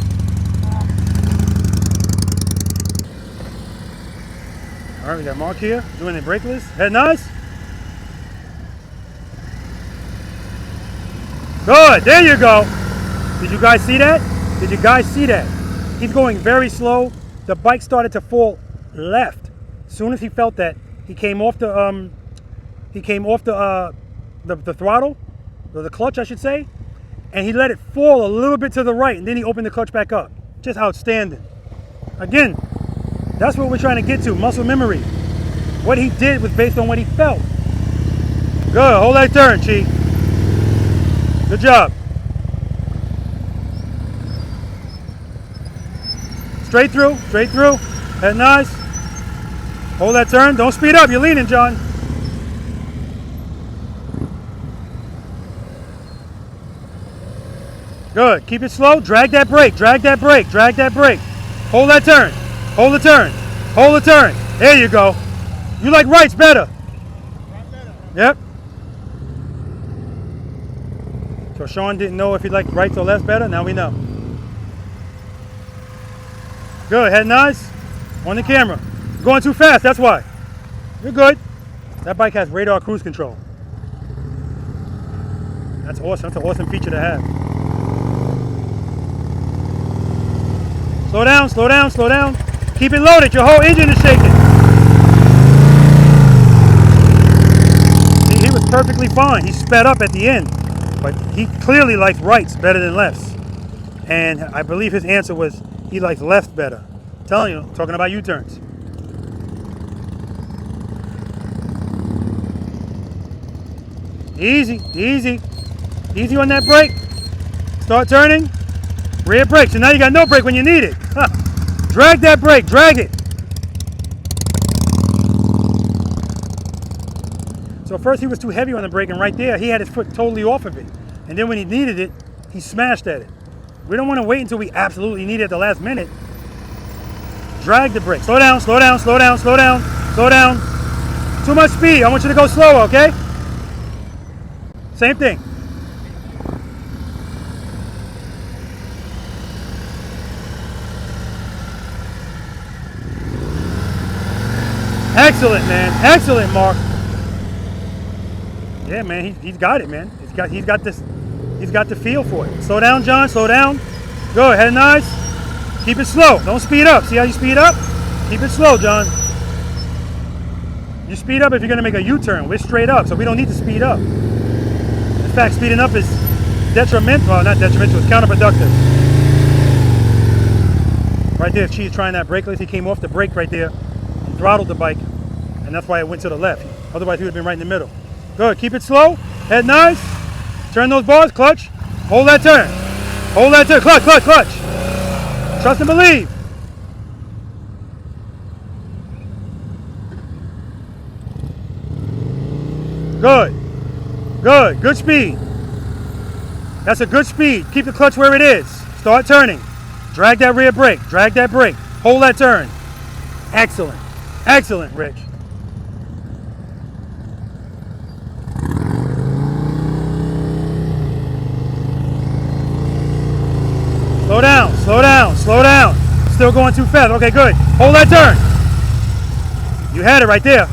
All right, we got Mark here doing the brakeless. Head and eyes. Good, there you go. Did you guys see that? Did you guys see that? He's going very slow. The bike started to fall left. As soon as he felt that, he came off the throttle, or the clutch, I should say, and he let it fall a little bit to the right, and then he opened the clutch back up. Just outstanding. Again, that's what we're trying to get to, muscle memory. What he did was based on what he felt. Good, hold that turn, Chi. Good job. Straight through, head nice. Hold that turn, don't speed up, you're leaning, John. Good, keep it slow, drag that brake, drag that brake. Hold that turn, hold the turn, hold the turn. There you go. You like rights better. Yep. So Sean didn't know if he liked rights or left better, now we know. Good, head nice, on the camera. You're going too fast, that's why. You're good. That bike has radar cruise control. That's awesome, that's an awesome feature to have. Slow down, slow down, slow down. Keep it loaded, your whole engine is shaking. He was perfectly fine. He sped up at the end, but he clearly likes rights better than lefts. And I believe his answer was he likes left better. I'm telling you, talking about U-turns. Easy, easy. Easy on that brake. Start turning. Rear brake. So now you got no brake when you need it. Drag that brake. Drag it. So first he was too heavy on the brake, and right there he had his foot totally off of it. And then when he needed it, he smashed at it. We don't want to wait until we absolutely need it at the last minute. Drag the brake. Slow down, slow down, slow down, slow down, slow down. Too much speed. I want you to go slower, okay? Same thing. Excellent, man. Excellent, Mark. Yeah, man. He's got it, man. He's got this. He's got the feel for it. Slow down, John. Slow down. Good. Head nice. Keep it slow. Don't speed up. See how you speed up? Keep it slow, John. You speed up if you're going to make a U-turn. We're straight up, so we don't need to speed up. In fact, speeding up is detrimental. Well, not detrimental. It's counterproductive. Right there, Chi is trying that brakeless. He came off the brake right there and throttled the bike, and that's why it went to the left. Otherwise, he would have been right in the middle. Good. Keep it slow. Head nice. Turn those bars. Clutch. Hold that turn. Hold that turn. Clutch, clutch, clutch. Trust and believe. Good. Good. Good speed. That's a good speed. Keep the clutch where it is. Start turning. Drag that rear brake. Drag that brake. Hold that turn. Excellent. Excellent, Rich. Slow down, slow down, slow down. Still going too fast. Okay, good. Hold that turn. You had it right there.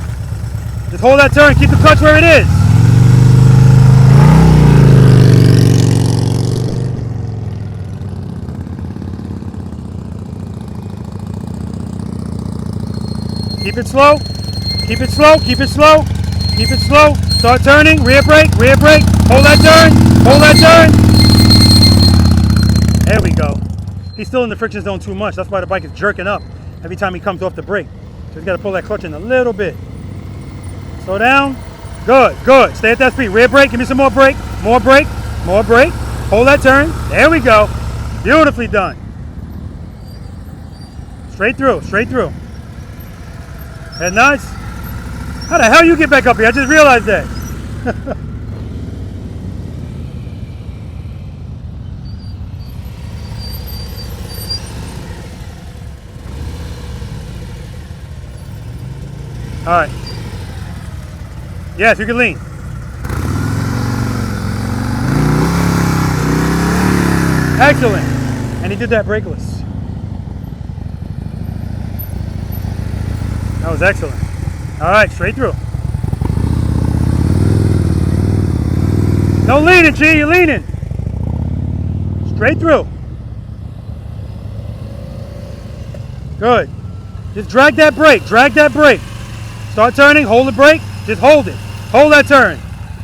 Just hold that turn. Keep the clutch where it is. Keep it slow. Keep it slow. Keep it slow. Keep it slow. Start turning. Rear brake. Rear brake. Hold that turn. Hold that turn. There we go. He's still in the friction zone too much. That's why the bike is jerking up every time he comes off the brake. So he's got to pull that clutch in a little bit. Slow down. Good, good. Stay at that speed. Rear brake. Give me some more brake. More brake. More brake. Hold that turn. There we go. Beautifully done. Straight through. Straight through. Head nice. How the hell you get back up here? I just realized that. All right. Yes, you can lean. Excellent. And he did that brakeless. That was excellent. All right, straight through. No leaning, G, you're leaning. Straight through. Good. Just drag that brake, drag that brake. Start turning, hold the brake, just hold it. Hold that turn.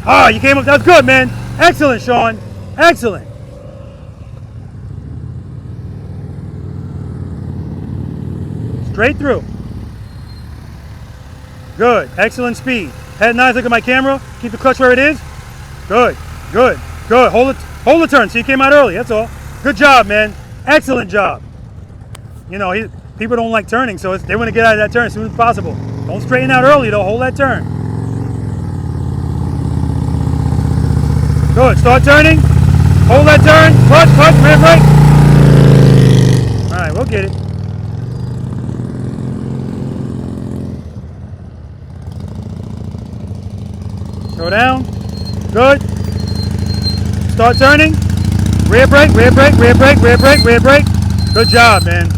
Ah, you came up, that's good, man. Excellent, Sean. Excellent. Straight through. Good. Excellent speed. Head nice. Look at my camera. Keep the clutch where it is. Good. Good. Good. Hold the turn. So you came out early. That's all. Good job, man. Excellent job. You know, people don't like turning, so they want to get out of that turn as soon as possible. Don't straighten out early, though. Hold that turn. Good. Start turning. Hold that turn. Clutch, clutch, rear brake. All right, we'll get it. Slow down. Good. Start turning. Rear brake, rear brake, rear brake, rear brake, rear brake. Good job, man.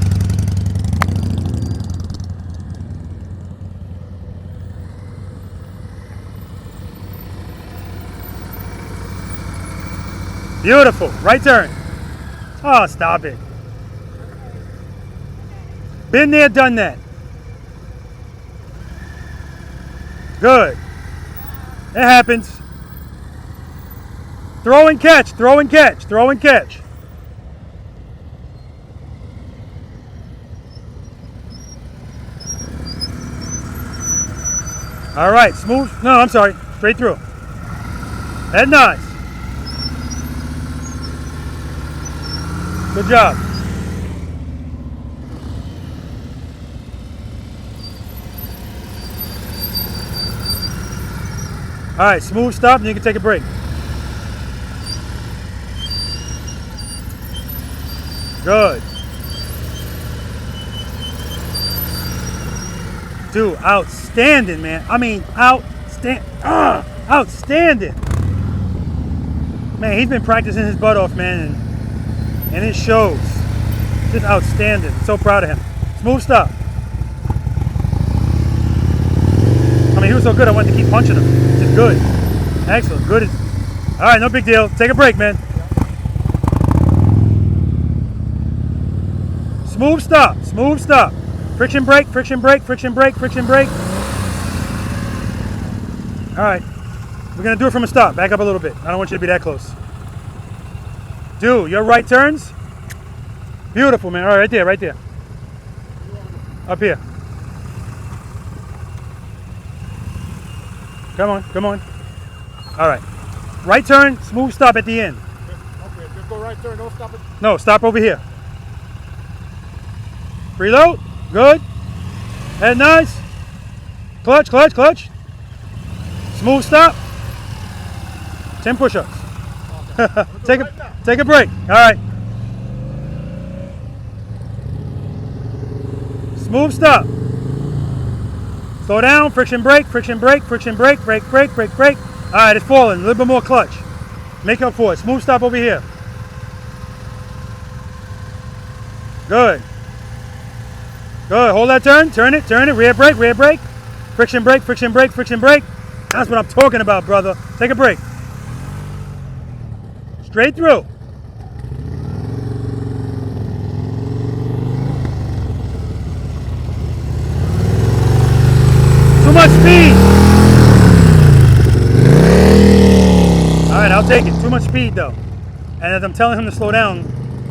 Beautiful. Right turn. Oh, stop it. Been there, done that. Good. It happens. Throw and catch, throw and catch, throw and catch. All right, smooth. No, I'm sorry. Straight through. Head nice. Good job. All right, smooth stop, and you can take a break. Good. Dude, outstanding, man. I mean, outstanding. Man, he's been practicing his butt off, man, and it shows. Just outstanding. So proud of him. Smooth stop. I mean, he was so good, I wanted to keep punching him. Just good. Excellent. Good. All right, no big deal. Take a break, man. Smooth stop. Smooth stop. Friction brake, friction brake, friction brake, friction brake. All right. We're going to do it from a stop. Back up a little bit. I don't want you to be that close. Do your right turns. Beautiful, man. All right, right there, right there. Up here. Come on, come on. All right. Right turn, smooth stop at the end. Okay, just go right turn, don't stop it. No, stop over here. Preload. Good. Head nice. Clutch, clutch, clutch. Smooth stop. 10 push-ups. Take a break. All right. Smooth stop. Slow down. Friction brake. Friction brake. Friction brake. Brake. Brake. Brake. Brake. All right. It's falling. A little bit more clutch. Make up for it. Smooth stop over here. Good. Good. Hold that turn. Turn it. Turn it. Rear brake. Rear brake. Friction brake. Friction brake. Friction brake. That's what I'm talking about, brother. Take a break. Straight through. Too much speed. All right, I'll take it. Too much speed, though. And as I'm telling him to slow down,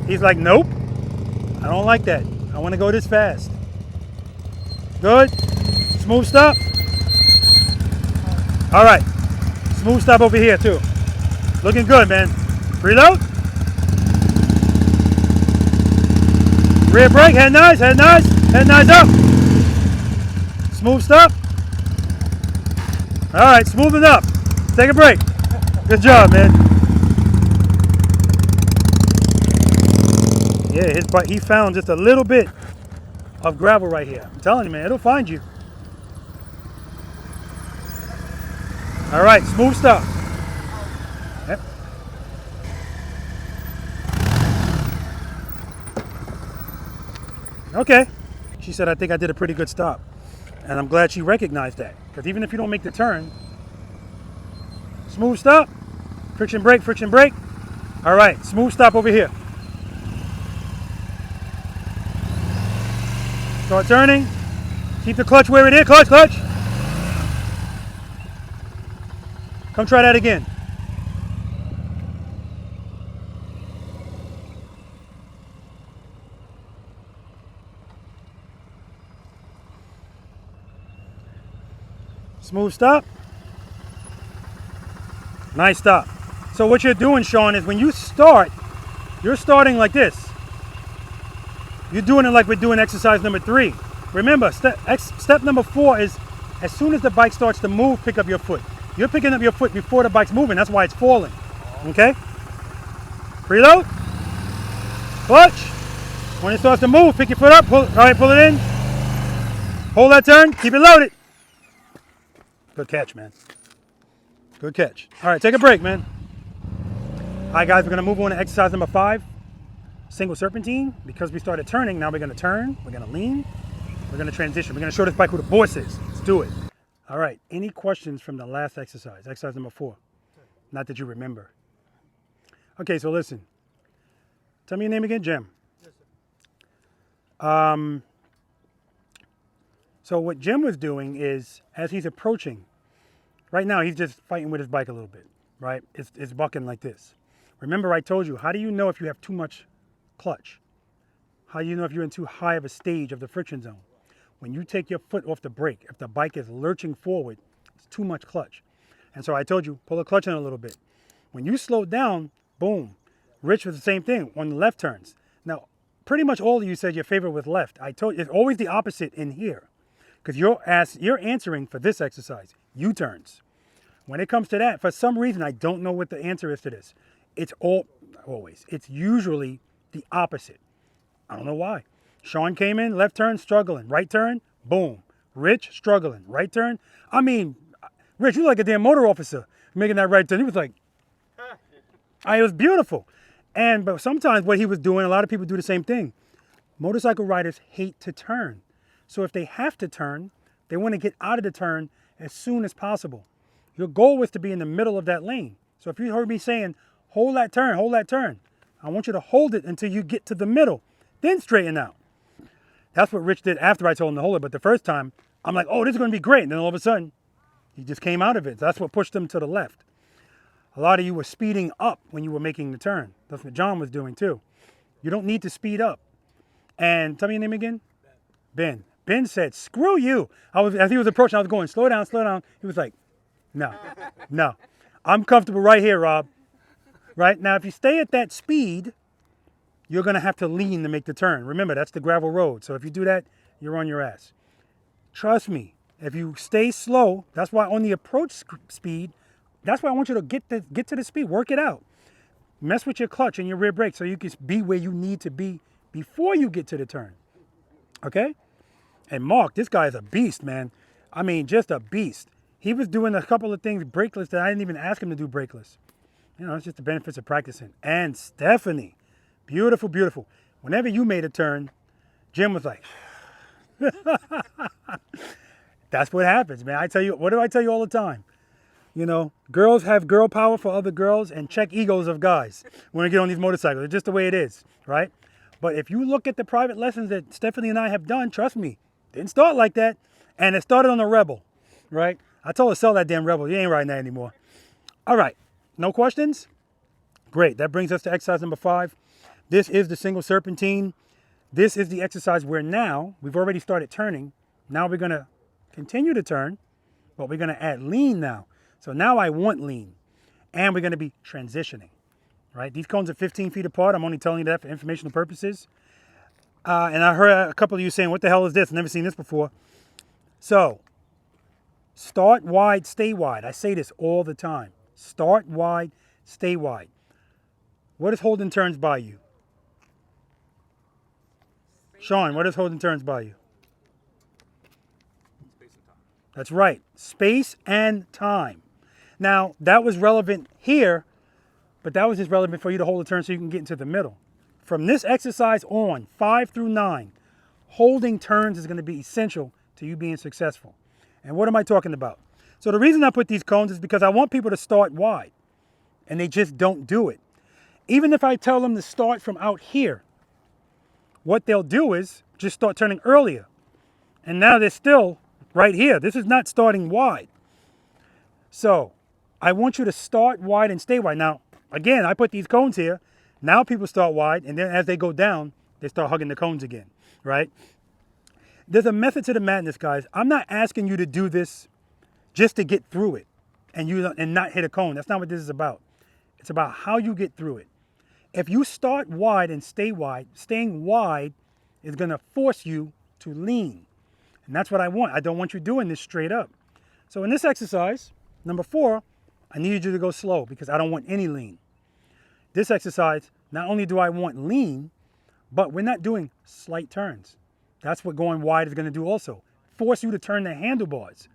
he's like, nope. I don't like that. I want to go this fast. Good. Smooth stop. All right. Smooth stop over here, too. Looking good, man. Preload. Rear brake. Head nice. Head nice. Head nice up. Smooth stop. All right. Smoothing up. Take a break. Good job, man. Yeah, he found just a little bit of gravel right here. I'm telling you, man, it'll find you. All right, smooth stop. Yep. Okay. She said, I think I did a pretty good stop. And I'm glad she recognized that. Because even if you don't make the turn, smooth stop. Friction brake, friction brake. All right, smooth stop over here. Start turning. Keep the clutch where it is. Clutch, clutch. Come try that again. Smooth stop. Nice stop. So what you're doing, Sean, is when you start, you're starting like this. You're doing it like we're doing exercise number 3. Remember, step number 4 is as soon as the bike starts to move, pick up your foot. You're picking up your foot before the bike's moving. That's why it's falling. Okay? Preload. Clutch. When it starts to move, pick your foot up. All right, pull it in. Hold that turn. Keep it loaded. Good catch, man. Good catch. All right, take a break, man. All right, guys, we're going to move on to exercise number 5. Single serpentine. Because we started turning, now we're going to turn. We're going to lean. We're going to transition. We're going to show this bike who the boss is. Let's do it. All right, any questions from the last exercise? Exercise number 4. Not that you remember. Okay, so listen. Tell me your name again, Jim. Yes, sir. So what Jim was doing is, as he's approaching, right now he's just fighting with his bike a little bit, right? It's bucking like this. Remember I told you, how do you know if you have too much clutch? How do you know if you're in too high of a stage of the friction zone? When you take your foot off the brake, if the bike is lurching forward, it's too much clutch. And so I told you, pull the clutch in a little bit. When you slow down, boom. Rich was the same thing on the left turns. Now, pretty much all of you said your favorite was left. I told you, it's always the opposite in here. Because you're answering for this exercise, U-turns. When it comes to that, for some reason, I don't know what the answer is to this. It's it's usually the opposite. I don't know why. Sean came in, left turn, struggling. Right turn, boom. Rich, struggling. Right turn. I mean, Rich, you like a damn motor officer making that right turn. He was like, it was beautiful. But sometimes what he was doing, a lot of people do the same thing. Motorcycle riders hate to turn. So if they have to turn, they want to get out of the turn as soon as possible. Your goal was to be in the middle of that lane. So if you heard me saying, hold that turn, I want you to hold it until you get to the middle, then straighten out. That's what Rich did after I told him to hold it. But the first time, I'm like, oh, this is going to be great. And then all of a sudden, he just came out of it. That's what pushed him to the left. A lot of you were speeding up when you were making the turn. That's what John was doing too. You don't need to speed up. And tell me your name again? Ben. Ben said, screw you. As he was approaching, I was going, slow down, slow down. He was like, no. I'm comfortable right here, Rob. Right? Now, if you stay at that speed, you're going to have to lean to make the turn. Remember, that's the gravel road. So if you do that, you're on your ass. Trust me, if you stay slow, that's why on the approach speed, that's why I want you to get to the speed. Work it out. Mess with your clutch and your rear brake so you can be where you need to be before you get to the turn. Okay? And Mark, this guy is a beast, man. I mean, just a beast. He was doing a couple of things brakeless that I didn't even ask him to do brakeless. You know, it's just the benefits of practicing. And Steffany, beautiful, beautiful. Whenever you made a turn, Jim was like, that's what happens, man. What do I tell you all the time? You know, girls have girl power for other girls and check egos of guys when they get on these motorcycles. It's just the way it is, right? But if you look at the private lessons that Steffany and I have done, trust me, didn't start like that. And it started on a Rebel, right? I told her, sell that damn Rebel. You ain't riding that anymore. All right. No questions? Great. That brings us to exercise number 5. This is the single serpentine. This is the exercise where now we've already started turning. Now we're going to continue to turn, but we're going to add lean now. So now I want lean. And we're going to be transitioning, right? These cones are 15 feet apart. I'm only telling you that for informational purposes. And I heard a couple of you saying, what the hell is this? I've never seen this before. So, start wide, stay wide. I say this all the time. Start wide, stay wide. What is holding turns by you? Sean, what is holding turns by you? Space and time. That's right. Space and time. Now, that was relevant here, but that was just relevant for you to hold a turn so you can get into the middle. From this exercise on, 5 through 9, holding turns is going to be essential to you being successful. And what am I talking about? So the reason I put these cones is because I want people to start wide, and they just don't do it. Even if I tell them to start from out here, what they'll do is just start turning earlier. And now they're still right here. This is not starting wide. So I want you to start wide and stay wide. Now, again, I put these cones here. Now people start wide, and then as they go down, they start hugging the cones again, right? There's a method to the madness, guys. I'm not asking you to do this just to get through it and not hit a cone. That's not what this is about. It's about how you get through it. If you start wide and stay wide, staying wide is going to force you to lean. And that's what I want. I don't want you doing this straight up. So in this exercise, number 4, I need you to go slow because I don't want any lean. This exercise, not only do I want lean, but we're not doing slight turns. That's what going wide is going to do also. Force you to turn the handlebars.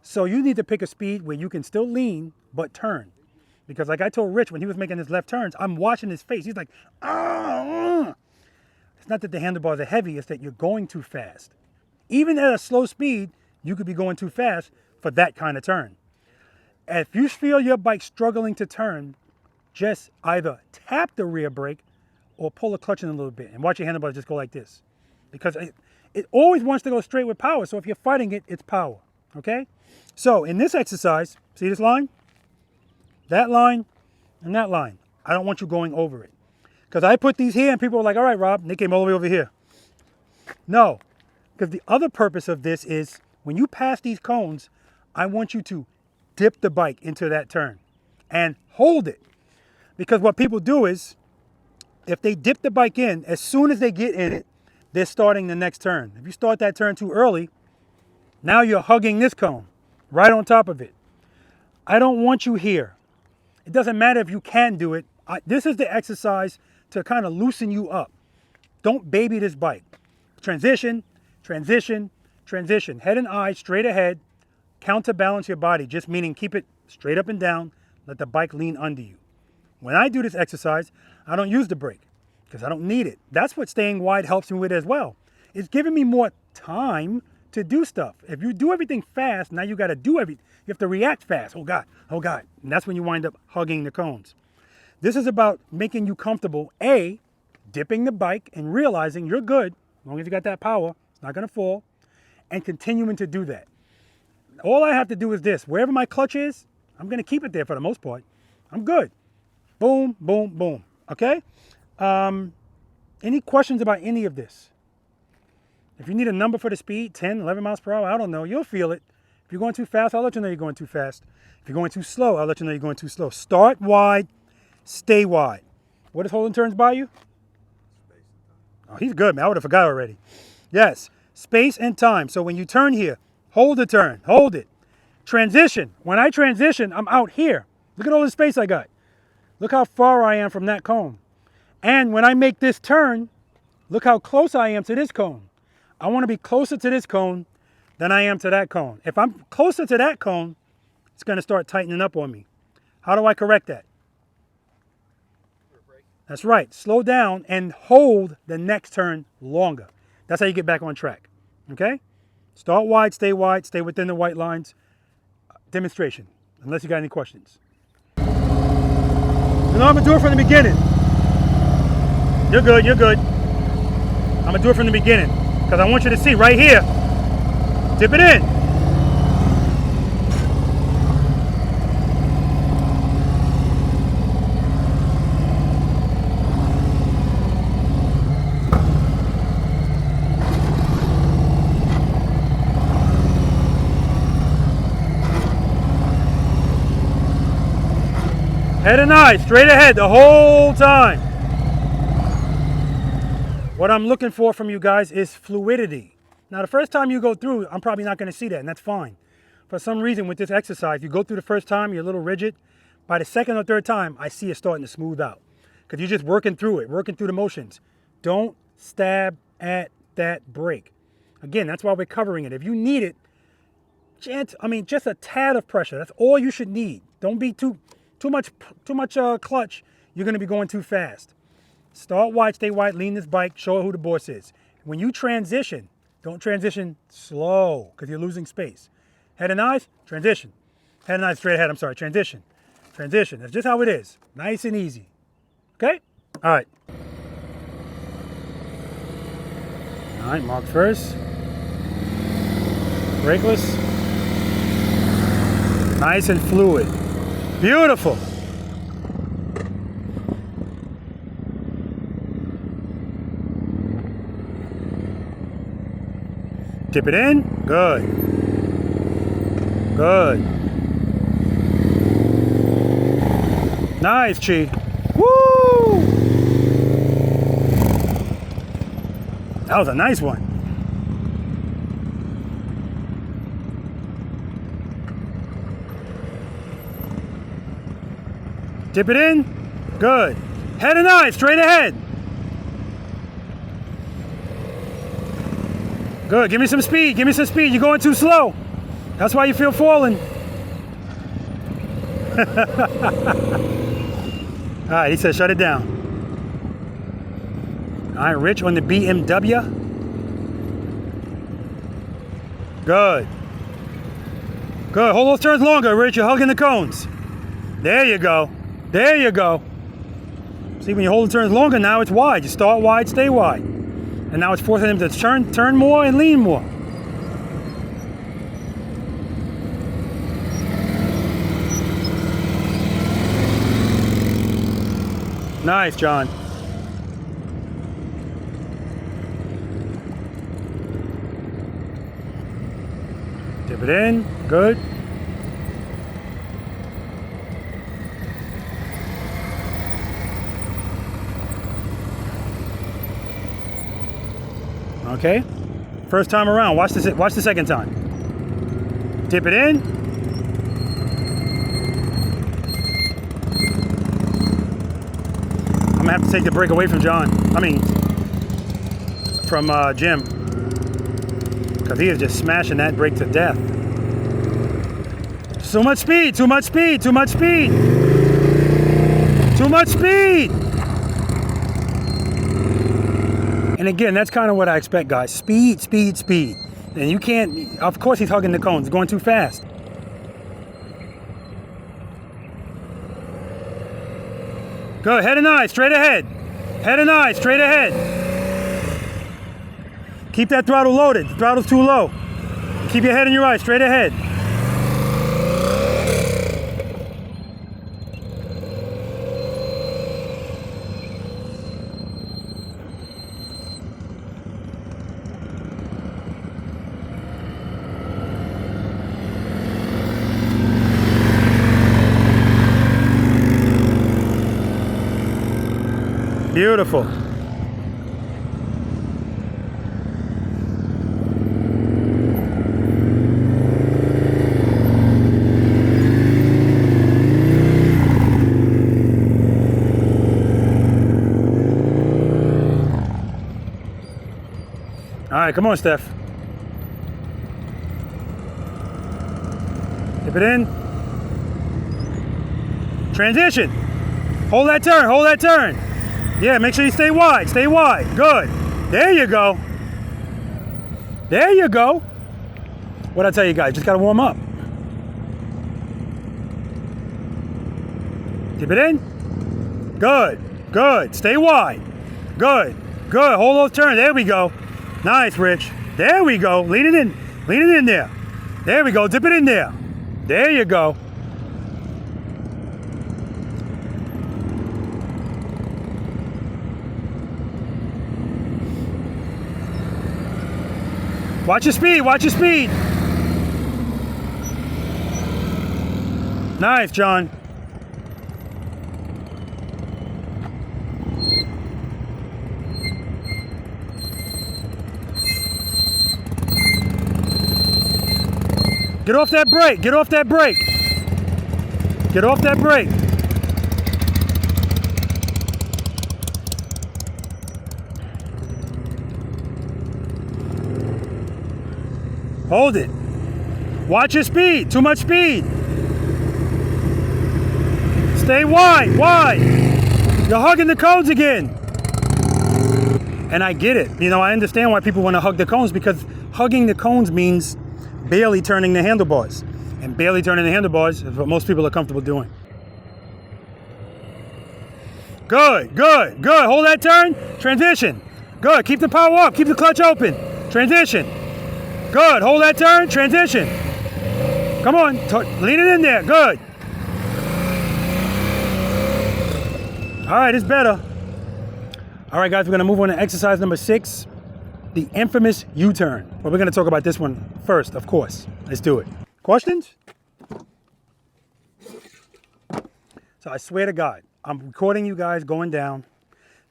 So you need to pick a speed where you can still lean, but turn. Because like I told Rich when he was making his left turns, I'm watching his face. He's like, ah. It's not that the handlebars are heavy, it's that you're going too fast. Even at a slow speed, you could be going too fast for that kind of turn. If you feel your bike struggling to turn, just either tap the rear brake or pull the clutch in a little bit and watch your handlebars just go like this. Because it always wants to go straight with power. So if you're fighting it, it's power, okay? So in this exercise, see this line? That line and that line. I don't want you going over it. Because I put these here and people are like, all right, Rob, and they came all the way over here. No, because the other purpose of this is when you pass these cones, I want you to dip the bike into that turn and hold it. Because what people do is, if they dip the bike in, as soon as they get in it, they're starting the next turn. If you start that turn too early, now you're hugging this cone right on top of it. I don't want you here. It doesn't matter if you can do it. This is the exercise to kind of loosen you up. Don't baby this bike. Transition, transition, transition. Head and eyes straight ahead. Counterbalance your body, just meaning keep it straight up and down. Let the bike lean under you. When I do this exercise, I don't use the brake because I don't need it. That's what staying wide helps me with as well. It's giving me more time to do stuff. If you do everything fast, now you got to do everything. You have to react fast. Oh God, oh God. And that's when you wind up hugging the cones. This is about making you comfortable, A, dipping the bike and realizing you're good, as long as you got that power, it's not going to fall, and continuing to do that. All I have to do is this. Wherever my clutch is, I'm going to keep it there for the most part. I'm good. Boom, boom, boom. Okay? Any questions about any of this? If you need a number for the speed, 10, 11 miles per hour, I don't know. You'll feel it. If you're going too fast, I'll let you know you're going too fast. If you're going too slow, I'll let you know you're going too slow. Start wide, stay wide. What is holding turns by you? Oh, he's good, man. I would have forgot already. Yes, space and time. So when you turn here, hold the turn, hold it. Transition. When I transition, I'm out here. Look at all the space I got. Look how far I am from that cone. And when I make this turn, look how close I am to this cone. I want to be closer to this cone than I am to that cone. If I'm closer to that cone, it's going to start tightening up on me. How do I correct that? That's right. Slow down and hold the next turn longer. That's how you get back on track. Okay? Start wide, stay within the white lines. Demonstration, unless you got any questions. So now I'm going to do it from the beginning. You're good, you're good. I'm going to do it from the beginning because I want you to see right here. Dip it in. Head and eyes straight ahead the whole time. What I'm looking for from you guys is fluidity. Now, the first time you go through, I'm probably not going to see that, and that's fine. For some reason, with this exercise, you go through the first time, you're a little rigid. By the second or third time, I see it starting to smooth out because you're just working through it, working through the motions. Don't stab at that brake. Again, that's why we're covering it. If you need it, just a tad of pressure. That's all you should need. Don't be too much clutch. You're going to be going too fast. Start wide, stay wide, lean this bike, show it who the boss is. When you transition, don't transition slow because you're losing space. Head and eyes, transition. Head and eyes straight ahead, I'm sorry, transition. Transition, that's just how it is. Nice and easy. Okay? All right. All right, mark first. Brakeless. Nice and fluid. Beautiful. Dip it in. Good. Good. Nice, Chi. Woo! That was a nice one. Dip it in. Good. Head and eye, straight ahead. Good. Give me some speed. Give me some speed. You're going too slow. That's why you feel falling. All right, he said shut it down. All right, Rich on the BMW. Good. Good. Hold those turns longer, Rich. You're hugging the cones. There you go. There you go. See, when you hold the turns longer, now it's wide. You start wide, stay wide. And now it's forcing him to turn more and lean more. Nice, John. Dip it in. Good. Okay. First time around. Watch the second time. Dip it in. I'm gonna have to take the brake away from John. I mean, from Jim, because he is just smashing that brake to death. So much speed. Too much speed. Too much speed. Too much speed. And again, that's kind of what I expect, guys. Speed, speed, speed. And you can't, of course he's hugging the cones, going too fast. Good, head and eye, straight ahead. Head and eye, straight ahead. Keep that throttle loaded, the throttle's too low. Keep your head and your eye, straight ahead. Beautiful. All right, come on, Steph. Dip it in. Transition. Hold that turn, hold that turn. Yeah, make sure you stay wide, stay wide. Good. There you go. There you go. What'd I tell you guys? Just gotta warm up. Dip it in. Good. Good. Stay wide. Good. Good. Hold those turns. There we go. Nice, Rich. There we go. Lean it in. Lean it in there. There we go. Dip it in there. There you go. Watch your speed, watch your speed. Nice, John. Get off that brake, get off that brake. Get off that brake. Hold it. Watch your speed. Too much speed. Stay wide, wide. You're hugging the cones again. And I get it. You know, I understand why people want to hug the cones, because hugging the cones means barely turning the handlebars. And barely turning the handlebars is what most people are comfortable doing. Good, good, good. Hold that turn. Transition. Good. Keep the power up. Keep the clutch open. Transition. Good. Hold that turn. Transition. Come on. Lean it in there. Good. All right, it's better. All right, guys, we're going to move on to exercise number 6, the infamous U-turn. Well, we're going to talk about this one first, of course. Let's do it. Questions? So I swear to God, I'm recording you guys going down.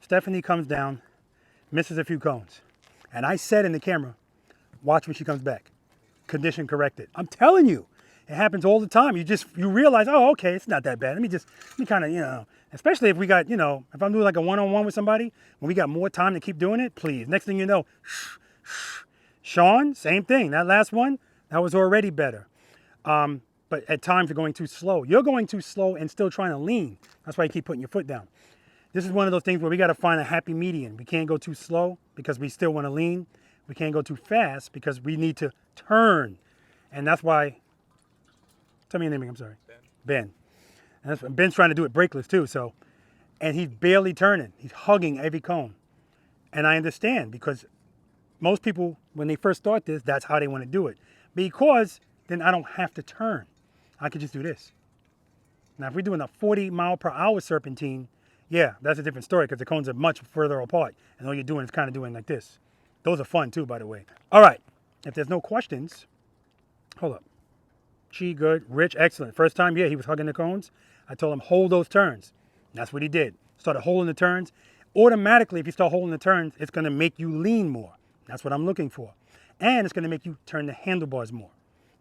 Steffany comes down, misses a few cones. And I said in the camera, watch when she comes back. Condition corrected. I'm telling you, it happens all the time. You realize, oh, okay, it's not that bad. Let me kind of, especially if we got, if I'm doing like a one-on-one with somebody, when we got more time to keep doing it, please. Next thing you know, Sean, same thing. That last one, that was already better. But at times you're going too slow. You're going too slow and still trying to lean. That's why you keep putting your foot down. This is one of those things where we got to find a happy median. We can't go too slow because we still want to lean. We can't go too fast because we need to turn. And that's why, tell me your name, I'm sorry. Ben. And Ben's trying to do it brakeless too. And he's barely turning. He's hugging every cone. And I understand because most people, when they first start this, that's how they want to do it. Because then I don't have to turn. I could just do this. Now, if we're doing a 40-mile-per-hour serpentine, yeah, that's a different story because the cones are much further apart. And all you're doing is kind of doing like this. Those are fun too, by the way. All right, if there's no questions, hold up. Chi, good. Rich, excellent. First time, yeah, he was hugging the cones. I told him, hold those turns. And that's what he did. Started holding the turns. Automatically, if you start holding the turns, it's going to make you lean more. That's what I'm looking for. And it's going to make you turn the handlebars more.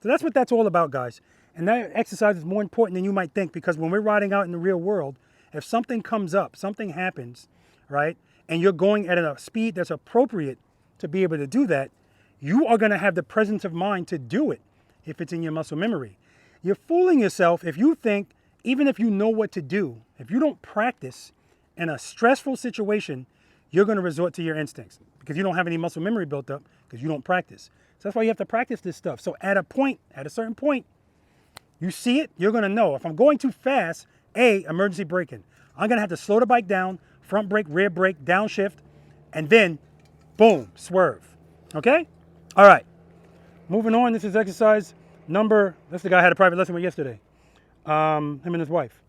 So that's what that's all about, guys. And that exercise is more important than you might think because when we're riding out in the real world, if something comes up, something happens, right, and you're going at a speed that's appropriate to be able to do that, you are going to have the presence of mind to do it if it's in your muscle memory. You're fooling yourself if you think, even if you know what to do, if you don't practice in a stressful situation, you're going to resort to your instincts because you don't have any muscle memory built up because you don't practice. So that's why you have to practice this stuff. So at a certain point, you see it, you're going to know. If I'm going too fast, emergency braking. I'm going to have to slow the bike down, front brake, rear brake, downshift, and then boom, swerve. Okay? All right. Moving on, this is exercise number, that's the guy I had a private lesson with yesterday. Him and his wife.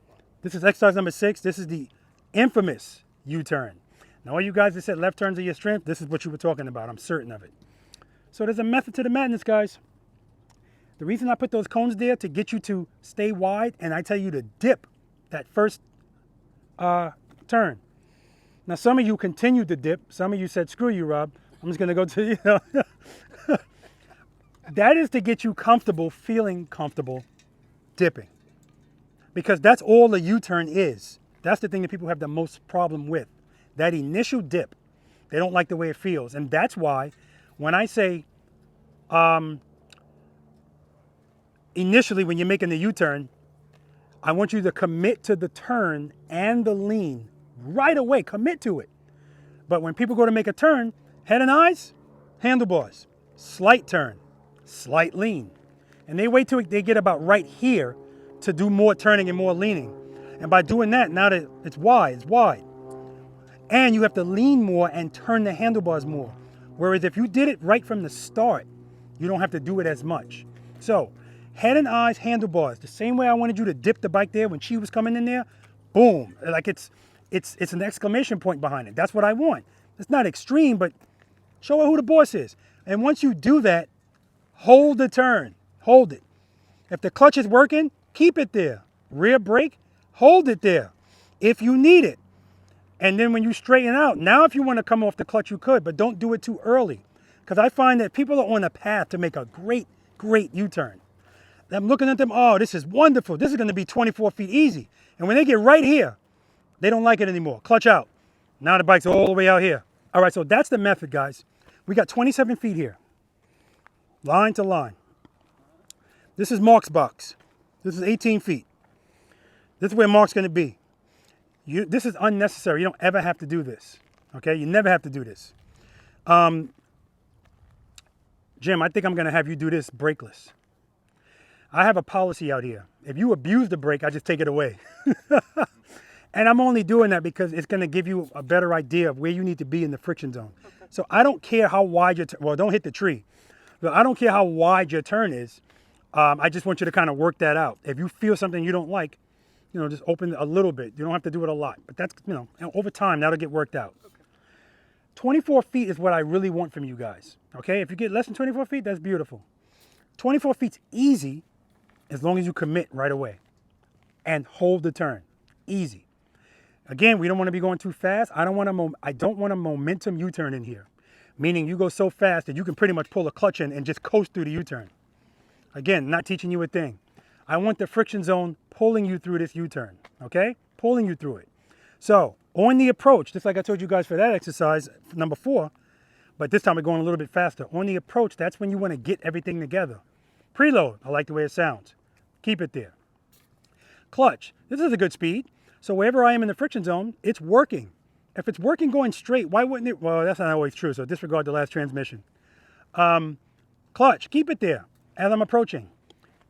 This is exercise number 6. This is the infamous U-turn. Now, all you guys that said left turns are your strength, this is what you were talking about. I'm certain of it. So there's a method to the madness, guys. The reason I put those cones there to get you to stay wide, and I tell you to dip that first turn. Now, some of you continued to dip. Some of you said, screw you, Rob. I'm just going to go to, That is to get you comfortable, feeling comfortable dipping. Because that's all the U-turn is. That's the thing that people have the most problem with. That initial dip. They don't like the way it feels. And that's why when I say, initially when you're making the U-turn, I want you to commit to the turn and the lean right away. Commit to it. But when people go to make a turn, head and eyes, handlebars, slight turn, slight lean. And they wait till they get about right here to do more turning and more leaning. And by doing that, now that it's wide. And you have to lean more and turn the handlebars more. Whereas if you did it right from the start, you don't have to do it as much. So, head and eyes, handlebars. The same way I wanted you to dip the bike there when she was coming in there, boom. Like it's an exclamation point behind it. That's what I want. It's not extreme, but show her who the boss is. And once you do that, hold the turn. Hold it. If the clutch is working, keep it there. Rear brake, hold it there if you need it. And then when you straighten out, now if you want to come off the clutch, you could, but don't do it too early. Because I find that people are on a path to make a great U-turn. I'm looking at them, oh, this is wonderful. This is going to be 24 feet easy. And when they get right here, they don't like it anymore. Clutch out. Now the bike's all the way out here. All right, so that's the method, guys. We got 27 feet here. Line to line. This is Mark's box. This is 18 feet. This is where Mark's going to be. This is unnecessary. You don't ever have to do this. Okay? You never have to do this. Jim, I think I'm going to have you do this brakeless. I have a policy out here. If you abuse the brake, I just take it away. And I'm only doing that because it's going to give you a better idea of where you need to be in the friction zone. So I don't care how wide your well, don't hit the tree. But I don't care how wide your turn is. I just want you to kind of work that out. If you feel something you don't like, just open a little bit. You don't have to do it a lot. But that's, over time, that'll get worked out. 24 feet is what I really want from you guys. Okay? If you get less than 24 feet, that's beautiful. 24 feet's easy as long as you commit right away and hold the turn. easy. Again, we don't want to be going too fast. I don't want a momentum U-turn in here, meaning you go so fast that you can pretty much pull a clutch in and just coast through the U-turn. Again, not teaching you a thing. I want the friction zone pulling you through this U-turn, okay? Pulling you through it. So on the approach, just like I told you guys for that exercise, number 4, but this time we're going a little bit faster. On the approach, that's when you want to get everything together. Preload, I like the way it sounds. Keep it there. Clutch, this is a good speed. So wherever I am in the friction zone, it's working. If it's working going straight, why wouldn't it? Well, that's not always true, so disregard the last transmission. Clutch, keep it there as I'm approaching.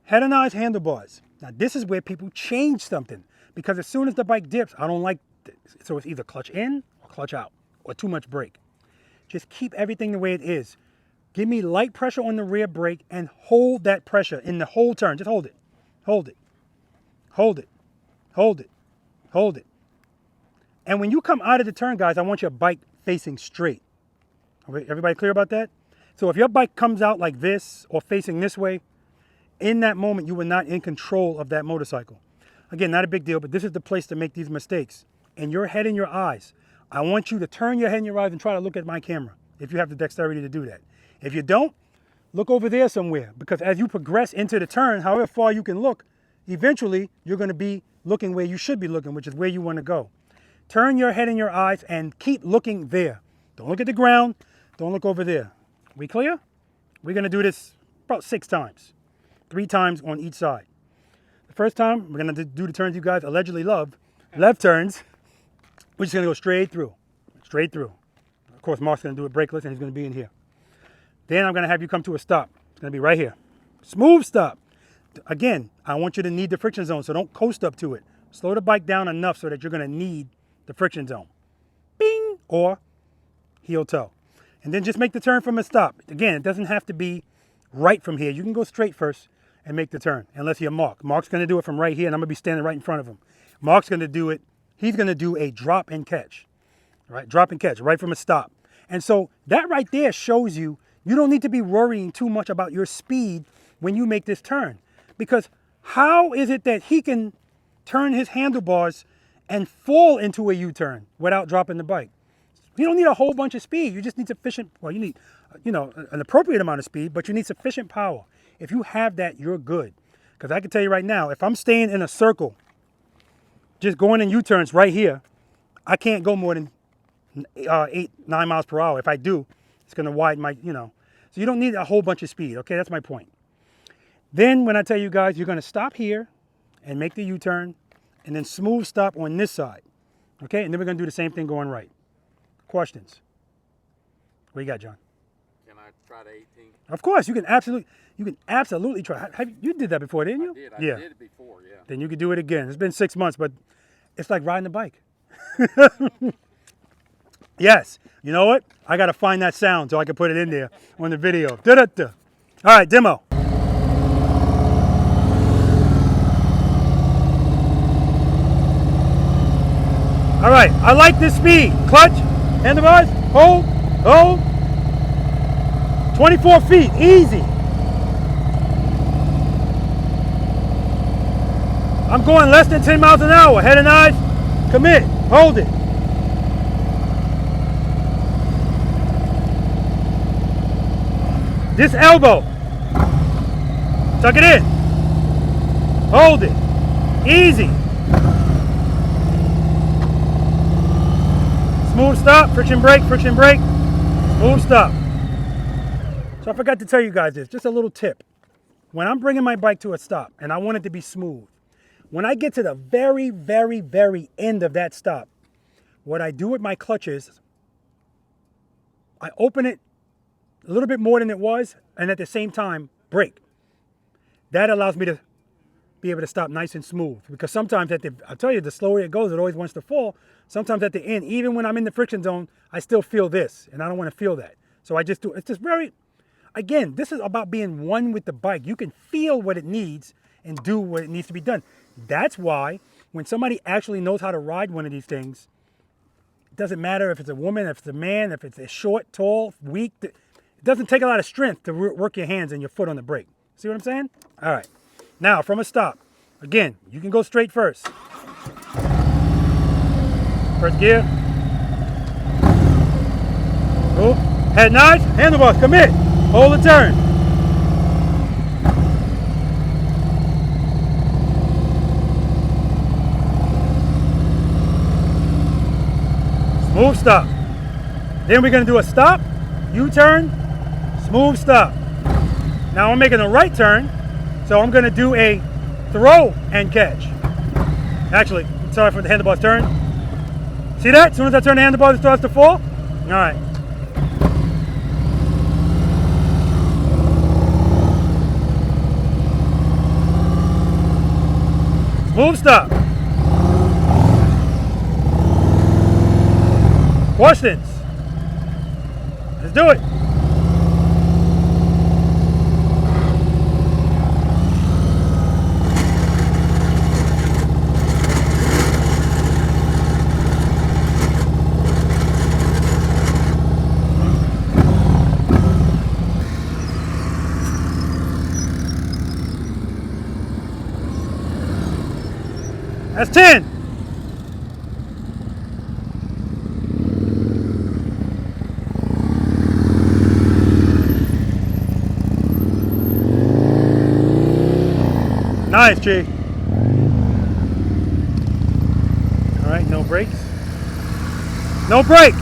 Head and eyes handlebars. Now this is where people change something, because as soon as the bike dips, I don't like it. So it's either clutch in or clutch out, or too much brake. Just keep everything the way it is. Give me light pressure on the rear brake and hold that pressure in the whole turn. Just hold it. Hold it. Hold it. Hold it. Hold it. And when you come out of the turn, guys, I want your bike facing straight. Everybody clear about that? So if your bike comes out like this or facing this way, in that moment, you are not in control of that motorcycle. Again, not a big deal, but this is the place to make these mistakes. And your head and your eyes. I want you to turn your head and your eyes and try to look at my camera if you have the dexterity to do that. If you don't, look over there somewhere, because as you progress into the turn, however far you can look, eventually you're going to be looking where you should be looking, which is where you want to go. Turn your head and your eyes and keep looking there. Don't look at the ground. Don't look over there. We clear? We're going to do this about 6 times. 3 times on each side. The first time, we're going to do the turns you guys allegedly love. Left turns. We're just going to go straight through. Straight through. Of course, Mark's going to do it brakeless, and he's going to be in here. Then I'm going to have you come to a stop. It's going to be right here. Smooth stop. Again, I want you to need the friction zone, so don't coast up to it. Slow the bike down enough so that you're going to need the friction zone. Bing! Or heel toe. And then just make the turn from a stop. Again, it doesn't have to be right from here. You can go straight first and make the turn, unless you're Mark. Mark's going to do it from right here, and I'm going to be standing right in front of him. Mark's going to do it. He's going to do a drop and catch. Right? Drop and catch right from a stop. And so that right there shows you don't need to be worrying too much about your speed when you make this turn. Because how is it that he can turn his handlebars and fall into a U-turn without dropping the bike? You don't need a whole bunch of speed. You just need sufficient, well, you need, an appropriate amount of speed, but you need sufficient power. If you have that, you're good. Because I can tell you right now, if I'm staying in a circle, just going in U-turns right here, I can't go more than 8, 9 miles per hour. If I do, it's going to widen my, So you don't need a whole bunch of speed, okay? That's my point. Then when I tell you guys, you're going to stop here and make the U-turn and then smooth stop on this side, okay? And then we're going to do the same thing going right. Questions? What you got, John? Can I try the 18? Of course, you can absolutely try. You did that before, didn't you? I did it before, yeah. Then you could do it again. It's been 6 months, but it's like riding a bike. Yes. You know what? I got to find that sound so I can put it in there on the video. Da-da-da. All right, demo. All right, I like this speed. Clutch, handlebars, hold. 24 feet, easy. I'm going less than 10 miles an hour. Head and eyes, commit, hold it. This elbow, tuck it in, hold it, easy. Smooth stop, friction brake, smooth stop. So I forgot to tell you guys this, just a little tip. When I'm bringing my bike to a stop and I want it to be smooth, when I get to the very, very, very end of that stop, what I do with my clutch is I open it a little bit more than it was, and at the same time, brake. That allows me to be able to stop nice and smooth. Because sometimes I'll tell you, the slower it goes, it always wants to fall. Sometimes at the end, even when I'm in the friction zone, I still feel this, and I don't want to feel that. So I just do, it's just very, again, this is about being one with the bike. You can feel what it needs and do what it needs to be done. That's why when somebody actually knows how to ride one of these things, it doesn't matter if it's a woman, if it's a man, if it's a short, tall, weak, it doesn't take a lot of strength to work your hands and your foot on the brake. See what I'm saying? All right. Now, from a stop, again, you can go straight first. First gear. Oh, head nice. Handlebars, commit. Hold the turn. Smooth stop. Then we're going to do a stop, U-turn, smooth stop. Now I'm making a right turn, so I'm going to do a throw and catch. Actually, sorry for the handlebars turn. See that? As soon as I turn the handlebars, it starts to fall. All right. Smooth stop. Questions? Let's do it. That's 10. Nice, G. All right, no brakes. No brake.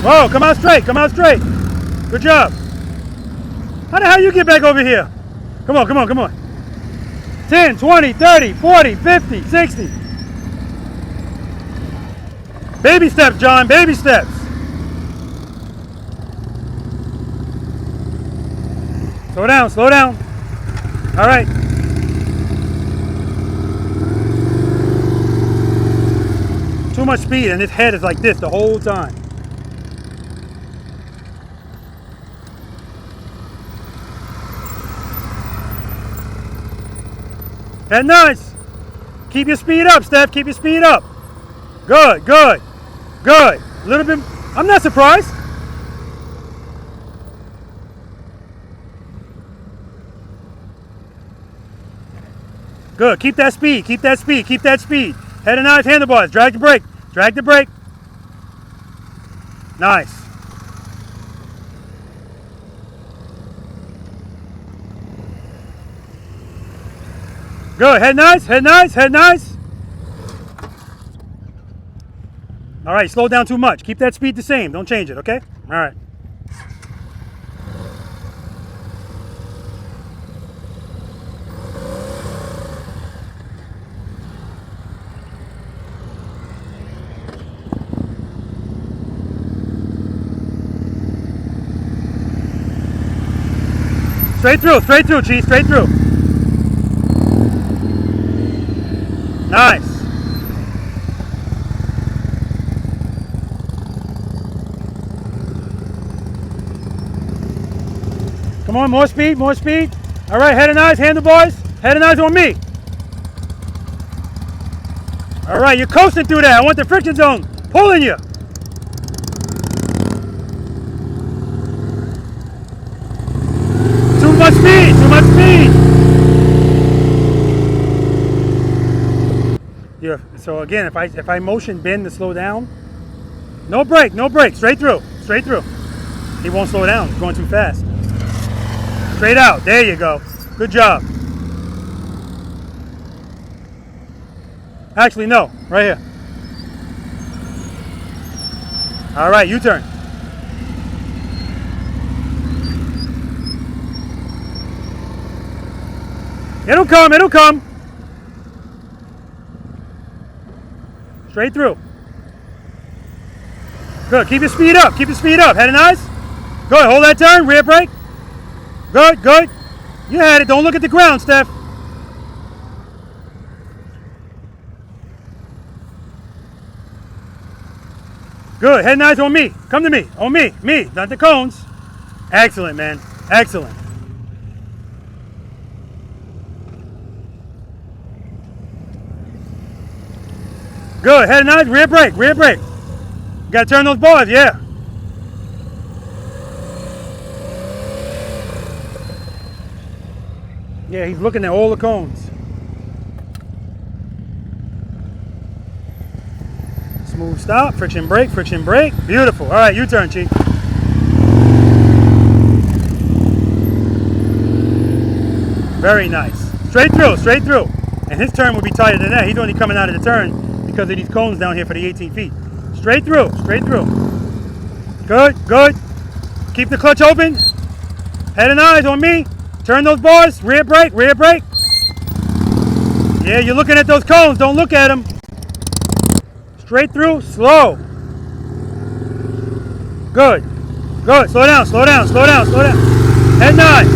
Whoa, come out straight, come out straight. Good job. How the hell you get back over here? Come on, come on, come on. 10, 20, 30, 40, 50, 60. Baby steps, John, baby steps. Slow down, slow down. All right. Too much speed and his head is like this the whole time. Head nice. Keep your speed up, Steph. Keep your speed up. Good, good, good. A little bit. I'm not surprised. Good. Keep that speed. Keep that speed. Keep that speed. Head and eyes, handlebars. Drag the brake. Drag the brake. Nice. Good. Head nice. Head nice. Head nice. All right. Slow down too much. Keep that speed the same. Don't change it. Okay. All right. Straight through, G, straight through. Nice. Come on, more speed, more speed. All right, head and eyes, handlebars. Head and eyes on me. All right, you're coasting through that. I want the friction zone pulling you. Too much speed, too much speed. Yeah, so again, if I motion Ben to slow down, no brake, straight through, straight through. He won't slow down, he's going too fast. Straight out, there you go. Good job. Actually, no, right here. All right, U-turn. It'll come, it'll come. Straight through. Good, keep your speed up, keep your speed up. Head and eyes. Good, hold that turn, rear brake. Good, good. You had it, don't look at the ground, Steph. Good, head and eyes on me. Come to me, on me, not the cones. Excellent, man, excellent. Good, head and eyes, rear brake, rear brake. You gotta turn those bars, yeah. Yeah, he's looking at all the cones. Smooth stop, friction brake, beautiful. All right, U-turn, Chief. Very nice. Straight through. And his turn will be tighter than that. He's only coming out of the turn because of these cones down here for the 18 feet. Straight through. Good. Keep the clutch open. Head and eyes on me. Turn those bars, rear brake. Yeah, you're looking at those cones, don't look at them. Straight through, slow. Good. Slow down. Head and eyes.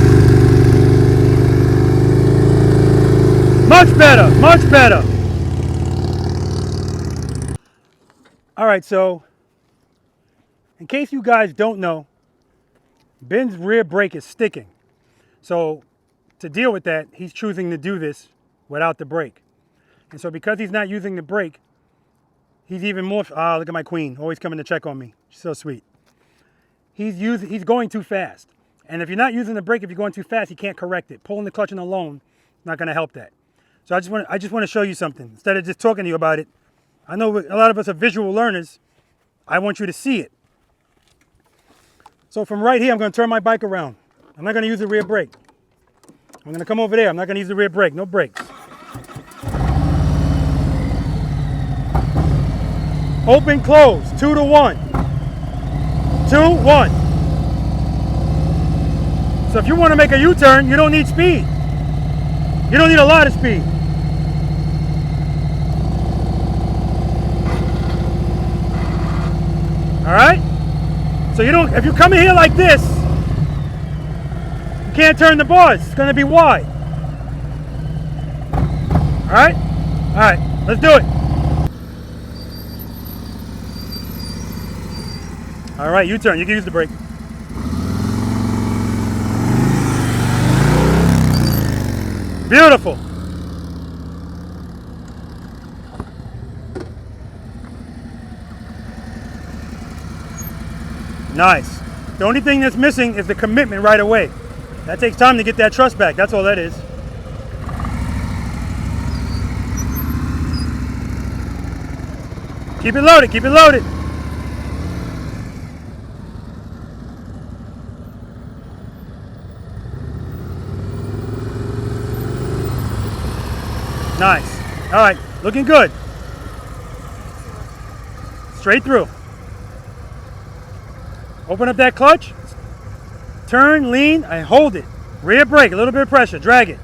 Much better. All right, so in case you guys don't know, Ben's rear brake is sticking. So to deal with that, he's choosing to do this without the brake. And so because he's not using the brake, he's even more, look at my queen, always coming to check on me. She's so sweet. He's going too fast. And if you're not using the brake, if you're going too fast, you can't correct it. Pulling the clutch in alone, not gonna help that. So I just want to show you something. Instead of just talking to you about it, I know a lot of us are visual learners. I want you to see it. So from right here, I'm gonna turn my bike around. I'm not gonna use the rear brake. I'm gonna come over there. I'm not gonna use the rear brake, no brakes. Open, close, 2 to 1. 2, 1. So if you wanna make a U-turn, you don't need speed. You don't need a lot of speed. All right? So if you come in here like this, you can't turn the bars. It's gonna be wide. All right? All right, let's do it. All right, U-turn, you can use the brake. Beautiful. Nice. The only thing that's missing is the commitment right away. That takes time to get that trust back. That's all that is. Keep it loaded. Nice. All right, looking good. Straight through. Open up that clutch. Turn, lean, and hold it. Rear brake, a little bit of pressure, drag it.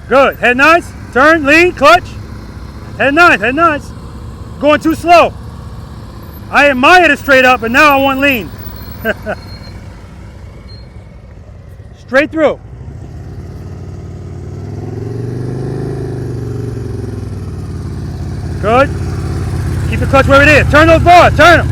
Good, head nice. Turn, lean, clutch. Head nice. Going too slow. I admired it straight up, but now I want lean. Straight through. Good. Keep the clutch where it is. Turn those bars. Turn them.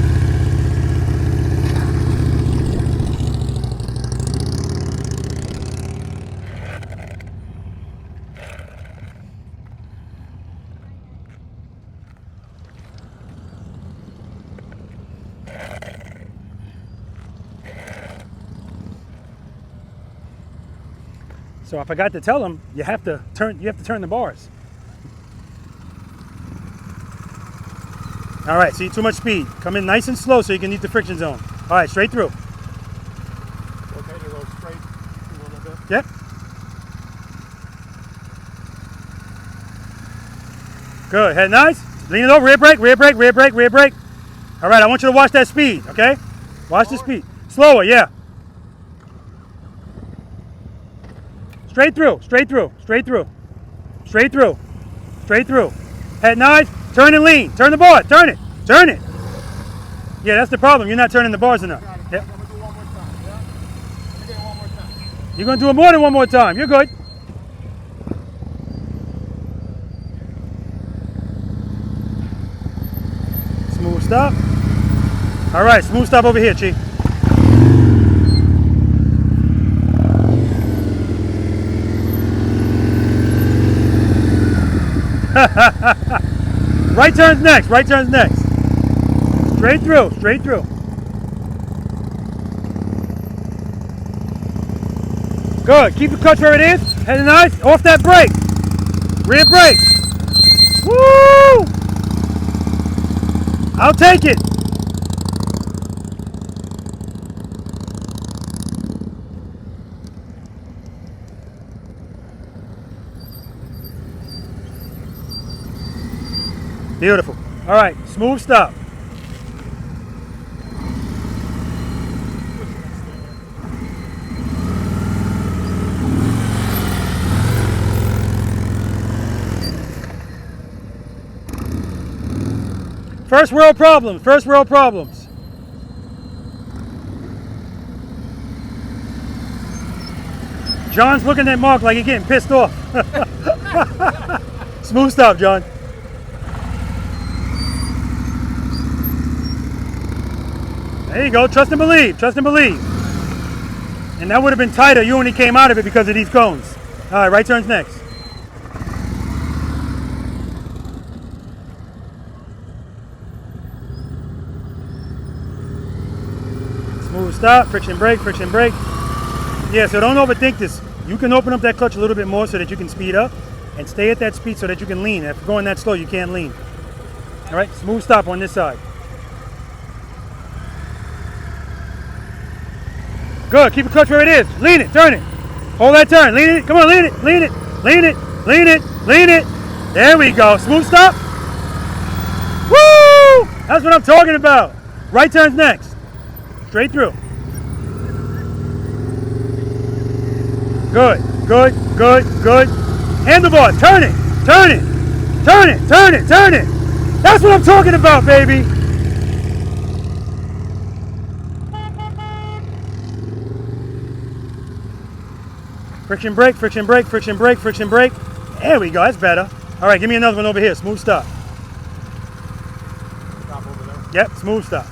So I forgot to tell them you have to turn the bars. All right, see, too much speed. Come in nice and slow so you can use the friction zone. All right, straight through. Okay to go straight through a little bit. Yep. Good, head nice. Lean it over, rear brake. All right, I want you to watch that speed, okay? Watch the speed. Slower, yeah. Straight through. Head nice. Turn and lean. Turn the bar. Turn it. Yeah, that's the problem. You're not turning the bars enough. Yep. I'm gonna do one more time, yeah? Okay, one more time. You're going to do it more than one more time. You're good. Smooth stop. All right, smooth stop over here, Chief. Right turns next. Straight through. Good. Keep the clutch where it is. Head nice. Off that brake. Rear brake. Woo! I'll take it. Beautiful. All right, smooth stop. First world problems, first world problems. John's looking at Mark like he's getting pissed off. Smooth stop, John. There you go, trust and believe, trust and believe. And that would have been tighter, you only came out of it because of these cones. All right, right turn's next. Smooth stop, friction brake, friction brake. Yeah, so don't overthink this. You can open up that clutch a little bit more so that you can speed up and stay at that speed so that you can lean. If you're going that slow, you can't lean. All right, smooth stop on this side. Good, keep the clutch where it is. Lean it, turn it. Hold that turn, lean it, come on, lean it, lean it, lean it, lean it, lean it. There we go, smooth stop. Woo! That's what I'm talking about. Right turn's next. Straight through. Good, good, good, good. Handlebar, turn it, turn it, turn it, turn it, turn it. That's what I'm talking about, baby. Friction brake, friction brake, friction brake, friction brake. There we go, that's better. All right, give me another one over here, smooth stop. Stop over there. Yep, smooth stop.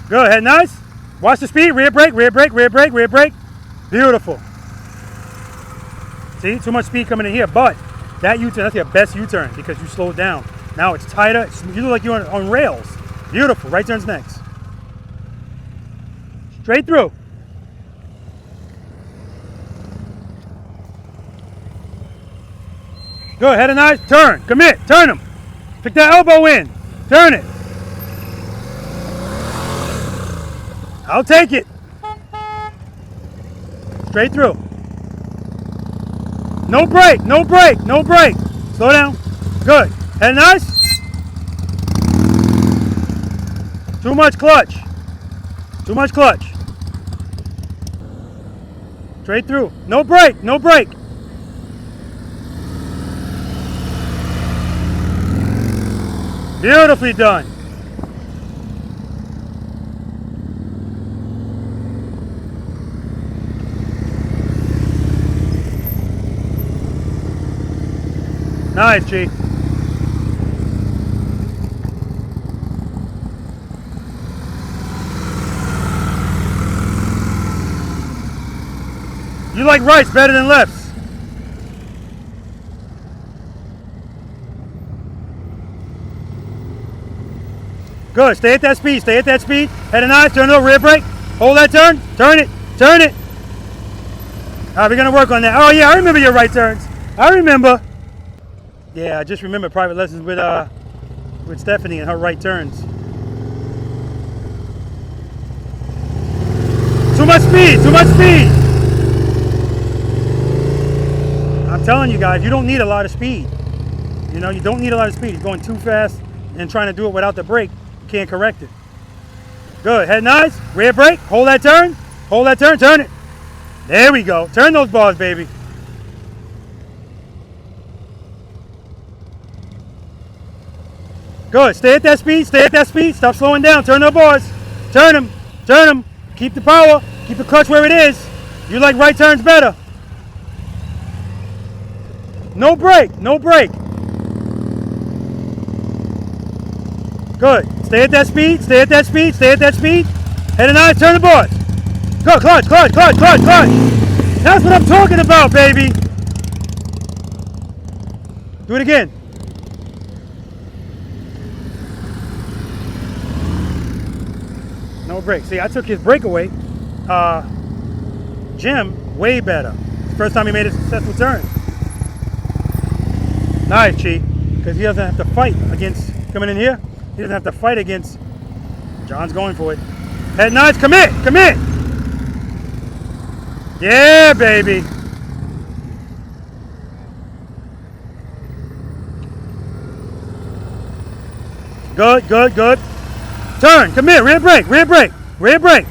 Good, head nice. Watch the speed, rear brake, rear brake, rear brake, rear brake. Beautiful. See, too much speed coming in here, but that U-turn, that's your best U-turn because you slowed down. Now it's tighter, you look like you're on rails. Beautiful, right turn's next. Straight through. Good, head and eyes, turn, commit, turn them. Pick that elbow in, turn it. I'll take it. Straight through. No brake, no brake, no brake. Slow down. Good. Head and eyes. Too much clutch. Too much clutch. Straight through. No brake, no brake. Beautifully done. Nice, G. You like rights better than lefts. Good, stay at that speed, stay at that speed. Head and eyes, turn over, rear brake. Hold that turn, turn it, turn it. All right, we're gonna work on that. Oh yeah, I remember your right turns. I remember. Yeah, I just remember private lessons with Steffany and her right turns. Too much speed, too much speed. I'm telling you guys, you don't need a lot of speed. You know, you don't need a lot of speed. You're going too fast and trying to do it without the brake. You can't correct it. Good, head and eyes, rear brake, hold that turn, turn it. There we go, turn those bars, baby. Good, stay at that speed, stop slowing down, turn those bars, turn them, keep the power, keep the clutch where it is. You like right turns better. No brake, no brake. Good, stay at that speed, stay at that speed, stay at that speed. Head and eyes, turn the bars. Go, clutch, clutch, clutch, clutch, clutch. That's what I'm talking about, baby. Do it again. No brake. See, I took his brake away. Jim, way better. It's the first time he made a successful turn. Nice, Chi, because he doesn't have to fight against coming in here. He doesn't have to fight against. John's going for it. Head nice, commit, commit. Yeah, baby. Good, good, good. Turn, commit, rear brake, rear brake, rear brake.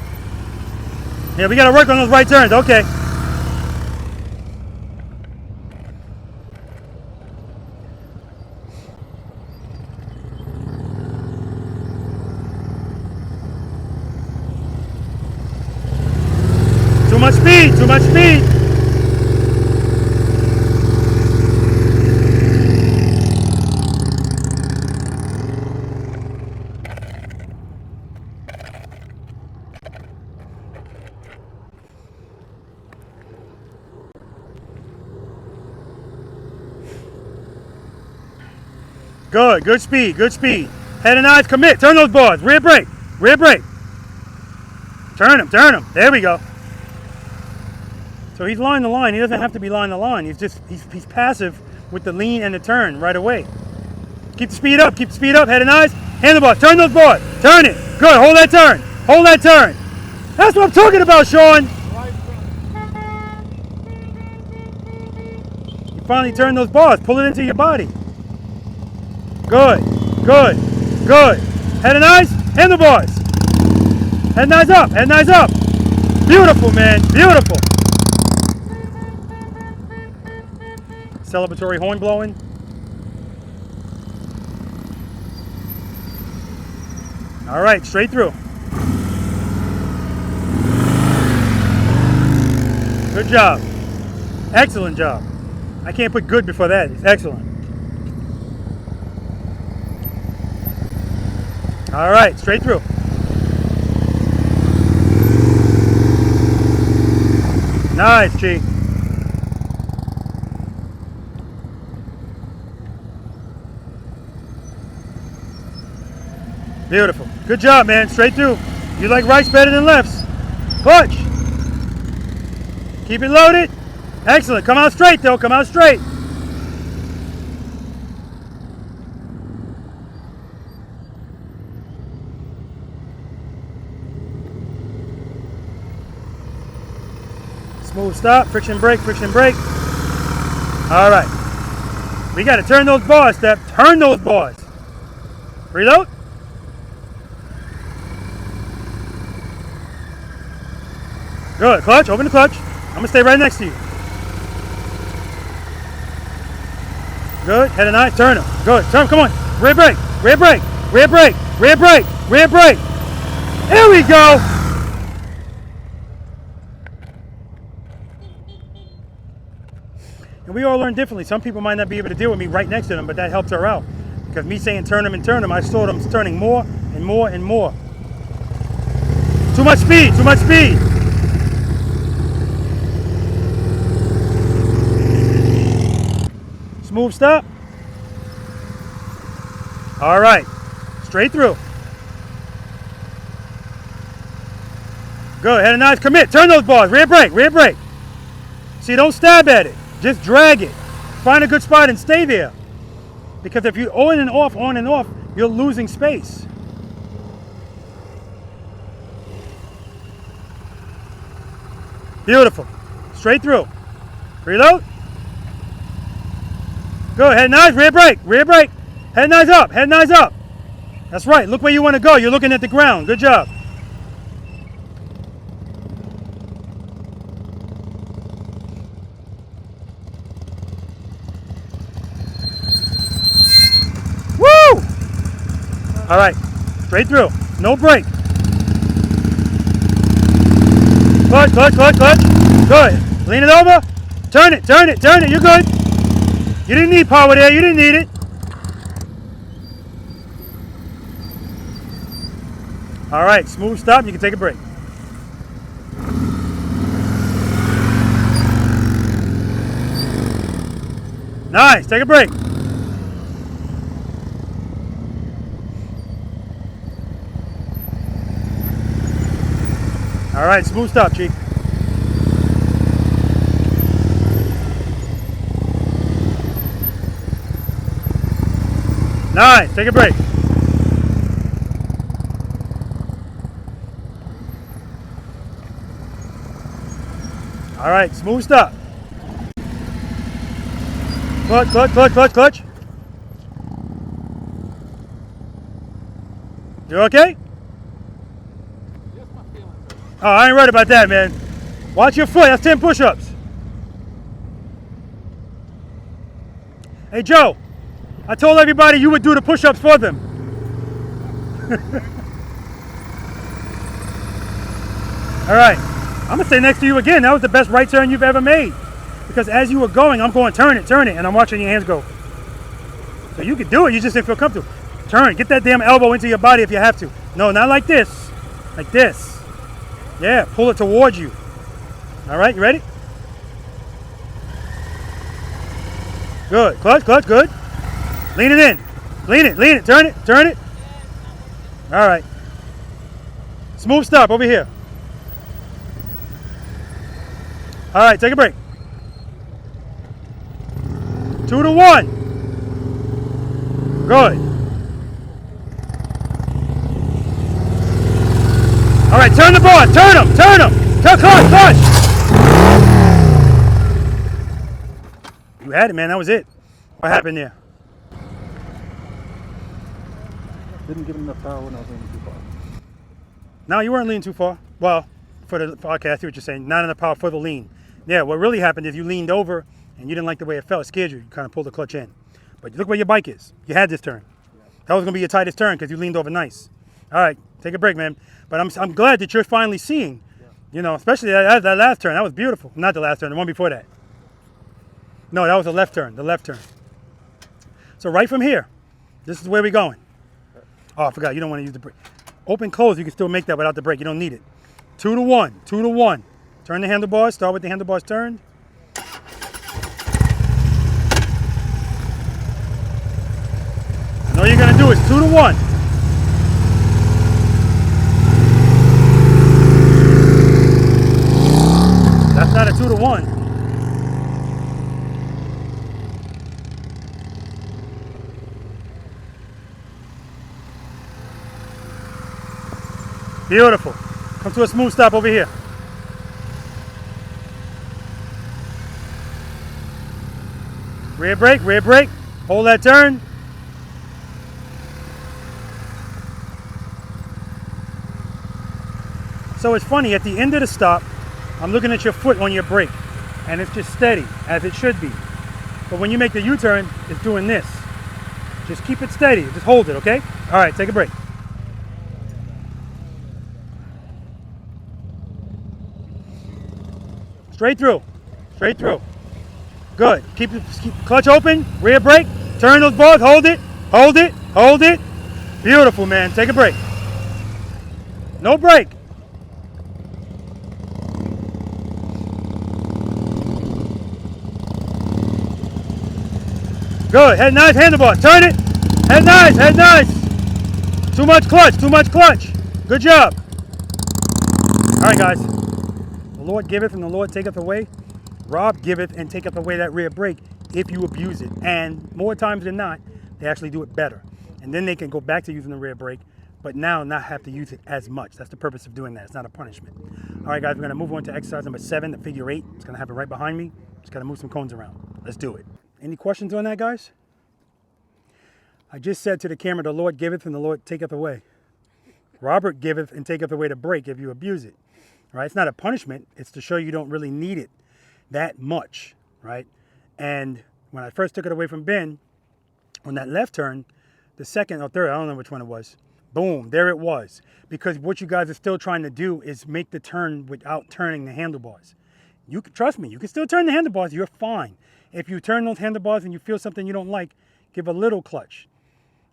Yeah, we got to work on those right turns, okay. Too much speed, too much speed. Good, good speed, good speed. Head and eyes, commit, turn those bars, rear brake, rear brake. Turn them, there we go. So he's line the line, he doesn't have to be line the line, he's passive with the lean and the turn right away. Keep the speed up, head and eyes, handlebars, turn those bars, turn it, good, hold that turn. That's what I'm talking about, Sean. You finally turn those bars, pull it into your body. Good, good, good. Head and eyes, handlebars. Head and eyes up, head and eyes up. Beautiful, man, beautiful. Celebratory horn blowing. All right, straight through. Good job. Excellent job. I can't put good before that. It's excellent. All right, straight through. Nice, G. Beautiful. Good job, man. Straight through. You like rights better than lefts. Clutch. Keep it loaded. Excellent. Come out straight, though. Come out straight. Smooth stop. Friction brake, friction brake. All right. We got to turn those bars, Steph. Turn those bars. Reload. Good. Clutch. Open the clutch. I'm going to stay right next to you. Good. Head and eye. Turn them. Good. Turn. Come on. Rear brake. Rear brake. Rear brake. Rear brake. Rear brake. There we go. And we all learn differently. Some people might not be able to deal with me right next to them, but that helps her out. Because me saying turn them and turn them, I saw them turning more and more and more. Too much speed. Too much speed. Smooth stop. All right. Straight through. Good. Head and eyes. Commit. Turn those bars. Rear brake. Rear brake. See, don't stab at it. Just drag it. Find a good spot and stay there. Because if you on and off, you're losing space. Beautiful. Straight through. Reload. Good. Head and eyes. Rear brake. Rear brake. Head and eyes up. Head and eyes up. That's right. Look where you want to go. You're looking at the ground. Good job. Woo! All right. Straight through. No brake. Clutch, clutch, clutch, clutch. Good. Lean it over. Turn it, turn it, turn it. You're good. You didn't need power there. You didn't need it. All right. Smooth stop. You can take a break. Nice. Take a break. All right. Smooth stop, Chief. Nice. Take a break. right, smooth stop. Clutch, clutch, clutch, clutch, clutch. You okay? Oh, I ain't worried about that, man. Watch your foot. That's 10 push-ups. Hey, Joe, I told everybody you would do the push-ups for them. All right, I'm gonna stay next to you again. That was the best right turn you've ever made. Because as you were going, I'm going, turn it, and I'm watching your hands go. So you could do it, you just didn't feel comfortable. Turn, get that damn elbow into your body if you have to. No, not like this, like this. Yeah, pull it towards you. All right, you ready? Good, clutch, clutch, good. Lean it in, lean it, turn it. All right. Smooth stop over here. All right, take a break. 2 to 1. Good. All right, turn the ball, turn them. Turn, clutch. You had it, man, that was it. What happened there? Didn't give him enough power when I was leaning too far. No, you weren't leaning too far. Well, for the podcast, I see what you're saying. Not enough power for the lean. Yeah, what really happened is you leaned over and you didn't like the way it felt. It scared you. You kind of pulled the clutch in. But look where your bike is. You had this turn. That was going to be your tightest turn because you leaned over nice. All right, take a break, man. But I'm glad that you're finally seeing, you know, especially that last turn. That was beautiful. Not the last turn, the one before that. No, that was the left turn. So right from here, this is where we're going. Oh, I forgot. You don't want to use the brake. Open, close, you can still make that without the brake. You don't need it. 2 to 1. 2 to 1. Turn the handlebars. Start with the handlebars turned. And all you're going to do is 2 to 1. That's not a 2 to 1. Beautiful. Come to a smooth stop over here. Rear brake. Hold that turn. So it's funny, at the end of the stop, I'm looking at your foot on your brake, and it's just steady, as it should be. But when you make the U-turn, it's doing this. Just keep it steady. Just hold it, okay? All right, take a break. Straight through. Good. Keep the clutch open, rear brake, turn those bars, hold it. Beautiful, man. Take a break. No brake. Good. Head nice, handlebars. Turn it. Head nice. Too much clutch. Good job. All right, guys. The Lord giveth and the Lord taketh away. Rob giveth and taketh away that rear brake if you abuse it. And more times than not, they actually do it better. And then they can go back to using the rear brake, but now not have to use it as much. That's the purpose of doing that. It's not a punishment. All right, guys, we're going to move on to exercise number 7, the figure 8. It's going to happen right behind me. Just got to move some cones around. Let's do it. Any questions on that, guys? I just said to the camera, the Lord giveth and the Lord taketh away. Robert giveth and taketh away the brake if you abuse it. Right? It's not a punishment. It's to show you don't really need it that much, right? And when I first took it away from Ben, on that left turn, the second or third, I don't know which one it was, boom, there it was. Because what you guys are still trying to do is make the turn without turning the handlebars. You can, trust me, you can still turn the handlebars, you're fine. If you turn those handlebars and you feel something you don't like, give a little clutch.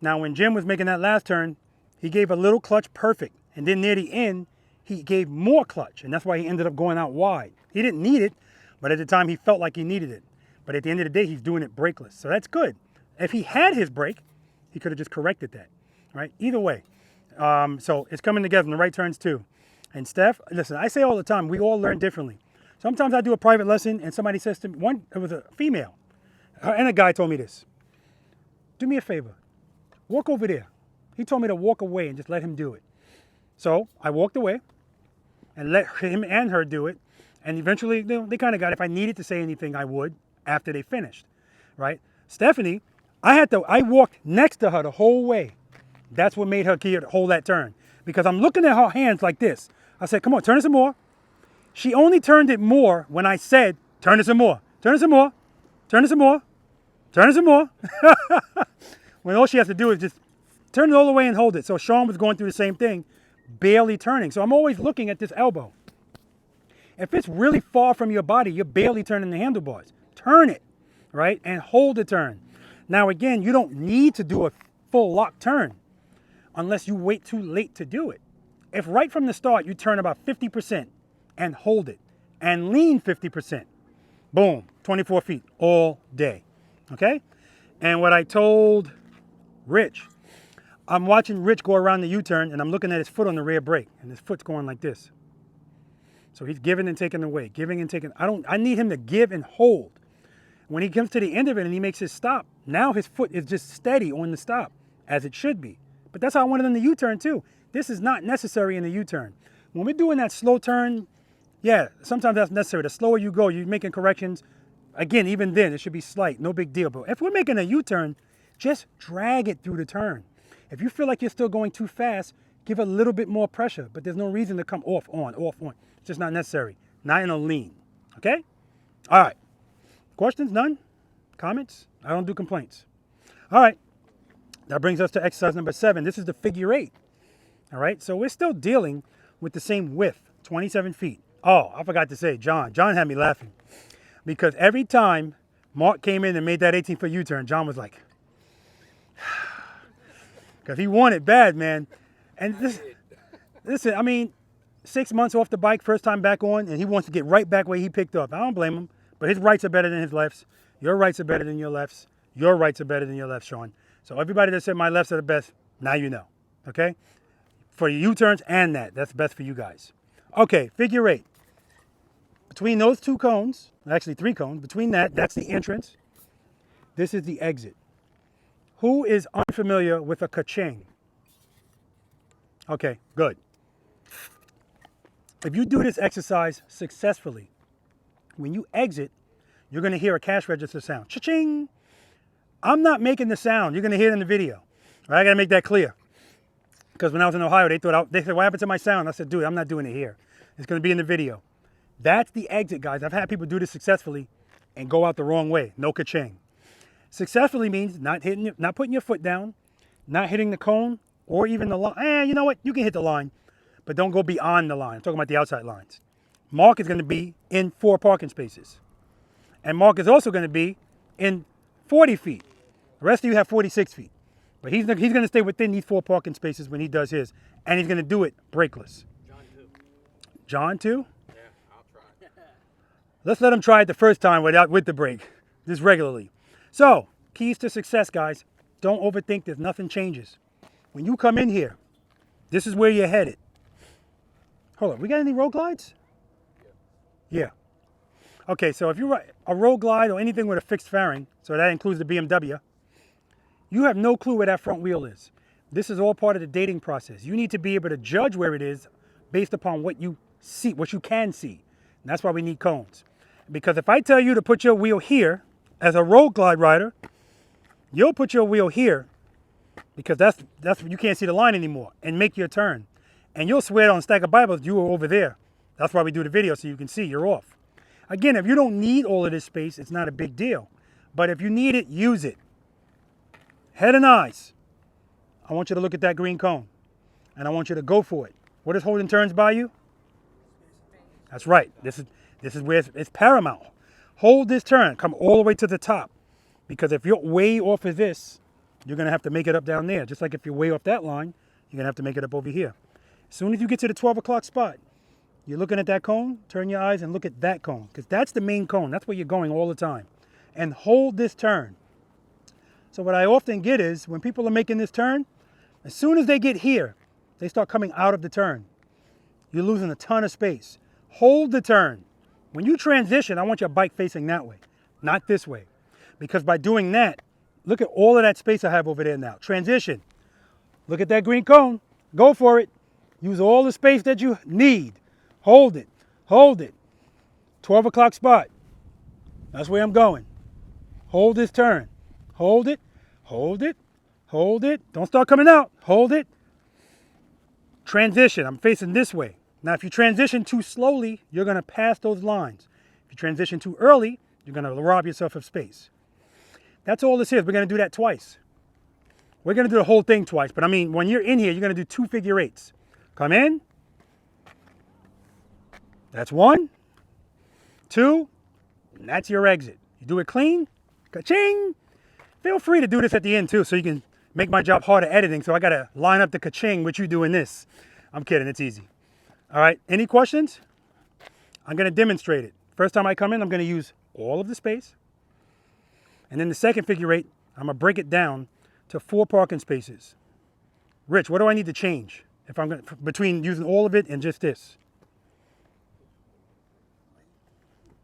Now, when Jim was making that last turn, he gave a little clutch perfect. And then near the end, he gave more clutch, and that's why he ended up going out wide. He didn't need it, but at the time he felt like he needed it. But at the end of the day, he's doing it brakeless, so that's good. If he had his brake, he could have just corrected that, right? Either way, so it's coming together in the right turns too. And Steph, listen, I say all the time, we all learn differently. Sometimes I do a private lesson, and somebody says to me, it was a female, and a guy told me this, do me a favor, walk over there. He told me to walk away and just let him do it. So I walked away and let him and her do it. And eventually, they kind of got it. If I needed to say anything, I would after they finished, right? Steffany, I walked next to her the whole way. That's what made her hold that turn. Because I'm looking at her hands like this. I said, come on, turn it some more. She only turned it more when I said, turn it some more, turn it some more, turn it some more, turn it some more. When all she has to do is just turn it all the way and hold it. So Sean was going through the same thing, barely turning. So I'm always looking at this elbow. If it's really far from your body, you're barely turning the handlebars. Turn it, right? And hold the turn. Now again, you don't need to do a full lock turn unless you wait too late to do it. If right from the start you turn about 50% and hold it and lean 50%, boom, 24 feet all day, okay? And what I told Rich, I'm watching Rich go around the U-turn and I'm looking at his foot on the rear brake and his foot's going like this. So he's giving and taking away, giving and taking. I need him to give and hold. When he comes to the end of it and he makes his stop, now his foot is just steady on the stop, as it should be. But that's how I wanted in the U-turn too. This is not necessary in the U-turn. When we're doing that slow turn, yeah, sometimes that's necessary. The slower you go, you're making corrections. Again, even then, it should be slight, no big deal. But if we're making a U-turn, just drag it through the turn. If you feel like you're still going too fast, give a little bit more pressure. But there's no reason to come off, on, off, on. It's just not necessary. Not in a lean, okay? All right. Questions? None? Comments? I don't do complaints. All right. That brings us to exercise number 7. This is the figure 8. All right. So we're still dealing with the same width, 27 feet. Oh, I forgot to say, John. John had me laughing because every time Mark came in and made that 18-foot U-turn, John was like, because he wanted bad, man. And listen, I mean, 6 months off the bike, first time back on, and he wants to get right back where he picked up. I don't blame him, but his rights are better than his lefts. Your rights are better than your lefts. Your rights are better than your lefts, Sean. So everybody that said my lefts are the best, now you know, okay? For your U-turns and that's best for you guys. Okay, figure 8. Between those 2 cones, actually 3 cones, between that's the entrance. This is the exit. Who is unfamiliar with a ka-ching? Okay, good. If you do this exercise successfully, when you exit, you're going to hear a cash register sound. Cha-ching! I'm not making the sound. You're going to hear it in the video. All right, I got to make that clear. Because when I was in Ohio, they said, what happened to my sound? I said, dude, I'm not doing it here. It's going to be in the video. That's the exit, guys. I've had people do this successfully and go out the wrong way. No ka-ching. Successfully means not putting your foot down, not hitting the cone or even the line. You know what? You can hit the line, but don't go beyond the line. I'm talking about the outside lines. Mark is going to be in 4 parking spaces. And Mark is also going to be in 40 feet. The rest of you have 46 feet. But he's going to stay within these 4 parking spaces when he does his. And he's going to do it brakeless. John too? Yeah, I'll try. Let's let him try it the first time with the brake. Just regularly. So, keys to success, guys. Don't overthink this. Nothing changes. When you come in here, this is where you're headed. Hold on. We got any road glides? Yeah. Okay, so if you ride a road glide or anything with a fixed fairing, so that includes the BMW, you have no clue where that front wheel is. This is all part of the dating process. You need to be able to judge where it is based upon what you see, what you can see. And that's why we need cones. Because if I tell you to put your wheel here as a road glide rider, you'll put your wheel here because that's you can't see the line anymore and make your turn. And you'll swear on a stack of Bibles you were over there. That's why we do the video so you can see you're off. Again, if you don't need all of this space, it's not a big deal. But if you need it, use it. Head and eyes. I want you to look at that green cone. And I want you to go for it. What is holding turns by you? That's right. This is where it's paramount. Hold this turn. Come all the way to the top. Because if you're way off of this, you're going to have to make it up down there. Just like if you're way off that line, you're going to have to make it up over here. As soon as you get to the 12 o'clock spot, you're looking at that cone, turn your eyes and look at that cone. Because that's the main cone. That's where you're going all the time. And hold this turn. So what I often get is when people are making this turn, as soon as they get here, they start coming out of the turn. You're losing a ton of space. Hold the turn. When you transition, I want your bike facing that way, not this way. Because by doing that, look at all of that space I have over there now. Transition. Look at that green cone. Go for it. Use all the space that you need. Hold it. Hold it. 12 o'clock spot. That's where I'm going. Hold this turn. Hold it, hold it, hold it. Don't start coming out. Hold it. Transition. I'm facing this way. Now, if you transition too slowly, you're going to pass those lines. If you transition too early, you're going to rob yourself of space. That's all this is. We're going to do that twice. We're going to do the whole thing twice. But I mean, when you're in here, you're going to do 2 figure eights. Come in. That's 1, 2, and that's your exit. You do it clean. Ka-ching. Feel free to do this at the end too, so you can make my job harder editing. So I got to line up the ka-ching with you doing this. I'm kidding. It's easy. All right. Any questions? I'm going to demonstrate it. First time I come in, I'm going to use all of the space. And then the second figure eight, I'm going to break it down to 4 parking spaces. Rich, what do I need to change if I'm going to, between using all of it and just this?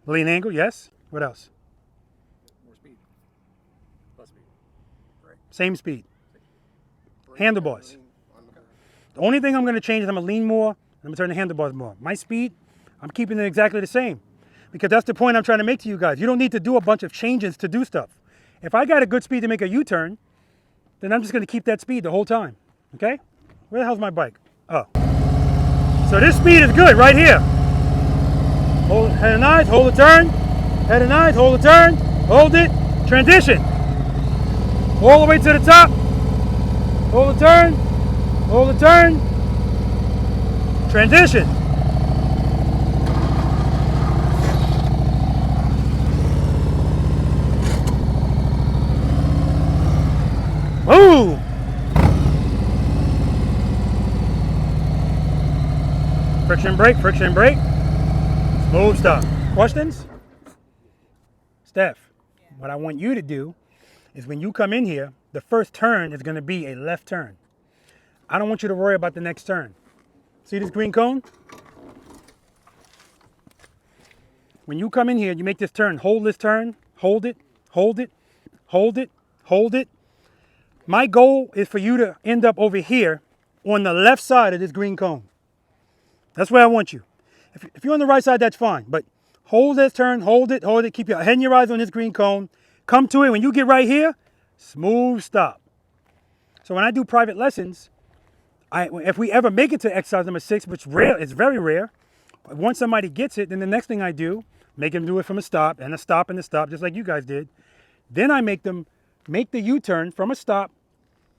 Lean angle, yes. What else? More speed. Less speed. Right. Same speed. Handlebars. The only thing I'm going to change is I'm going to lean more. I'm going to turn the handlebars more. My speed, I'm keeping it exactly the same. Because that's the point I'm trying to make to you guys. You don't need to do a bunch of changes to do stuff. If I got a good speed to make a U-turn, then I'm just going to keep that speed the whole time. Okay? Where the hell's my bike? Oh. So this speed is good right here. Hold, head and eyes, hold the turn. Head and eyes, hold the turn. Hold it. Transition. All the way to the top. Hold the turn. Hold the turn. Transition. Boom. Friction brake, friction brake. Smooth stuff. Questions? Steph, what I want you to do is when you come in here, the first turn is going to be a left turn. I don't want you to worry about the next turn. See this green cone? When you come in here, you make this turn. Hold this turn. Hold it. Hold it. Hold it. Hold it. My goal is for you to end up over here on the left side of this green cone. That's where I want you. If you're on the right side, that's fine. But hold this turn, hold it, hold it. Keep your head and your eyes on this green cone. Come to it. When you get right here, smooth stop. So when I do private lessons, if we ever make it to exercise number 6, which it's very rare, once somebody gets it, then the next thing I do, make them do it from a stop and a stop and a stop, just like you guys did. Then I make them make the U-turn from a stop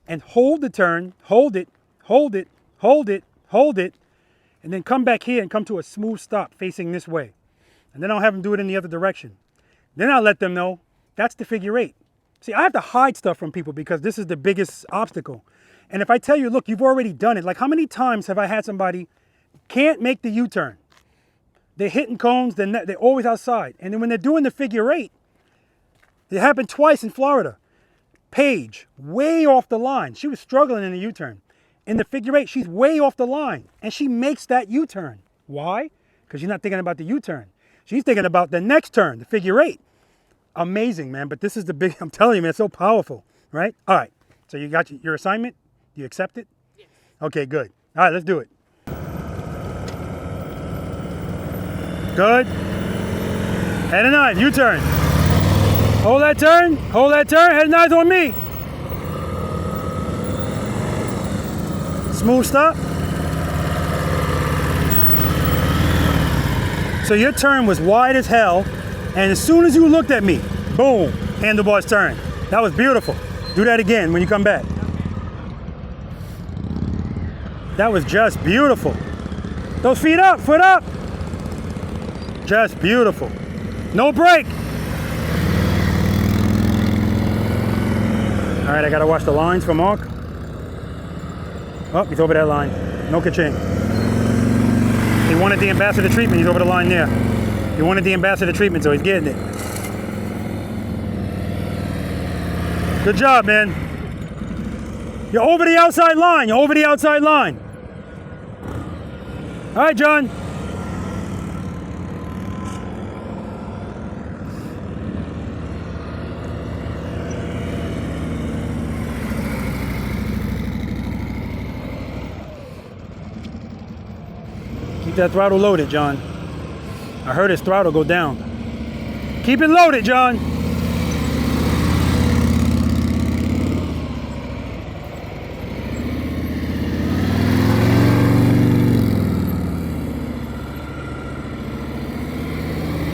and hold the turn, hold it, hold it, hold it, hold it, and then come back here and come to a smooth stop facing this way. And then I'll have them do it in the other direction. Then I'll let them know that's the figure 8. See, I have to hide stuff from people because this is the biggest obstacle. And if I tell you, look, you've already done it. Like how many times have I had somebody can't make the U-turn? They're hitting cones, they're always outside. And then when they're doing the figure 8, it happened twice in Florida. Paige, way off the line. She was struggling in the U-turn. In the figure 8, she's way off the line. And she makes that U-turn. Why? Because she's not thinking about the U-turn. She's thinking about the next turn, the figure 8. Amazing, man. But this is the big, I'm telling you, man, it's so powerful. Right? All right. So you got your assignment? Do you accept it? Yes. Okay, good. All right, let's do it. Good. Head and eyes, U-turn. Hold that turn, head and eyes on me. Smooth stop. So your turn was wide as hell, and as soon as you looked at me, boom, handlebars turn. That was beautiful. Do that again when you come back. That was just beautiful. Those feet up, foot up. Just beautiful. No break. All right, I gotta watch the lines for Mark. Oh, he's over that line. No ka-ching. He wanted the ambassador treatment. He's over the line there. He wanted the ambassador treatment, so he's getting it. Good job, man. You're over the outside line. You're over the outside line. All right, John. Keep that throttle loaded, John. All I heard his throttle go down. Keep it loaded, John.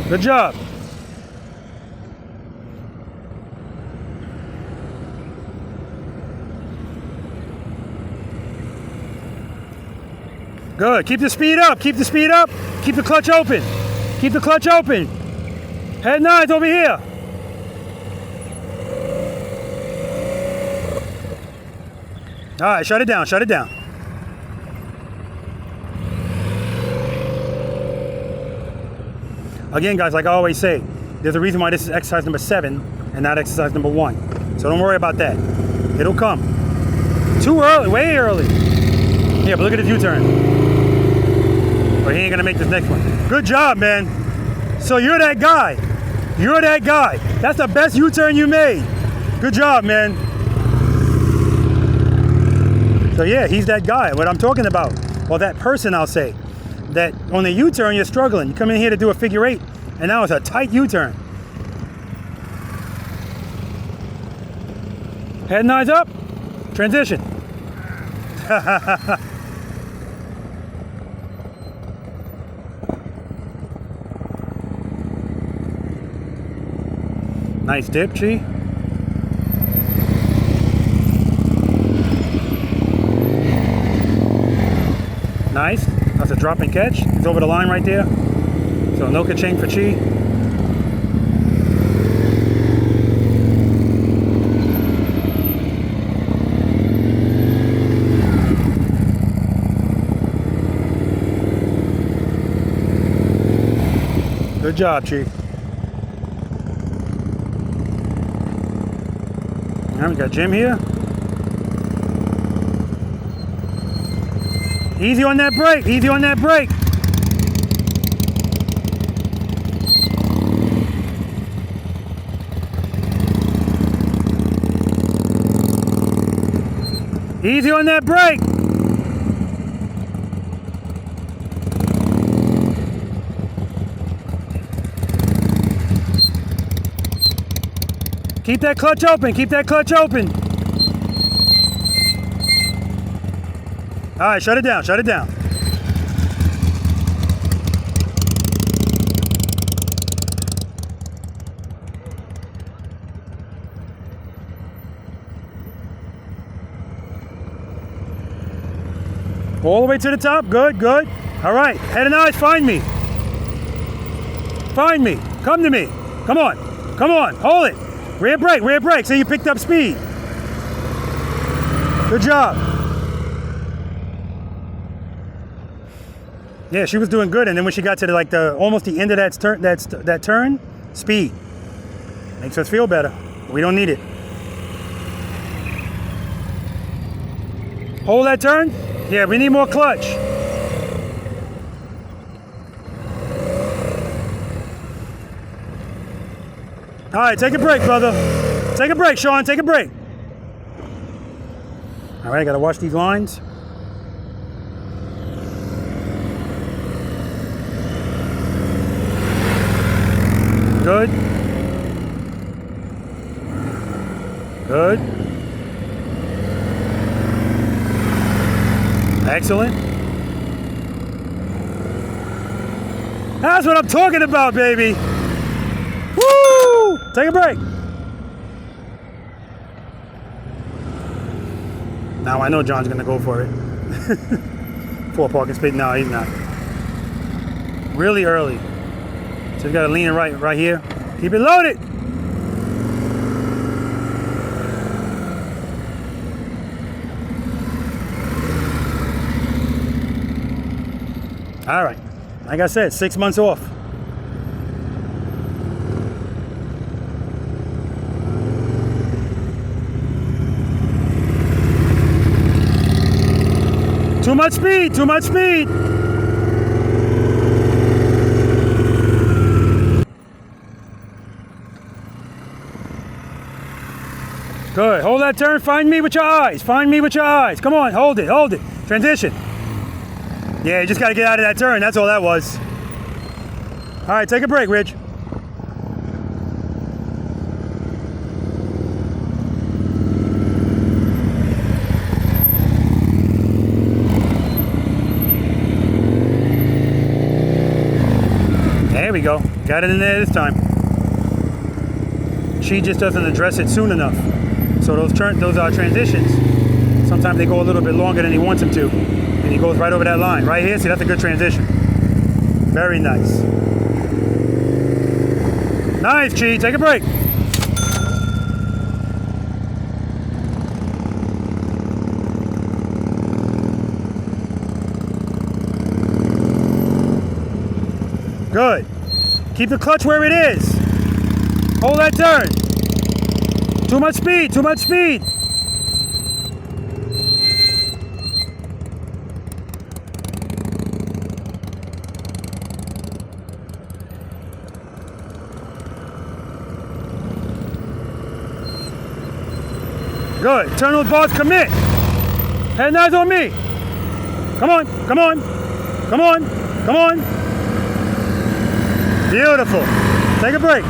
Good job. Good. Keep the speed up. Keep the speed up. Keep the clutch open. Keep the clutch open. Head nines over here. All right, shut it down. Shut it down. Again, guys, like I always say, there's a reason why this is exercise number 7 and not exercise number 1. So don't worry about that. It'll come. Too early, way early. Yeah, but look at his U-turn. But he ain't gonna make this next one. Good job, man. So you're that guy. You're that guy. That's the best U-turn you made. Good job, man. So yeah, he's that guy. What I'm talking about. Well, that person, I'll say. That on the U-turn, you're struggling. You come in here to do a figure 8, and now it's a tight U-turn. Head nines up. Transition. Nice dip, Chi. Nice. That's a drop and catch. It's over the line right there. So no ka-ching for Chi. Good job, Chi. Now we got Jim here. Easy on that brake, easy on that brake. Easy on that brake. Keep that clutch open, keep that clutch open. All right, shut it down, shut it down. All the way to the top, good, good. All right, head and eyes, find me. Find me, come to me. Come on, hold it. Rear brake, so you picked up speed. Good job. Yeah, she was doing good, and then when she got to almost the end of that turn, speed. Makes us feel better. We don't need it. Hold that turn. Yeah, we need more clutch. All right, take a break, brother. Take a break, Sean, take a break. All right, I gotta watch these lines. Good. Good. Excellent. That's what I'm talking about, baby. Woo! Take a break. Now I know John's gonna go for it. 4 parking space. No, he's not. Really early. So you gotta lean it right here. Keep it loaded. All right, like I said, 6 months off. Too much speed, too much speed. Good, hold that turn, find me with your eyes, find me with your eyes. Come on, hold it, transition. Yeah, you just gotta get out of that turn, that's all that was. All right, take a break, Rich. There we go. Got it in there this time. She just doesn't address it soon enough. So those transitions, sometimes they go a little bit longer than he wants them to. And he goes right over that line. Right here, see, that's a good transition. Very nice. Nice, Chi. Take a break. Good. Keep the clutch where it is. Hold that turn. Too much speed, too much speed. Good. Turn those bars, commit. Head and eyes on me. Come on, come on, come on, come on. Beautiful. Take a break.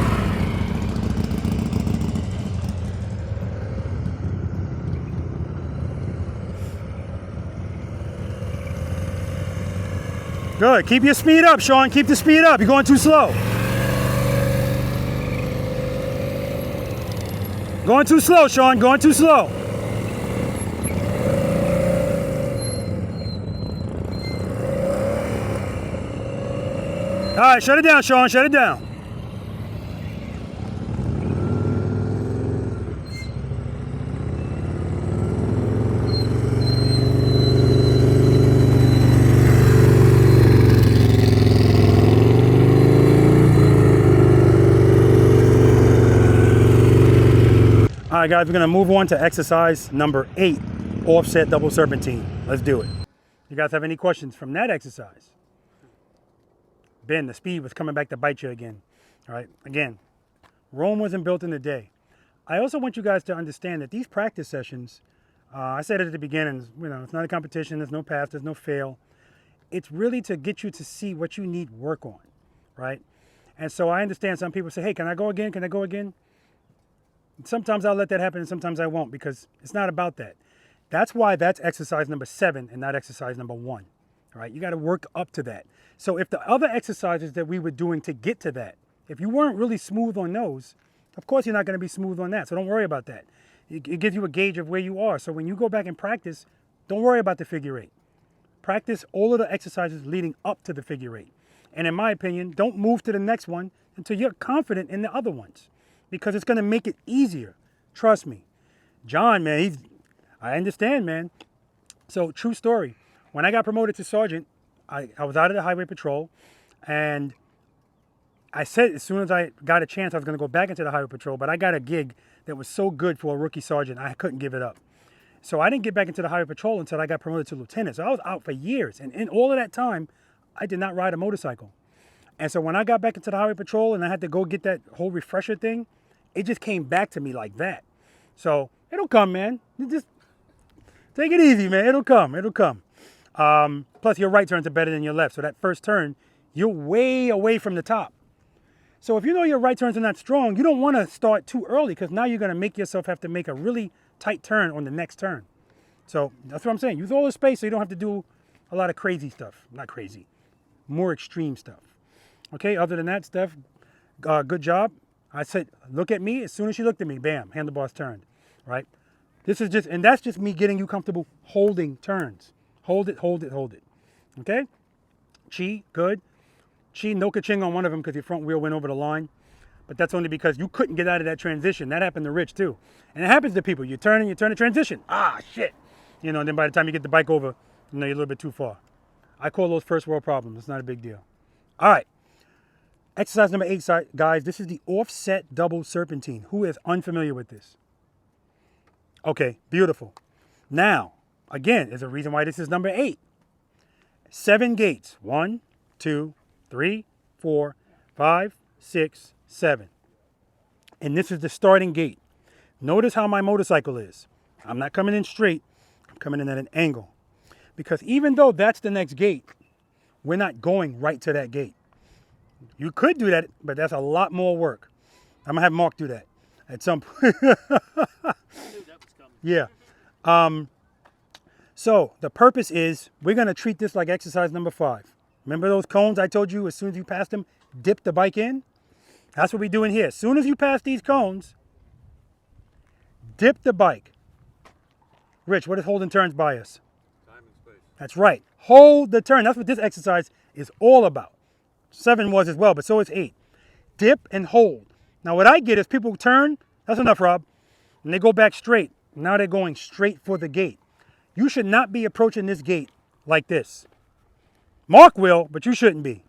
Good. Keep your speed up, Sean. Keep the speed up. You're going too slow. Going too slow, Sean. Going too slow. All right, shut it down, Sean. Shut it down. All right, guys, we're gonna move on to exercise number 8, offset double serpentine. Let's do it. You guys have any questions from that exercise? Ben, the speed was coming back to bite you again. All right, again, Rome wasn't built in a day. I also want you guys to understand that these practice sessions, I said it at the beginning, you know, it's not a competition, there's no pass, there's no fail. It's really to get you to see what you need work on, right? And so I understand some people say, hey, can I go again? Can I go again? Sometimes I'll let that happen and sometimes I won't, because it's not about that. That's why that's exercise number 7 and not exercise number 1. All right, you got to work up to that. So if the other exercises that we were doing to get to that, if you weren't really smooth on those, of course you're not going to be smooth on that. So don't worry about that. It gives you a gauge of where you are. So when you go back and practice, don't worry about the figure 8. Practice all of the exercises leading up to the figure 8. And in my opinion, don't move to the next one until you're confident in the other ones, because it's going to make it easier. Trust me. John, man, I understand, man. So true story. When I got promoted to sergeant, I was out of the highway patrol, and I said as soon as I got a chance I was going to go back into the highway patrol, but I got a gig that was so good for a rookie sergeant, I couldn't give it up. So I didn't get back into the highway patrol until I got promoted to lieutenant. So I was out for years, and in all of that time, I did not ride a motorcycle. And so when I got back into the highway patrol and I had to go get that whole refresher thing, it just came back to me like that. So it'll come, man. Just take it easy, man. It'll come. It'll come. Plus, your right turns are better than your left. So that first turn, you're way away from the top. So if you know your right turns are not strong, you don't want to start too early, because now you're going to make yourself have to make a really tight turn on the next turn. So that's what I'm saying. Use all the space so you don't have to do a lot of crazy stuff. Not crazy. More extreme stuff. Okay, other than that, Steph, good job. I said, look at me. As soon as she looked at me, bam, handlebars turned, right? This is just, and that's just me getting you comfortable holding turns. Hold it, hold it, hold it. Okay? Chi, good. Chi, no ka-ching on one of them because your front wheel went over the line. But that's only because you couldn't get out of that transition. That happened to Rich too. And it happens to people. You turn a transition. Ah, shit. You know, and then by the time you get the bike over, you know, you're a little bit too far. I call those first world problems. It's not a big deal. All right. Exercise number 8, guys. This is the offset double serpentine. Who is unfamiliar with this? Okay, beautiful. Now, again, there's a reason why this is number 8. 7 gates. 1, 2, 3, 4, 5, 6, 7. And this is the starting gate. Notice how my motorcycle is. I'm not coming in straight. I'm coming in at an angle. Because even though that's the next gate, we're not going right to that gate. You could do that, but that's a lot more work. I'm gonna have Mark do that at some point. Yeah. So the purpose is we're gonna treat this like exercise number 5. Remember those cones I told you as soon as you pass them, dip the bike in? That's what we're doing here. As soon as you pass these cones, dip the bike. Rich, what is holding turns by us? Time and space. That's right. Hold the turn. That's what this exercise is all about. 7 was as well, but so is 8. Dip and hold. Now what I get is people turn, that's enough, Rob, and they go back straight. Now they're going straight for the gate. You should not be approaching this gate like this. Mark will, but you shouldn't be.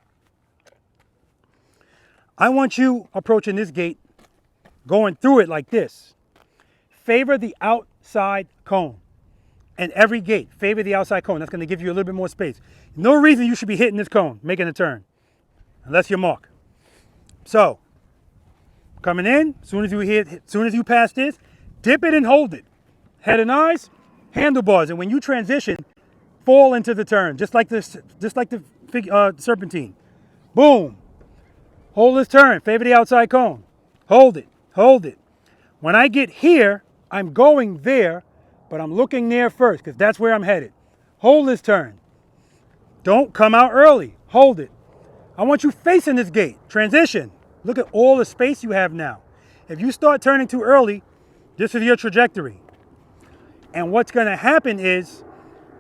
I want you approaching this gate, going through it like this. Favor the outside cone. And every gate, favor the outside cone. That's going to give you a little bit more space. No reason you should be hitting this cone, making a turn, unless you're Mark. So, coming in, as soon as you pass this, dip it and hold it. Head and eyes, handlebars, and when you transition, fall into the turn, just like the Serpentine. Boom. Hold this turn, favor the outside cone. Hold it, hold it. When I get here, I'm going there, but I'm looking there first because that's where I'm headed. Hold this turn. Don't come out early. Hold it. I want you facing this gate. Transition. Look at all the space you have now. If you start turning too early, this is your trajectory. And what's going to happen is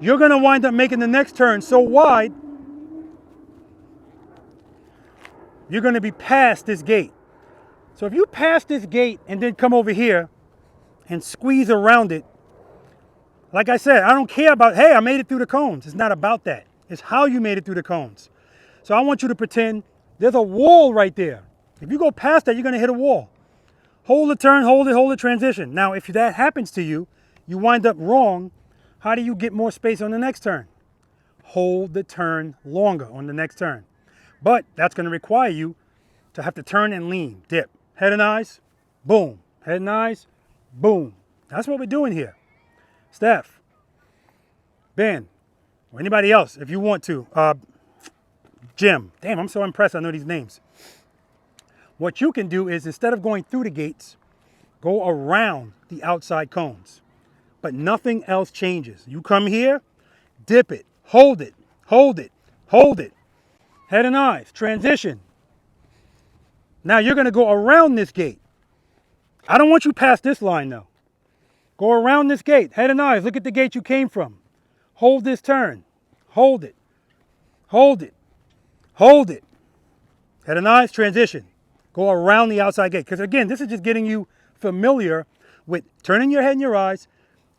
you're going to wind up making the next turn so wide, you're going to be past this gate. So if you pass this gate and then come over here and squeeze around it, like I said, I don't care about, hey, I made it through the cones. It's not about that. It's how you made it through the cones. So I want you to pretend there's a wall right there. If you go past that, you're going to hit a wall. Hold the turn, hold the transition. Now, if that happens to you, you wind up wrong. How do you get more space on the next turn? Hold the turn longer on the next turn. But that's going to require you to have to turn and lean, dip. Head and eyes, boom. Head and eyes, boom. That's what we're doing here. Steph, Ben, or anybody else, if you want to. Jim. Damn, I'm so impressed I know these names. What you can do is instead of going through the gates, go around the outside cones. But nothing else changes. You come here, dip it, hold it, hold it, hold it. Head and eyes, transition. Now you're going to go around this gate. I don't want you past this line though. Go around this gate, head and eyes, look at the gate you came from. Hold this turn, hold it, hold it, hold it. Head and eyes, transition. Go around the outside gate. Because again, this is just getting you familiar with turning your head and your eyes,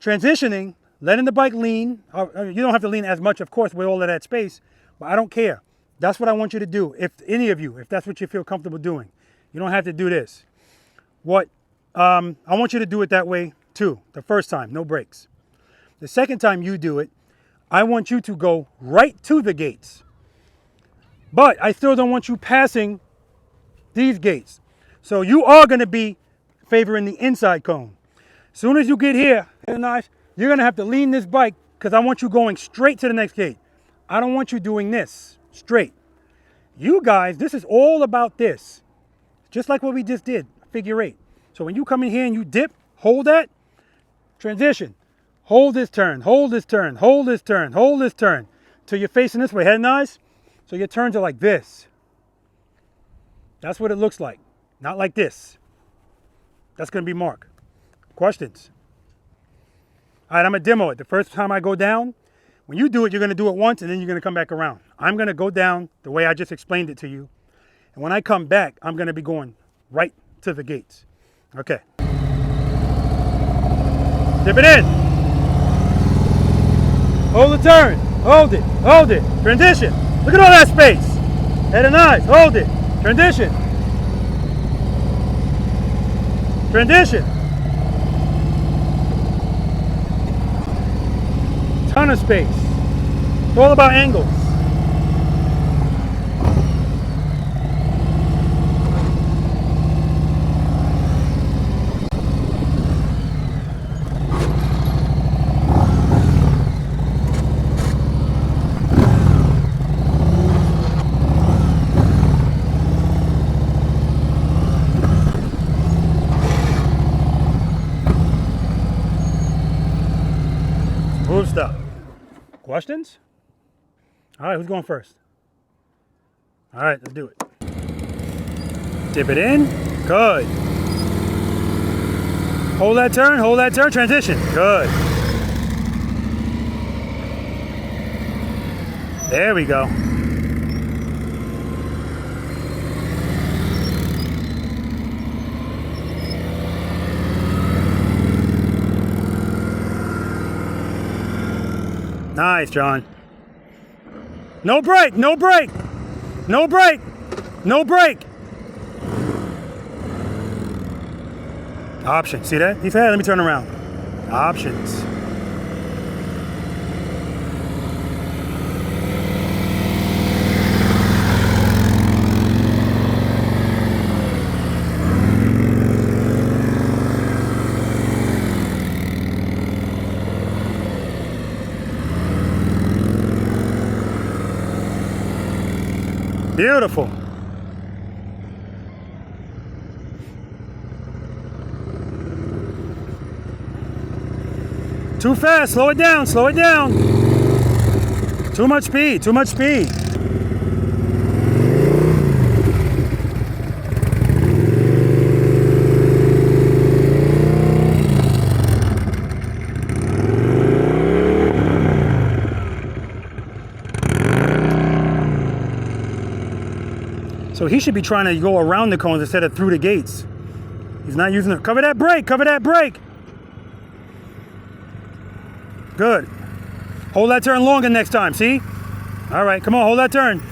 transitioning, letting the bike lean. You don't have to lean as much, of course, with all of that space, but I don't care. That's what I want you to do. If any of you, if that's what you feel comfortable doing, you don't have to do this. I want you to do it that way too. The first time, no brakes. The second time you do it, I want you to go right to the gates. But I still don't want you passing these gates. So you are going to be favoring the inside cone. As soon as you get here, you're going to have to lean this bike because I want you going straight to the next gate. I don't want you doing this straight. You guys, this is all about this. Just like what we just did, figure 8. So when you come in here and you dip, hold that, transition. Hold this turn, hold this turn, hold this turn, hold this turn. Till you're facing this way, head and eyes. So your turns are like this. That's what it looks like. Not like this. That's going to be Mark. Questions? All right, I'm going to demo it. The first time I go down, when you do it, you're going to do it once and then you're going to come back around. I'm going to go down the way I just explained it to you. And when I come back, I'm going to be going right to the gates. Okay. Dip it in. Hold the turn. Hold it. Hold it. Transition. Look at all that space. Head and eyes. Hold it. Transition. Transition. Ton of space. It's all about angles. stuff. Questions? All right, who's going first? All right, let's do it. Dip it in. Good. Hold that turn, transition. Good. There we go. Nice, John. No brake, no brake, no brake, no brake. Option, see that? He said, let me turn around. Options. Beautiful. Too fast, slow it down, slow it down. Too much speed, too much speed. So he should be trying to go around the cones instead of through the gates. He's not using it. Cover that brake, cover that brake. Good. Hold that turn longer next time, see? All right, come on, hold that turn.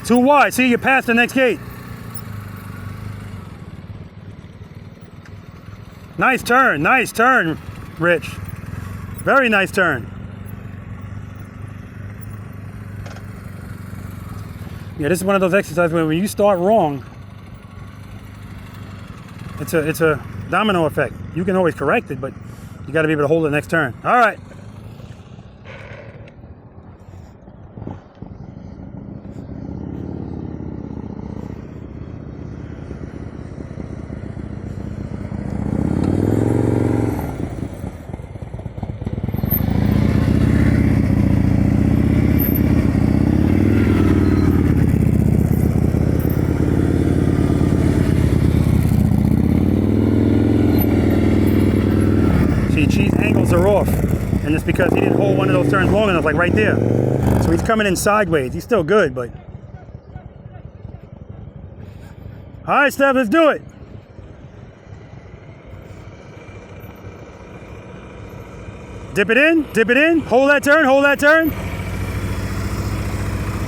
Too wide, see, you passed the next gate. Nice turn, Rich. Very nice turn. Yeah, this is one of those exercises where when you start wrong, it's a domino effect. You can always correct it, but you got to be able to hold the next turn. All right. Are off, and it's because he didn't hold one of those turns long enough, like right there. So he's coming in sideways. He's still good, but all right, Steph, let's do it. Dip it in, hold that turn.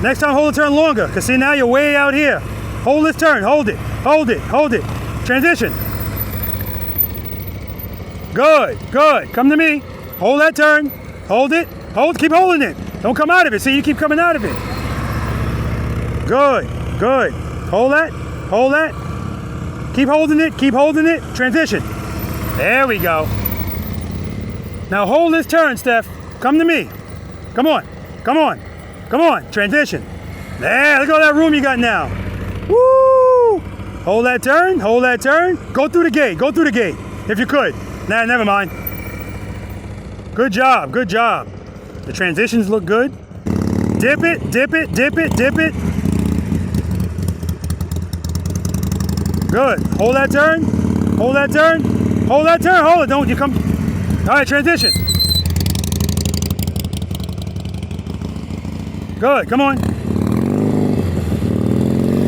Next time, hold the turn longer, because see, now you're way out here. Hold this turn, hold it. Transition. Good. Come to me. Hold that turn. Hold it. Keep holding it. Don't come out of it. See, you keep coming out of it. Good. Hold that. Keep holding it. Transition. There we go. Now hold this turn, Steph. Come to me. Come on. Transition. There, look at all that room you got now. Woo! Hold that turn. Go through the gate. If you could. Nah, never mind. Good job. The transitions look good. Dip it. Good. Hold that turn. Hold it. Don't you come. All right, transition. Good. Come on.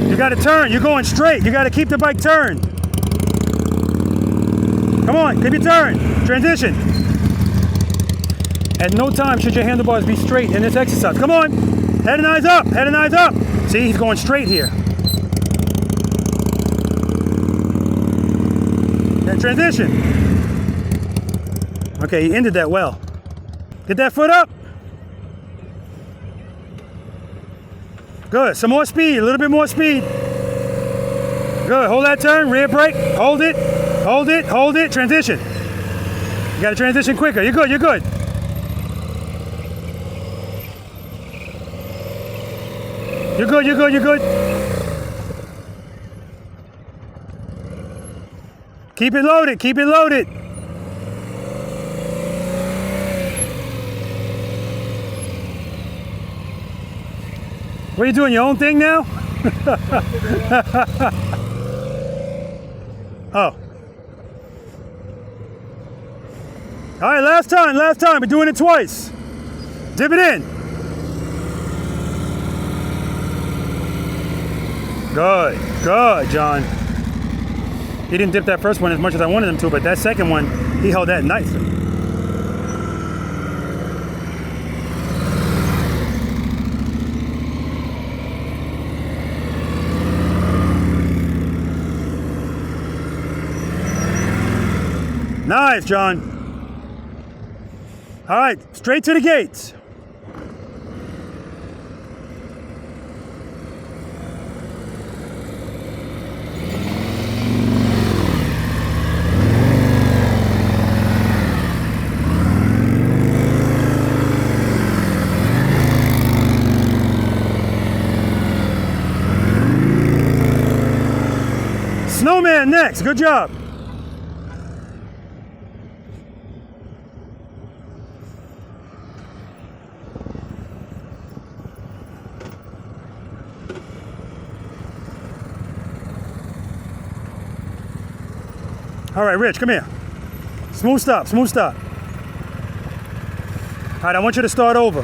You got to turn. You're going straight. You got to keep the bike turned. Come on, keep your turn. Transition. At no time should your handlebars be straight in this exercise. Come on. Head and eyes up. See, he's going straight here. And transition. Okay, he ended that well. Get that foot up. Good, some more speed, a little bit more speed. Good, hold that turn, rear brake, hold it, transition. You gotta transition quicker, you're good. You're good. Keep it loaded. What are you doing, your own thing now? Oh. All right, last time. We're doing it twice. Dip it in. Good, John. He didn't dip that first one as much as I wanted him to, but that second one, he held that nicely. Nice, John. All right, straight to the gates. Snowman next, good job. All right, Rich, come here. Smooth stop. All right, I want you to start over.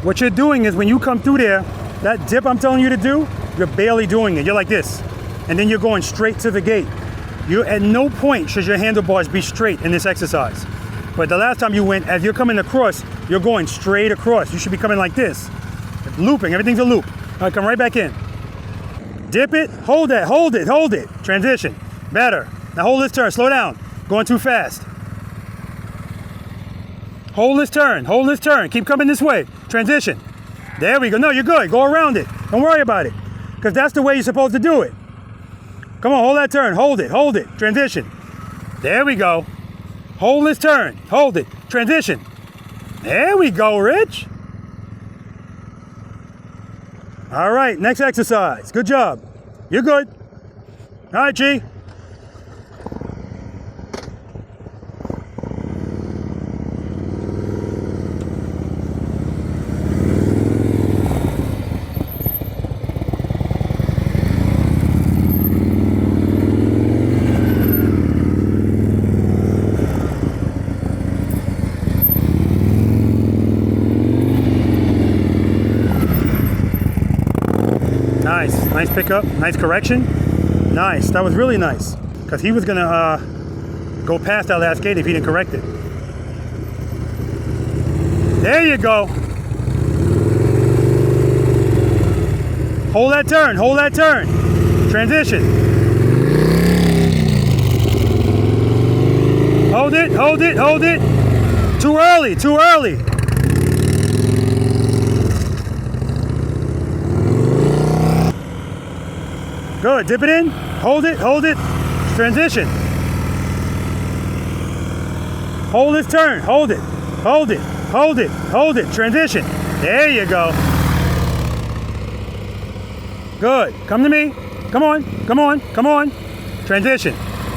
What you're doing is when you come through there, that dip I'm telling you to do, you're barely doing it. You're like this. And then you're going straight to the gate. You at no point should your handlebars be straight in this exercise. But the last time you went, as you're coming across, you're going straight across. You should be coming like this. Looping, everything's a loop. All right, come right back in. Dip it, hold it. Transition, better. Now hold this turn, slow down. Going too fast. Hold this turn, keep coming this way. Transition. There we go, no, you're good, go around it. Don't worry about it, because that's the way you're supposed to do it. Come on, hold that turn, hold it, transition. There we go. Hold this turn, hold it, transition. There we go, Rich. All right, next exercise, good job. You're good. All right, G. Nice pickup, nice correction. Nice, that was really nice. Because he was gonna go past that last gate if he didn't correct it. There you go. Hold that turn. Transition. Hold it. Too early. Good, dip it in, hold it, transition. Hold this turn, hold it, transition. There you go. Good, come to me, come on. Transition.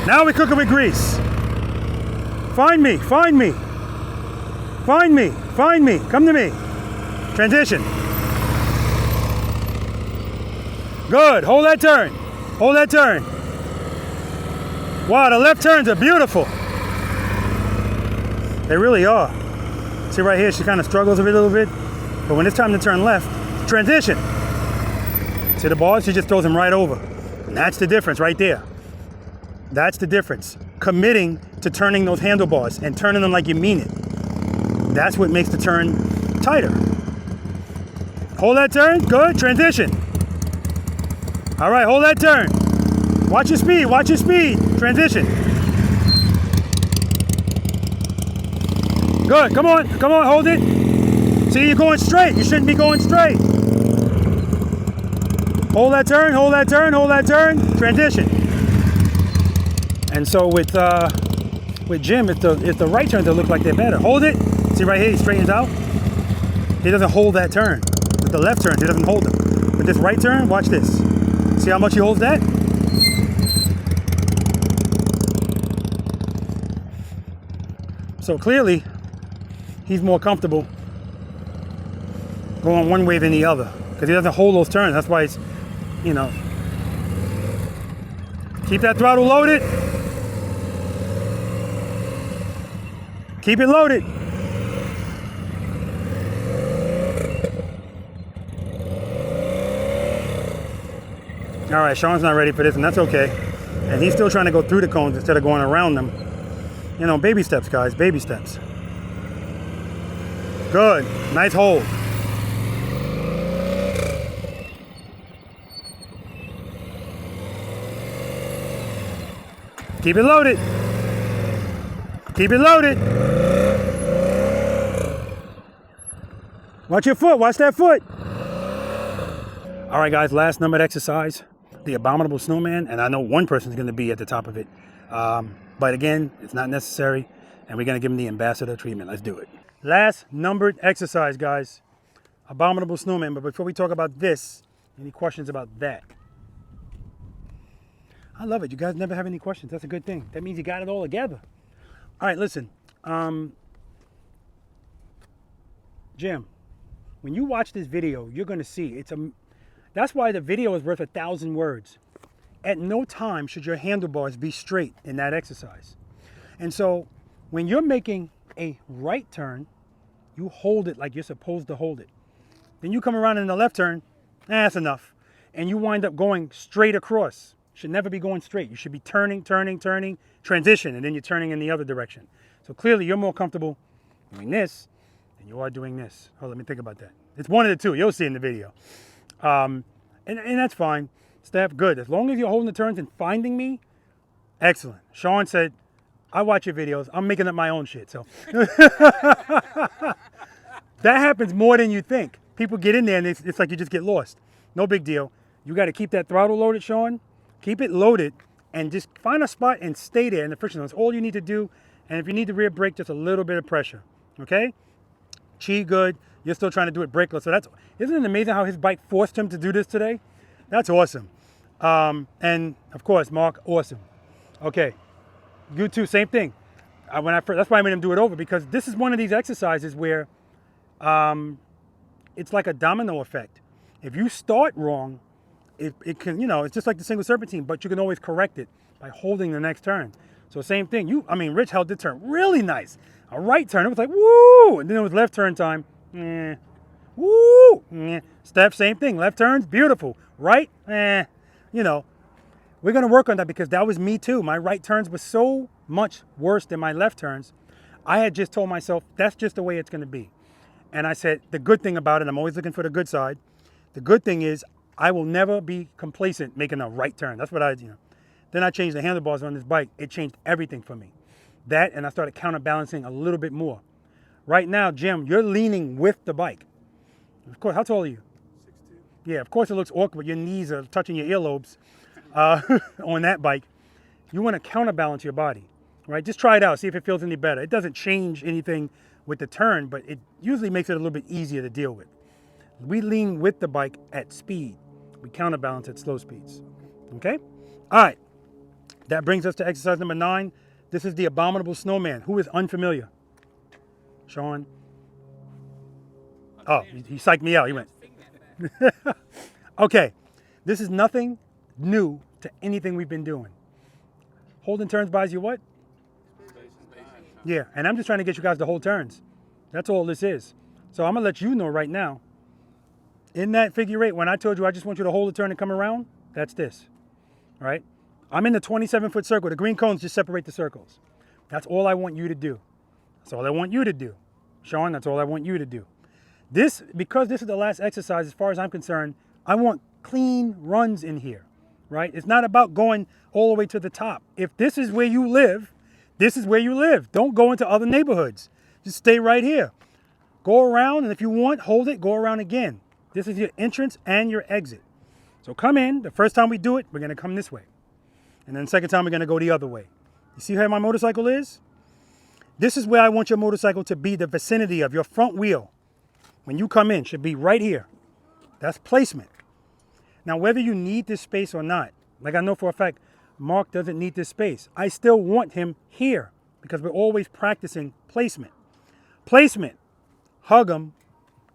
Now we cook it with grease. Find me, come to me. Transition. Good, hold that turn. Wow, the left turns are beautiful. They really are. See right here, she kind of struggles a little bit, but when it's time to turn left, transition. See the bars, she just throws them right over. And that's the difference right there. That's the difference. Committing to turning those handlebars and turning them like you mean it. That's what makes the turn tighter. Hold that turn, good, transition. All right, hold that turn. Watch your speed, transition. Good, come on, hold it. See, you're going straight, you shouldn't be going straight. Hold that turn, transition. And so with Jim, it's the right turns that look like they're better. Hold it, see right here, he straightens out. He doesn't hold that turn. With the left turn, he doesn't hold them. With this right turn, watch this. See how much he holds that? So clearly, he's more comfortable going one way than the other. because he doesn't hold those turns. That's why it's, you know. Keep that throttle loaded. Keep it loaded. All right, Sean's not ready for this, and that's okay. And he's still trying to go through the cones instead of going around them. You know, baby steps, guys, baby steps. Good, nice hold. Keep it loaded. Keep it loaded. Watch your foot, watch that foot. All right, guys, last numbered exercise, the Abominable Snowman, and I know one person's gonna be at the top of it. But again, it's not necessary, and we're gonna give him the ambassador treatment. Let's do it. Last numbered exercise, guys. Abominable Snowman, but before we talk about this, any questions about that? I love it. You guys never have any questions. That's a good thing. That means you got it all together. All right, listen. Jim, when you watch this video, you're gonna see that's why the video is worth 1,000 words. At no time should your handlebars be straight in that exercise. And so when you're making a right turn, you hold it like you're supposed to hold it. Then you come around in the left turn, that's enough. And you wind up going straight across. Should never be going straight. You should be turning, transition, and then you're turning in the other direction. So clearly you're more comfortable doing this than you are doing this. Hold on, let me think about that. It's one of the two. You'll see in the video. And that's fine. Steph, good. As long as you're holding the turns and finding me, excellent. Sean said, I watch your videos. I'm making up my own shit. So that happens more than you think. People get in there and it's like you just get lost. No big deal. You got to keep that throttle loaded, Sean. Keep it loaded and just find a spot and stay there in the friction. That's all you need to do. And if you need the rear brake, just a little bit of pressure. Okay? Chi, good. You're still trying to do it brakeless. So isn't it amazing how his bike forced him to do this today? That's awesome. And of course, Mark, awesome. Okay, you too, same thing. That's why I made him do it over, because this is one of these exercises where it's like a domino effect. If you start wrong, it can, it's just like the single serpentine, but you can always correct it by holding the next turn. So same thing. Rich held the turn really nice. A right turn, it was like, woo! And then it was left turn time. Woo! Steph, same thing. Left turns, beautiful. Right? We're going to work on that, because that was me too. My right turns were so much worse than my left turns. I had just told myself, that's just the way it's going to be. And I said, the good thing about it, I'm always looking for the good side. The good thing is, I will never be complacent making a right turn. That's what Then I changed the handlebars on this bike. It changed everything for me. That, and I started counterbalancing a little bit more. Right now, Jim, you're leaning with the bike. Of course, how tall are you? 6'2". Yeah, of course it looks awkward. Your knees are touching your earlobes on that bike. You want to counterbalance your body, right? Just try it out. See if it feels any better. It doesn't change anything with the turn, but it usually makes it a little bit easier to deal with. We lean with the bike at speed. We counterbalance at slow speeds. Okay? All right. That brings us to exercise number 9. This is the Abominable Snowman. Who is unfamiliar? Sean? Oh, he psyched me out. He went. Okay. This is nothing new to anything we've been doing. Holding turns buys you what? Yeah, and I'm just trying to get you guys to hold turns. That's all this is. So I'm going to let you know right now. In that figure 8, when I told you I just want you to hold the turn and come around, that's this. All right? I'm in the 27-foot circle. The green cones just separate the circles. That's all I want you to do. That's all I want you to do. Sean, that's all I want you to do. Because this is the last exercise, as far as I'm concerned, I want clean runs in here, right? It's not about going all the way to the top. If this is where you live, this is where you live. Don't go into other neighborhoods. Just stay right here. Go around, and if you want, hold it, go around again. This is your entrance and your exit. So come in. The first time we do it, we're going to come this way. And then the second time, we're going to go the other way. You see how my motorcycle is? This is where I want your motorcycle to be, the vicinity of your front wheel. When you come in, should be right here. That's placement. Now, whether you need this space or not, like I know for a fact, Mark doesn't need this space. I still want him here because we're always practicing placement. Placement. Hug him.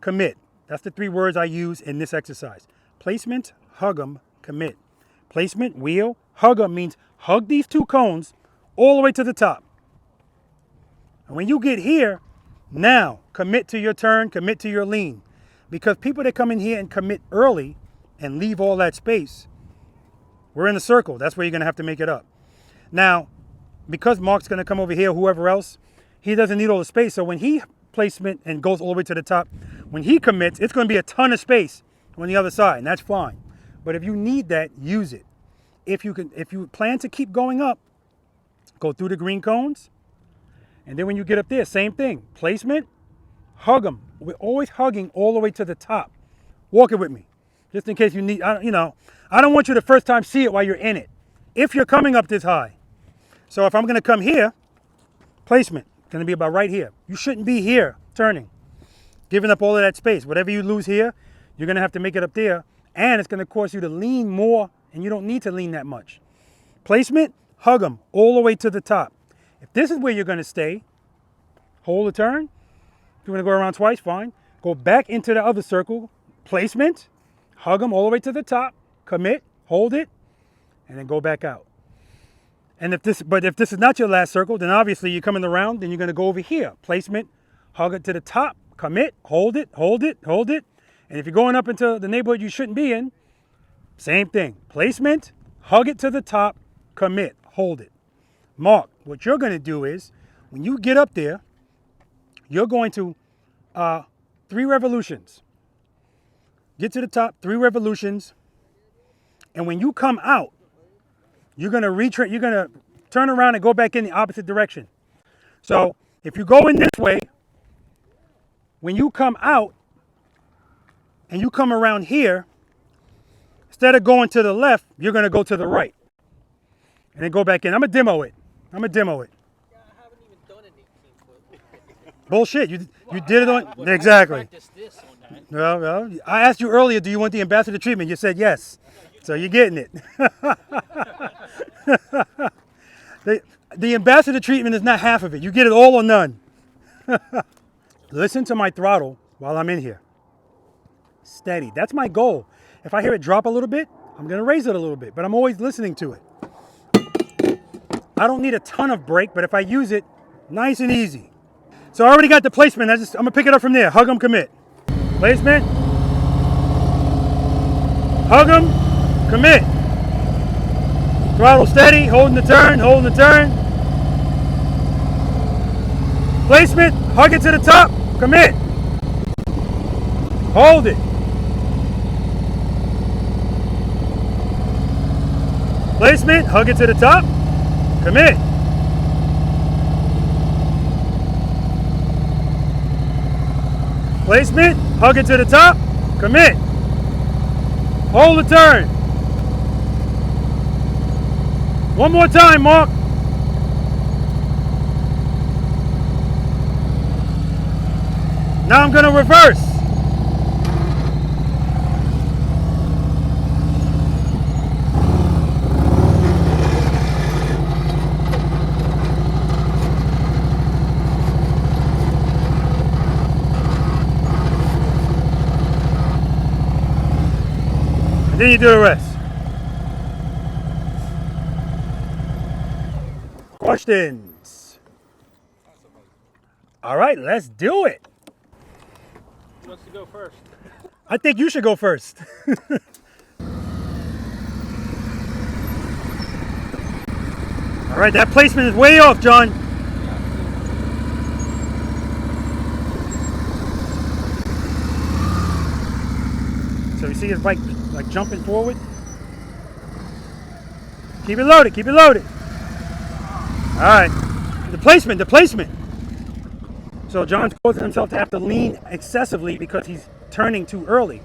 Commit. That's the 3 words I use in this exercise. Placement, hug 'em, commit. Placement, wheel, hug 'em means hug these 2 cones all the way to the top. And when you get here, now commit to your turn, commit to your lean. Because people that come in here and commit early and leave all that space, we're in a circle. That's where you're going to have to make it up. Now, because Mark's going to come over here, whoever else, he doesn't need all the space. So when he placement and goes all the way to the top, when he commits, it's going to be a ton of space on the other side, and that's fine. But if you need that, use it. If you plan to keep going up, go through the green cones, and then when you get up there, same thing. Placement, hug them. We're always hugging all the way to the top. Walk it with me, just in case you need. I don't want you to first time see it while you're in it. If you're coming up this high, so if I'm going to come here, placement going to be about right here. You shouldn't be here turning, giving up all of that space. Whatever you lose here, you're going to have to make it up there, and it's going to cause you to lean more, and you don't need to lean that much. Placement, hug them all the way to the top. If this is where you're going to stay, hold the turn. If you want to go around twice, fine. Go back into the other circle. Placement, hug them all the way to the top. Commit, hold it, and then go back out. And if this is not your last circle, then obviously you're coming around, then you're going to go over here. Placement, hug it to the top, commit, hold it, hold it, hold it. And if you're going up into the neighborhood you shouldn't be in, same thing. Placement, hug it to the top, commit, hold it. Mark, what you're going to do is, when you get up there, you're going to 3 revolutions. Get to the top, 3 revolutions. And when you come out, you're going to turn around and go back in the opposite direction. So if you go in this way, when you come out and you come around here, instead of going to the left, you're going to go to the right. And then go back in. I'm going to demo it. Yeah, I haven't even done an 18-foot. Bullshit. You did it on... Exactly. I practiced this on that. Well, I asked you earlier, do you want the ambassador treatment? You said yes. So you're getting it. The ambassador treatment is not half of it. You get it all or none. Listen to my throttle while I'm in here. Steady. That's my goal. If I hear it drop a little bit, I'm going to raise it a little bit. But I'm always listening to it. I don't need a ton of brake, but if I use it, nice and easy. So I already got the placement. I'm going to pick it up from there. Hug 'em, commit. Placement. Hug 'em, commit. Throttle steady, holding the turn, holding the turn. Placement, hug it to the top, commit. Hold it. Placement, hug it to the top, commit. Placement, hug it to the top, commit. Hold the turn. One more time, Mark. Now I'm going to reverse. And then you do the rest. Questions? All right, let's do it. Who wants to go first? I think you should go first. All right, that placement is way off, John. So you see his bike like jumping forward? Keep it loaded, keep it loaded. All right, the placement. So John's causing himself to have to lean excessively because he's turning too early.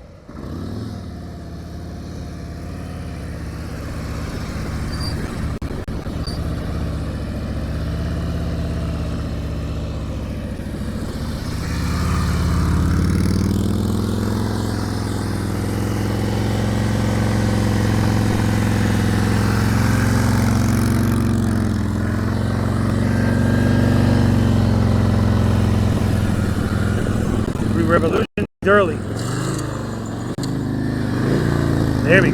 Revolution early.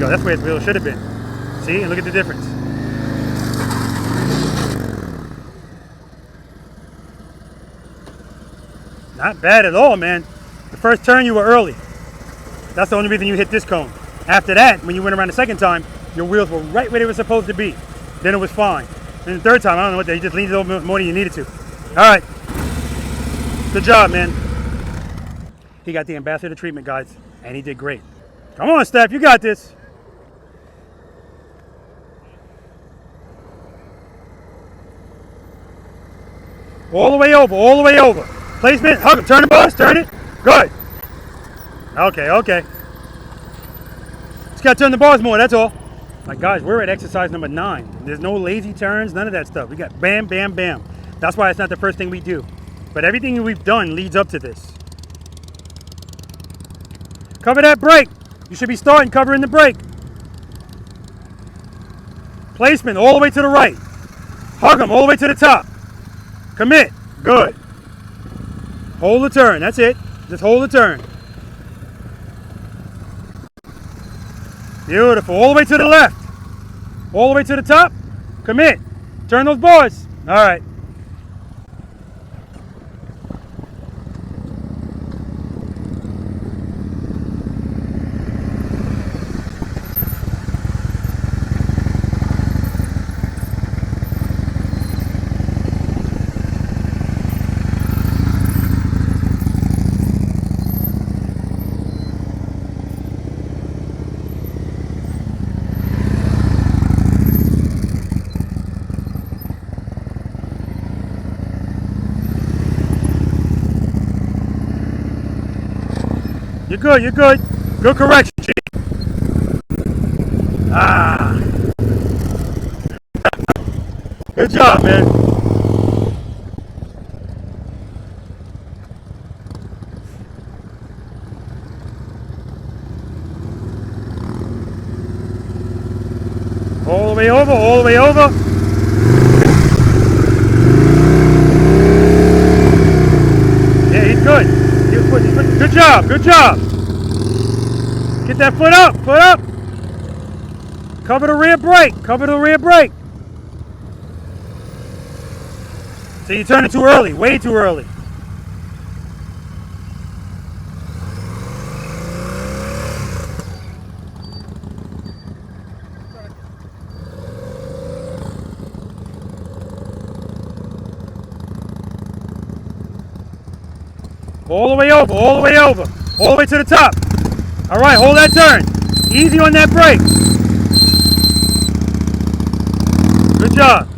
go. That's where its wheel should have been. See, and look at the difference. Not bad at all, man. The first turn you were early. That's the only reason you hit this cone. After that, when you went around the second time, your wheels were right where they were supposed to be. Then it was fine. And the third time, I don't know what, you just leaned over more than you needed to. All right. Good job, man. He got the ambassador treatment, guys, and he did great. Come on, Steph, you got this. All the way over, all the way over. Placement, hug him, turn the bars, turn it. Good. Okay, okay. Just gotta turn the bars more, that's all. Like, guys, we're at exercise number 9. There's no lazy turns, none of that stuff. We got bam, bam, bam. That's why it's not the first thing we do. But everything we've done leads up to this. Cover that brake. You should be starting covering the brake. Placement all the way to the right. Hug them all the way to the top. Commit. Good. Hold the turn. That's it. Just hold the turn. Beautiful. All the way to the left. All the way to the top. Commit. Turn those bars. All right. You're good, you're good. Good correction, G. Ah. Good job, man. All the way over, all the way over. Yeah, he's good. Good job, good job. Get that foot up, foot up. Cover the rear brake, cover the rear brake. So you turn it too early, way too early. All the way over, all the way over. All the way to the top. All right, hold that turn. Easy on that brake. Good job.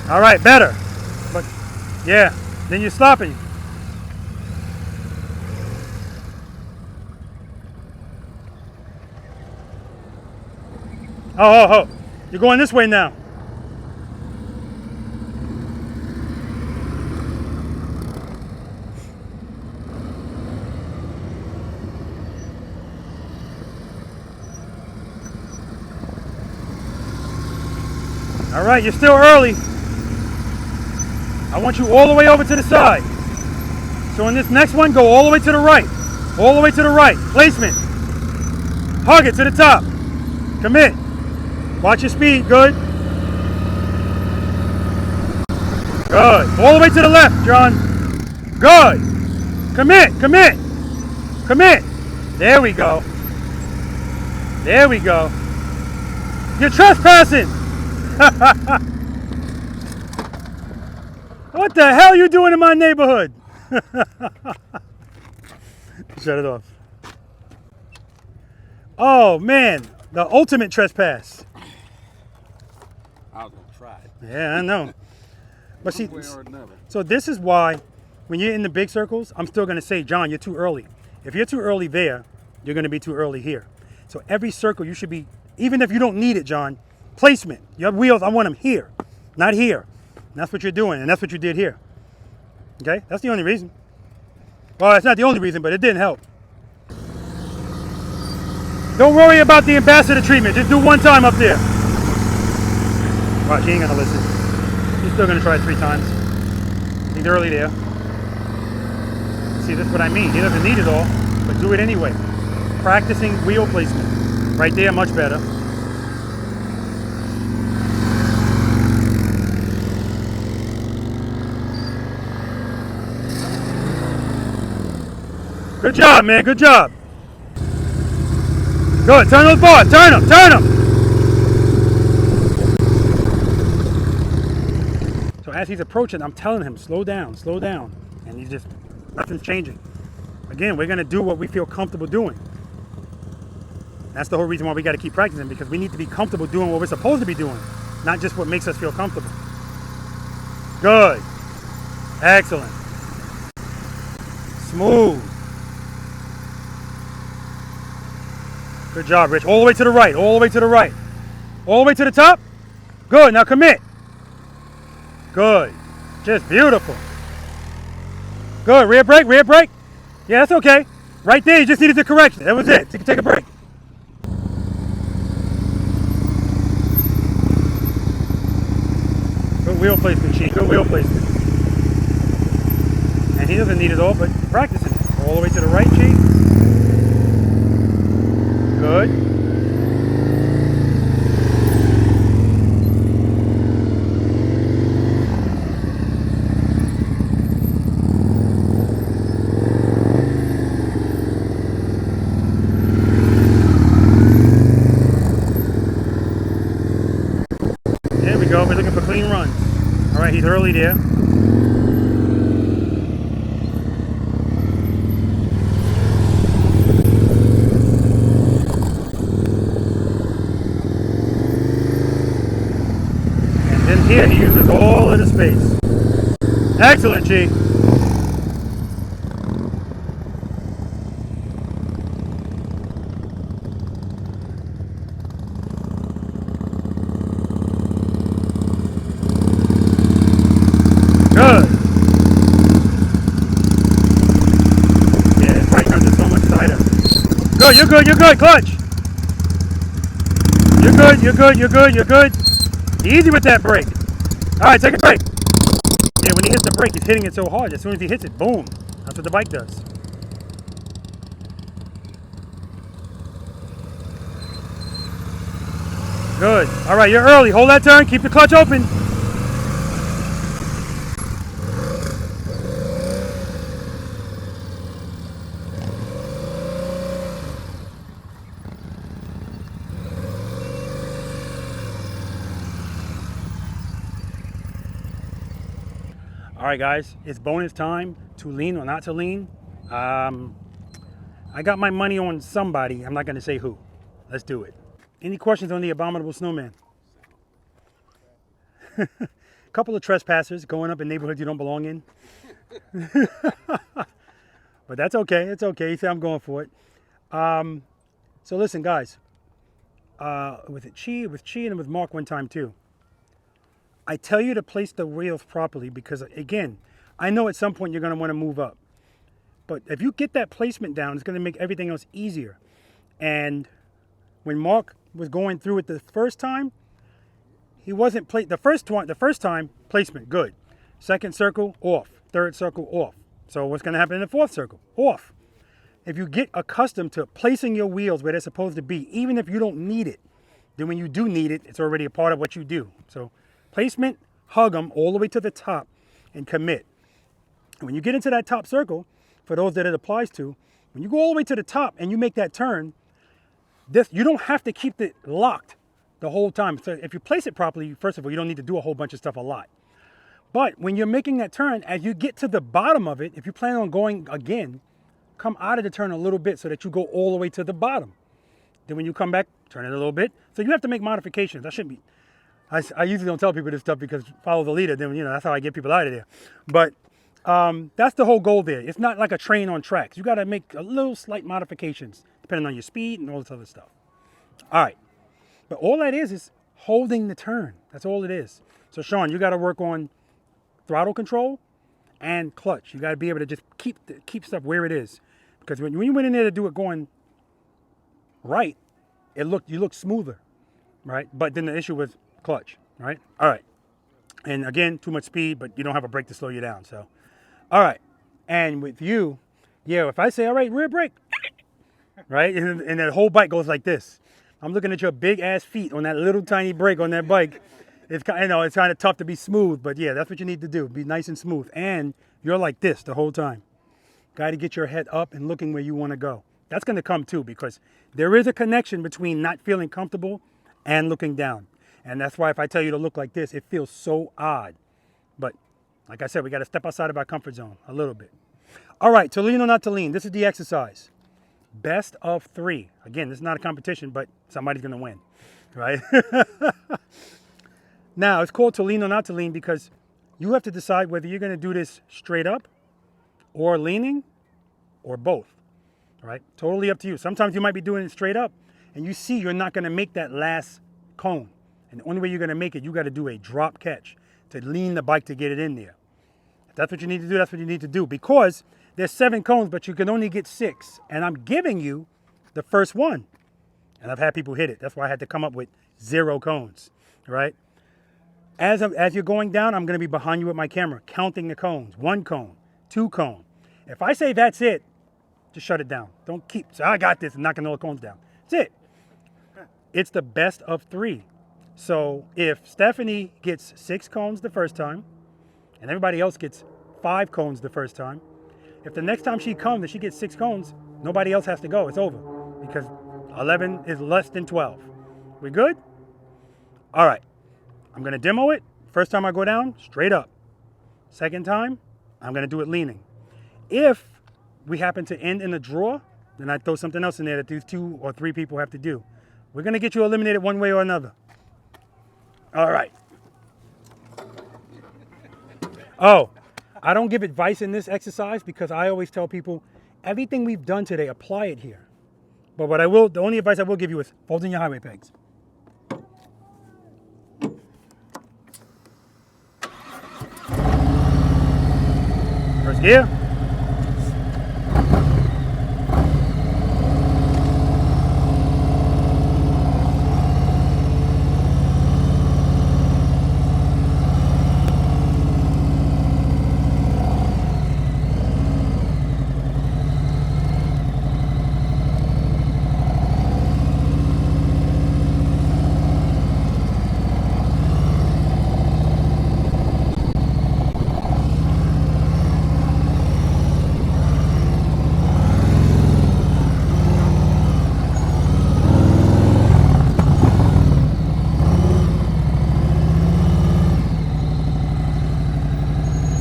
All right, better. But yeah, then you're stopping. Oh. You're going this way now. All right, you're still early. I want you all the way over to the side. So in this next one, go all the way to the right. All the way to the right. Placement. Hug it to the top. Commit. Watch your speed, good. Good. All the way to the left, John. Good. Commit, commit, commit. There we go. There we go. You're trespassing. What the hell are you doing in my neighborhood? Shut it off. Oh, man. The ultimate trespass. I was gonna try it. Yeah, I know. But see, One way or another. so this is why when you're in the big circles, I'm still going to say, John, you're too early. If you're too early there, you're going to be too early here. So every circle you should be, even if you don't need it, John, placement. Your wheels, I want them here, not here. And that's what you're doing, and that's what you did here. Okay? That's the only reason. Well, it's not the only reason, but it didn't help. Don't worry about the ambassador treatment. Just do one time up there. Watch, he ain't gonna listen. He's still gonna try it 3 times. He's early there. See, that's what I mean. He doesn't need it all, but do it anyway. Practicing wheel placement. Right there, much better. Good job, man. Good job. Good. Turn those bars. Turn them. Turn them. So as he's approaching, I'm telling him, slow down, slow down. And he's just, nothing's changing. Again, we're going to do what we feel comfortable doing. That's the whole reason why we got to keep practicing, because we need to be comfortable doing what we're supposed to be doing, not just what makes us feel comfortable. Good. Excellent. Smooth. Good job, Rich. All the way to the right. All the way to the right. All the way to the top. Good. Now commit. Good. Just beautiful. Good. Rear brake. Rear brake. Yeah, that's okay. Right there, you just needed the correction. That was it. So you can take a break. Good wheel placement, Chief. Good wheel placement. And he doesn't need it all, but practicing it. All the way to the right, Chief. Good. There we go. We're looking for clean runs. All right, he's early there. Here he uses all of the space. Excellent, G. Good. Yeah, right turns are so much tighter. Good, you're good, you're good, clutch. You're good, you're good, you're good, you're good. Easy with that brake. All right, take a break. Yeah, when he hits the brake, he's hitting it so hard. As soon as he hits it, boom. That's what the bike does. Good. All right, you're early. Hold that turn. Keep the clutch open. All right, guys, it's bonus time to lean or not to lean. I got my money on somebody. I'm not going to say who. Let's do it. Any questions on the Abominable Snowman? A couple of trespassers going up in neighborhoods you don't belong in. But that's okay. It's okay. He said I'm going for it. So listen, guys. With Chi and with Mark one time too. I tell you to place the wheels properly because, again, I know at some point you're going to want to move up. But if you get that placement down, it's going to make everything else easier. And when Mark was going through it the first time, he wasn't the first time placement good. Second circle off. Third circle off. So what's going to happen in the fourth circle? Off. If you get accustomed to placing your wheels where they're supposed to be, even if you don't need it, then when you do need it, it's already a part of what you do. So placement, hug them all the way to the top and commit. And when you get into that top circle, for those that it applies to, when you go all the way to the top and you make that turn, you don't have to keep it locked the whole time. So if you place it properly, first of all, you don't need to do a whole bunch of stuff a lot. But when you're making that turn, as you get to the bottom of it, if you plan on going again, come out of the turn a little bit so that you go all the way to the bottom. Then when you come back, turn it a little bit. So you have to make modifications. I shouldn't be. I usually don't tell people this stuff because follow the leader. Then that's how I get people out of there. But that's the whole goal there. It's not like a train on tracks. You got to make a little slight modifications depending on your speed and all this other stuff. All right. But all that is holding the turn. That's all it is. So Sean, you got to work on throttle control and clutch. You got to be able to just keep stuff where it is. Because when you went in there to do it going right, you look smoother, right? But then the issue was clutch, right? All right. And again, too much speed, but you don't have a brake to slow you down. So, all right. And with you, Yeah, if I say, all right, rear brake, right? And the whole bike goes like this. I'm looking at your big ass feet on that little tiny brake on that bike. It's kind, you know, it's kind of tough to be smooth, but yeah, that's what you need to do. Be nice and smooth. And you're like this the whole time. Got to get your head up and looking where you want to go. That's going to come too, because there is a connection between not feeling comfortable and looking down. And that's why if I tell you to look like this, it feels so odd. But like I said, we got to step outside of our comfort zone a little bit. All right, to lean or not to lean, this is the exercise. Best of 3. Again, this is not a competition, but somebody's going to win, right? Now, it's called to lean or not to lean because you have to decide whether you're going to do this straight up or leaning or both, all right? Totally up to you. Sometimes you might be doing it straight up and you see you're not going to make that last cone. And the only way you're going to make it, you got to do a drop catch to lean the bike to get it in there. If that's what you need to do, that's what you need to do, because there's 7 cones, but you can only get 6. And I'm giving you the first one. And I've had people hit it. That's why I had to come up with 0 cones, right? As you're going down, I'm going to be behind you with my camera, counting the cones. 1 cone, 2 cone. If I say that's it, just shut it down. Don't keep, so I got this and knocking all the cones down. That's it. It's the best of 3. So if Steffany gets 6 cones the first time, and everybody else gets 5 cones the first time, if the next time she comes and she gets 6 cones, nobody else has to go. It's over, because 11 is less than 12. We good? All right. I'm going to demo it. First time I go down, straight up. Second time, I'm going to do it leaning. If we happen to end in a draw, then I throw something else in there that these 2 or 3 people have to do. We're going to get you eliminated one way or another. All right. Oh, I don't give advice in this exercise because I always tell people everything we've done today, apply it here. But what I will, the only advice I will give you is fold in your highway pegs. First gear.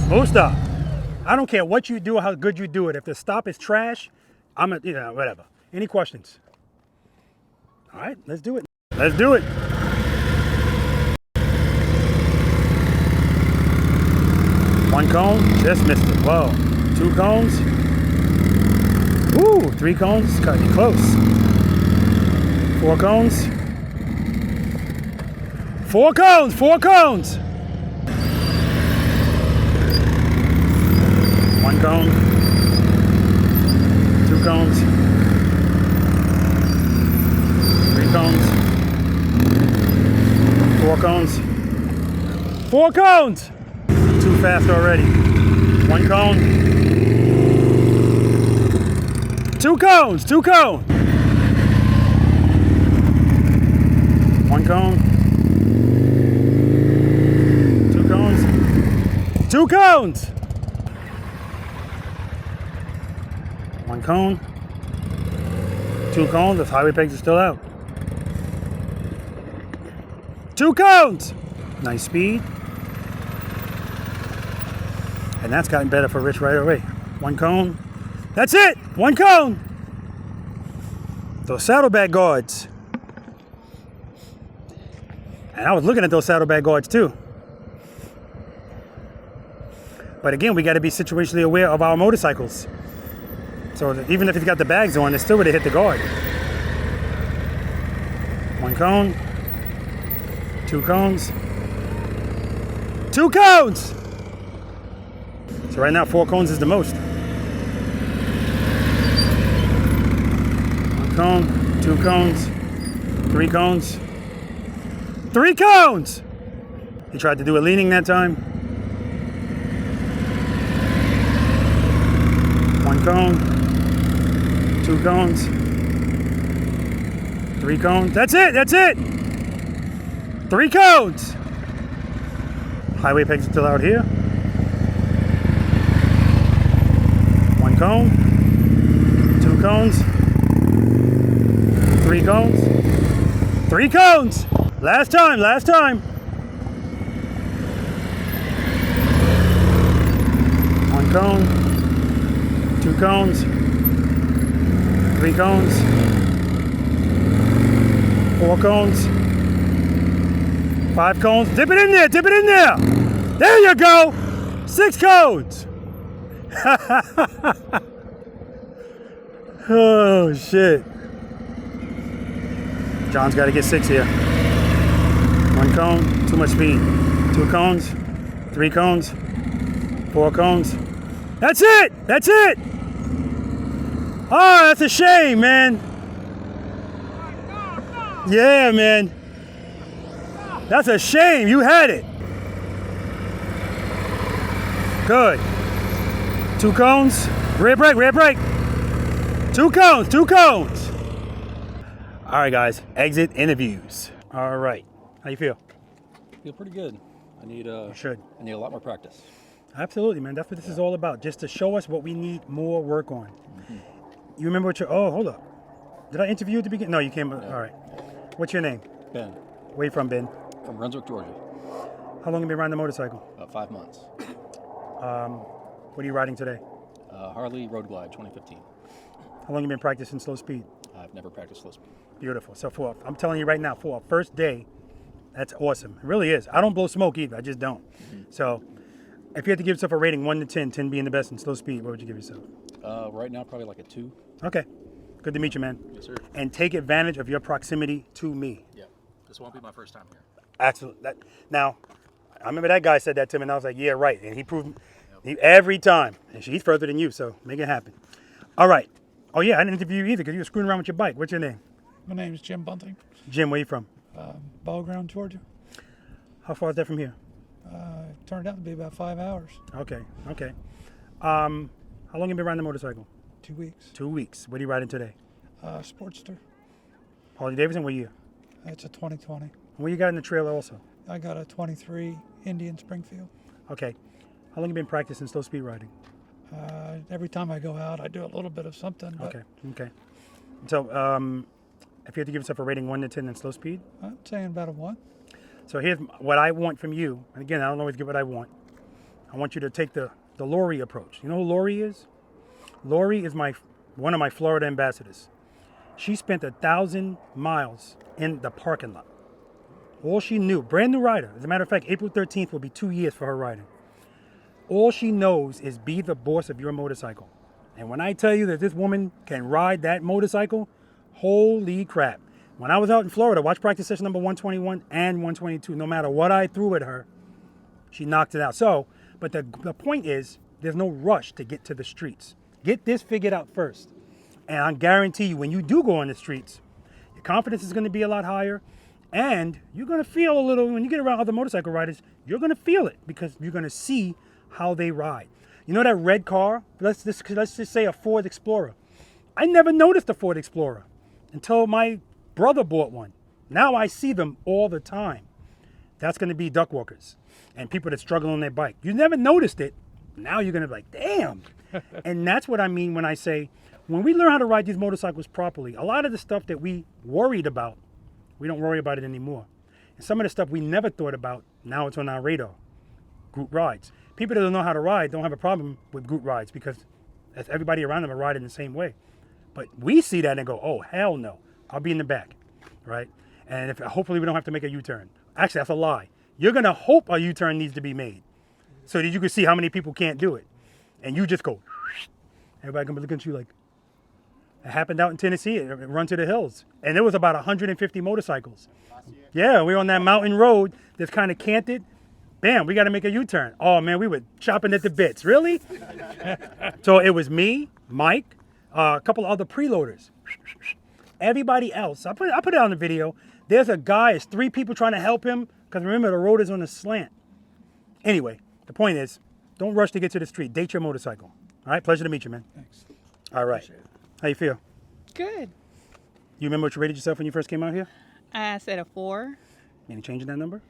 Smooth stop. I don't care what you do or how good you do it. If the stop is trash, I'm a, whatever. Any questions? All right, let's do it. Let's do it. One cone, just missed it. Whoa. 2 cones. Ooh, 3 cones, cutting it close. 4 cones. 4 cones, 4 cones. 1 cone, 2 cones, 3 cones, 4 cones, 4 cones. Too fast already. 1 cone, 2 cones, 2 cones. 1 cone, 2 cones, 2 cones. 1 cone, 2 cones, the highway pegs are still out. 2 cones! Nice speed. And that's gotten better for Rich right away. 1 cone. That's it! 1 cone! Those saddlebag guards. And I was looking at those saddlebag guards too. But again, we got to be situationally aware of our motorcycles. So even if he's got the bags on, it's still going to hit the guard. 1 cone. 2 cones. 2 cones! So right now, 4 cones is the most. 1 cone, 2 cones, 3 cones. 3 cones! He tried to do a leaning that time. 1 cone. 2 cones, 3 cones. That's it, that's it. 3 cones. Highway pegs still out here. 1 cone, 2 cones, 3 cones, 3 cones. Last time, last time. 1 cone, 2 cones, 3 cones, 4 cones, 5 cones. Dip it in there, dip it in there. There you go. 6 cones. Oh shit. John's got to get 6 here. 1 cone, too much speed. 2 cones, 3 cones, 4 cones. That's it! That's it! Oh, that's a shame, man. Yeah, man. That's a shame. You had it. Good. 2 cones. Rear brake, rear brake. 2 cones, 2 cones. All right, guys. Exit interviews. All right. How you feel? Feel pretty good. I need You should. I need a lot more practice. Absolutely, man. That's what this is all about. Just to show us what we need more work on. You remember what your... Oh, hold up. Did I interview you at the beginning? No, you came... All right. What's your name? Ben, Where you from, Ben? from Brunswick, Georgia. How long have you been riding the motorcycle? About 5 months. What are you riding today? Harley Road Glide 2015. How long have you been practicing slow speed? I've never practiced slow speed. Beautiful. So I'm telling you right now, for our first day, that's awesome. It really is. I don't blow smoke either. I just don't. So if you had to give yourself a rating 1 to 10, 10 being the best in slow speed, what would you give yourself? Right now, probably like a 2. Okay. Good to meet you, man. Yes, sir. And take advantage of your proximity to me. Yeah. This won't be my first time here. Absolutely. Now, I remember that guy said that to me, and I was like, yeah, right. And he proved every time. And he's further than you, so make it happen. All right. Oh, yeah, I didn't interview you either because you were screwing around with your bike. What's your name? My name is Jim Bunting, Jim, where you from? Ball Ground, Georgia. How far is that from here? It turned out to be about 5 hours, Okay, okay. How long have you been riding the motorcycle? 2 weeks. 2 weeks. What are you riding today? Sportster. Harley Davidson, what year? It's a 2020. What you got in the trailer also? I got a 23 Indian Springfield. Okay. How long have you been practicing slow speed riding? Every time I go out, I do a little bit of something. But Okay, okay. So, if you had to give yourself a rating 1 to 10 in slow speed, I'm saying about a 1. so here's what I want from you. And again, I don't always get what I want. I want you to take the Lori approach. You know who Lori is? Lori is one of my Florida ambassadors. She spent 1,000 miles in the parking lot. All she knew, brand new rider. As a matter of fact, April 13th will be 2 years for her riding. All she knows is be the boss of your motorcycle. And when I tell you that this woman can ride that motorcycle, holy crap. When I was out in Florida, watch practice session number 121 and 122, no matter what I threw at her, she knocked it out. So, but the point is, there's no rush to get to the streets. Get this figured out first. And I guarantee you, when you do go on the streets, your confidence is going to be a lot higher. And you're going to feel a little, when you get around other motorcycle riders, you're going to feel it because you're going to see how they ride. You know that red car? Let's just say a Ford Explorer. I never noticed a Ford Explorer until my brother bought one. Now I see them all the time. That's going to be duck walkers and people that struggle on their bike. You never noticed it. Now you're going to be like, damn. And that's what I mean when I say, when we learn how to ride these motorcycles properly, a lot of the stuff that we worried about, we don't worry about it anymore. And some of the stuff we never thought about, now it's on our radar. Group rides. People that don't know how to ride don't have a problem with group rides because everybody around them are riding the same way. But we see that and go, oh, hell no. I'll be in the back, right? And hopefully we don't have to make a U-turn. Actually, that's a lie. You're going to hope a U-turn needs to be made so that you can see how many people can't do it. And you just go, everybody going to be looking at you like, it happened out in Tennessee. It run to the hills. And there was about 150 motorcycles. Yeah, we were on that mountain road that's kind of canted. Bam, we got to make a U-turn. Oh, man, we were chopping at the bits. Really? So it was me, Mike, a couple of other preloaders. Everybody else, I put it on the video. There's a guy, it's 3 people trying to help him because remember, the road is on a slant. Anyway, the point is, don't rush to get to the street. Date your motorcycle. All right, pleasure to meet you, man. Thanks. All right. How you feel? Good. You remember what you rated yourself when you first came out here? I said a 4. Any change in that number?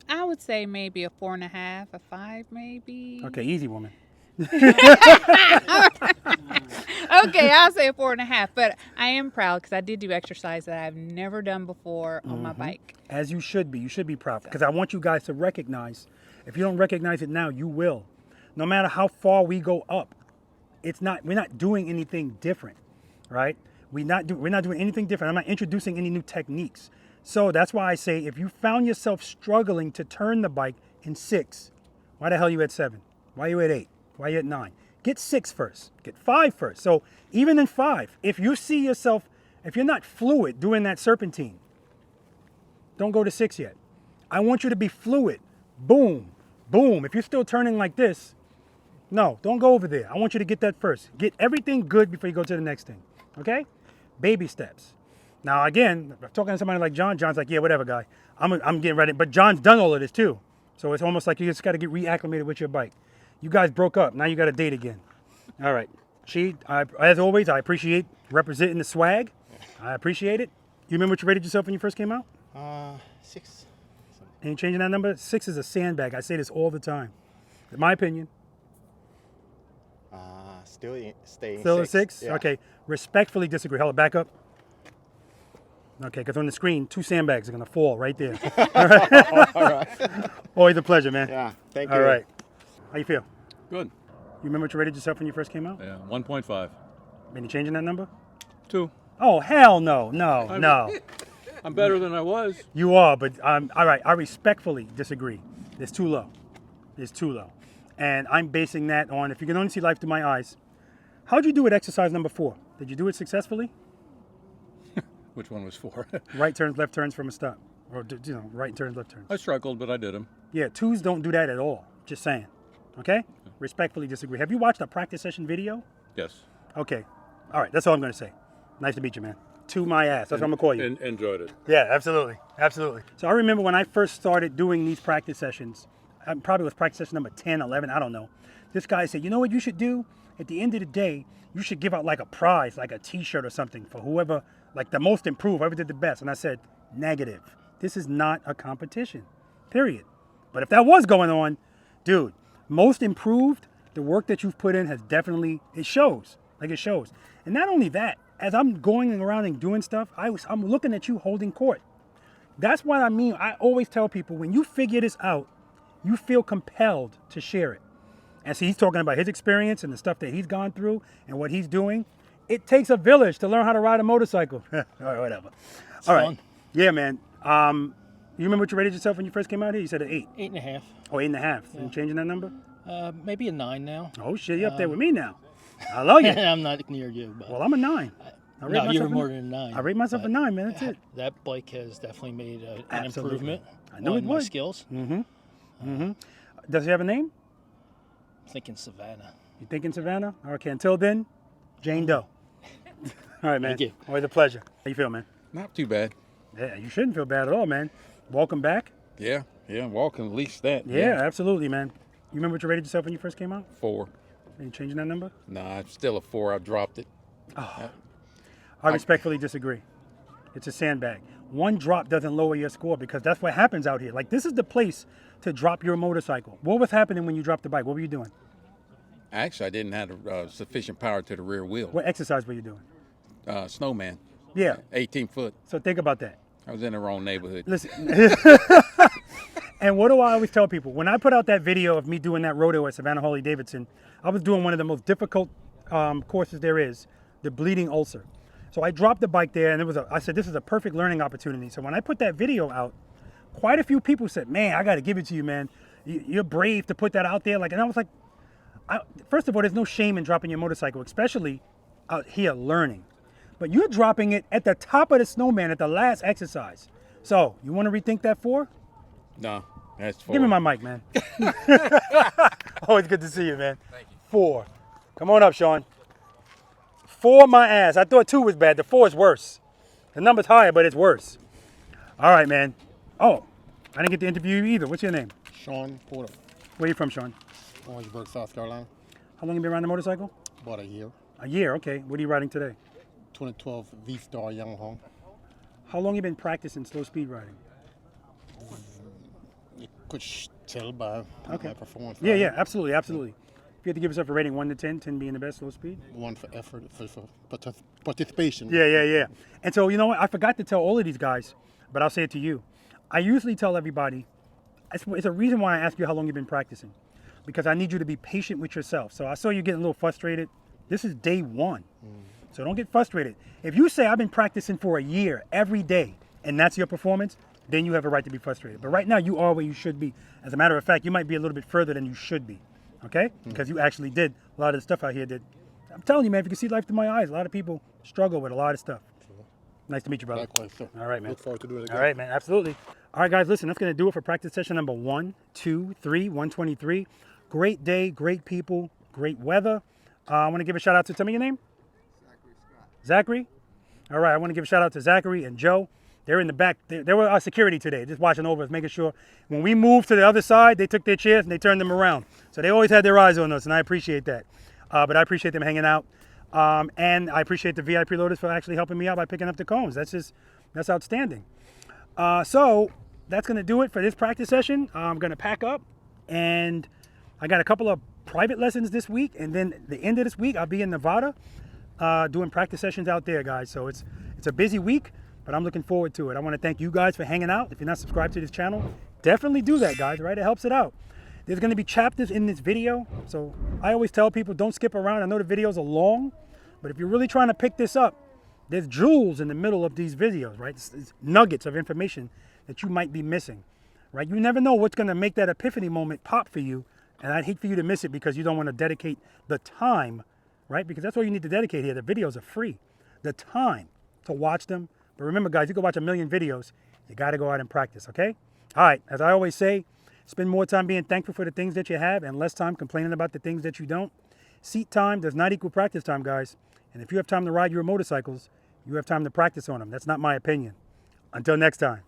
I would say maybe a 4.5, a 5 maybe. Okay, easy, woman. Okay, I'll say a 4.5. But I am proud because I did do exercise that I've never done before on my bike. As you should be. You should be proud. Because I want you guys to recognize. If you don't recognize it now, you will. No matter how far we go up, we're not doing anything different, right? We're not doing anything different. I'm not introducing any new techniques. So that's why I say if you found yourself struggling to turn the bike in 6, why the hell are you at 7? Why are you at 8? Why are you at 9? Get 6 first. Get 5 first. So even in 5, if you see yourself, if you're not fluid doing that serpentine, don't go to 6 yet. I want you to be fluid. Boom, boom. If you're still turning like this, no, don't go over there. I want you to get that first. Get everything good before you go to the next thing, okay? Baby steps. Now, again, if I'm talking to somebody like John, John's like, yeah, whatever, guy. I'm getting ready. But John's done all of this, too. So it's almost like you just got to get reacclimated with your bike. You guys broke up. Now you got to date again. All right. As always, I appreciate representing the swag. I appreciate it. You remember what you rated yourself when you first came out? 6. Ain't changing that number? 6 is a sandbag. I say this all the time. In my opinion. Staying Still a 6. 6? Yeah. Okay. Respectfully disagree. Hold it, back up. Okay, because on the screen, 2 sandbags are going to fall right there. All right. All right. Always a pleasure, man. Yeah, thank you. All right. How you feel? Good. You remember what you rated yourself when you first came out? Yeah, 1.5. Any change in that number? 2. Oh, hell no. No. I'm better than I was. You are, but all right, I respectfully disagree. It's too low. It's too low. And I'm basing that on, if you can only see life through my eyes, how'd you do at exercise number 4? Did you do it successfully? Which one was 4? Right turns, left turns from a stop. Or, right turns, left turns. I struggled, but I did them. Yeah, 2s don't do that at all. Just saying. Okay? Respectfully disagree. Have you watched a practice session video? Yes. Okay. All right, that's all I'm going to say. Nice to meet you, man. To my ass. That's what I'm going to call you. Enjoyed it. Yeah, absolutely. Absolutely. So I remember when I first started doing these practice sessions, probably was practice session number 10, 11, I don't know. This guy said, you know what you should do? At the end of the day, you should give out like a prize, like a t-shirt or something for whoever, like the most improved, whoever did the best. And I said, negative. This is not a competition, period. But if that was going on, dude, most improved, the work that you've put in has definitely, it shows. Like it shows. And not only that, as I'm going around and doing stuff, I'm looking at you holding court. That's what I mean. I always tell people, when you figure this out, you feel compelled to share it. And see, he's talking about his experience and the stuff that he's gone through and what he's doing. It takes a village to learn how to ride a motorcycle. All right, whatever. All right. Fun. Yeah, man. You remember what you rated yourself when you first came out here? You said an 8. 8.5. Oh, 8.5. Yeah. You changing that number? Maybe a 9 now. Oh, shit. You're up there with me now. I love you. I'm not near you. But Well, I'm a 9. no, you're more than a 9. I rate myself a 9, man. That's it. That bike has definitely made an Absolutely. improvement I knew on it my would. skills. Does he have a name? I'm thinking Savannah. You thinking Savannah? Okay, until then, Jane Doe. All right, man. Thank you. Always a pleasure. How you feel, man? Not too bad. Yeah, you shouldn't feel bad at all, man. Welcome back. Yeah, walking at least that. Yeah, absolutely, man. You remember what you rated yourself when you first came out? 4. Are you changing that number? Nah, it's still a 4. I dropped it. I respectfully disagree. It's a sandbag. One drop doesn't lower your score because that's what happens out here. Like, this is the place to drop your motorcycle. What was happening when you dropped the bike? What were you doing? Actually, I didn't have sufficient power to the rear wheel. What exercise were you doing? Snowman. Yeah. 18 foot. So think about that. I was in the wrong neighborhood. Listen. And what do I always tell people? When I put out that video of me doing that rodeo at Savannah Harley-Davidson, I was doing one of the most difficult courses there is, the bleeding ulcer. So I dropped the bike there, and I said, this is a perfect learning opportunity. So when I put that video out, quite a few people said, man, I got to give it to you, man. You're brave to put that out there. And I was like, first of all, there's no shame in dropping your motorcycle, especially out here learning. But you're dropping it at the top of the Snowman at the last exercise. So you want to rethink that 4? No, that's 4. Give me my mic, man. Always good to see you, man. Thank you. 4. Come on up, Sean. 4 my ass. I thought 2 was bad. The 4 is worse. The number's higher, but it's worse. All right, man. Oh, I didn't get to interview you either. What's your name? Sean Porter, Where are you from, Sean? Orangeburg, South Carolina. How long have you been riding a motorcycle? About a year. A year, okay. What are you riding today? 2012 V-Star Yamaha. How long you been practicing slow speed riding? You could tell by my performance. Yeah, yeah, absolutely, absolutely. If you had to give yourself a rating 1 to 10, 10 being the best slow speed? 1 for effort, for participation. Yeah, yeah, yeah. And so, you know what? I forgot to tell all of these guys, but I'll say it to you. I usually tell everybody, it's a reason why I ask you how long you've been practicing, because I need you to be patient with yourself. So I saw you getting a little frustrated. This is day 1. So don't get frustrated. If you say I've been practicing for a year every day and that's your performance, then you have a right to be frustrated. But right now you are where you should be. As a matter of fact, you might be a little bit further than you should be, okay? Because you actually did a lot of the stuff out here that, I'm telling you, man, if you can see life through my eyes, a lot of people struggle with a lot of stuff. Nice to meet you, brother. Likewise, sir. All right, man. Look forward to doing it again. All right, man, absolutely. All right, guys, listen, that's going to do it for practice session number 1, 2, 3, 123. Great day, great people, great weather. I want to give a shout out to, tell me your name? Zachary? All right, I want to give a shout out to Zachary and Joe. They're in the back. They were our security today, just watching over us, making sure when we moved to the other side, they took their chairs and they turned them around. So they always had their eyes on us, and I appreciate that. But I appreciate them hanging out. And I appreciate the V.I.Preloaders for actually helping me out by picking up the cones. That's outstanding. So that's going to do it for this practice session. I'm going to pack up, and I got a couple of private lessons this week, and then the end of this week, I'll be in Nevada doing practice sessions out there, guys. So it's a busy week, but I'm looking forward to it. I want to thank you guys for hanging out. If you're not subscribed to this channel, definitely do that, guys, right? It helps it out. There's going to be chapters in this video, so I always tell people don't skip around. I know the videos are long, but if you're really trying to pick this up, there's jewels in the middle of these videos, right? It's nuggets of information that you might be missing, right? You never know what's going to make that epiphany moment pop for you, and I'd hate for you to miss it because you don't want to dedicate the time, right? Because that's all you need to dedicate here. The videos are free. The time to watch them. But remember, guys, you can watch a million videos. You got to go out and practice, okay? All right, as I always say, spend more time being thankful for the things that you have and less time complaining about the things that you don't. Seat time does not equal practice time, guys. And if you have time to ride your motorcycles, you have time to practice on them. That's not my opinion. Until next time.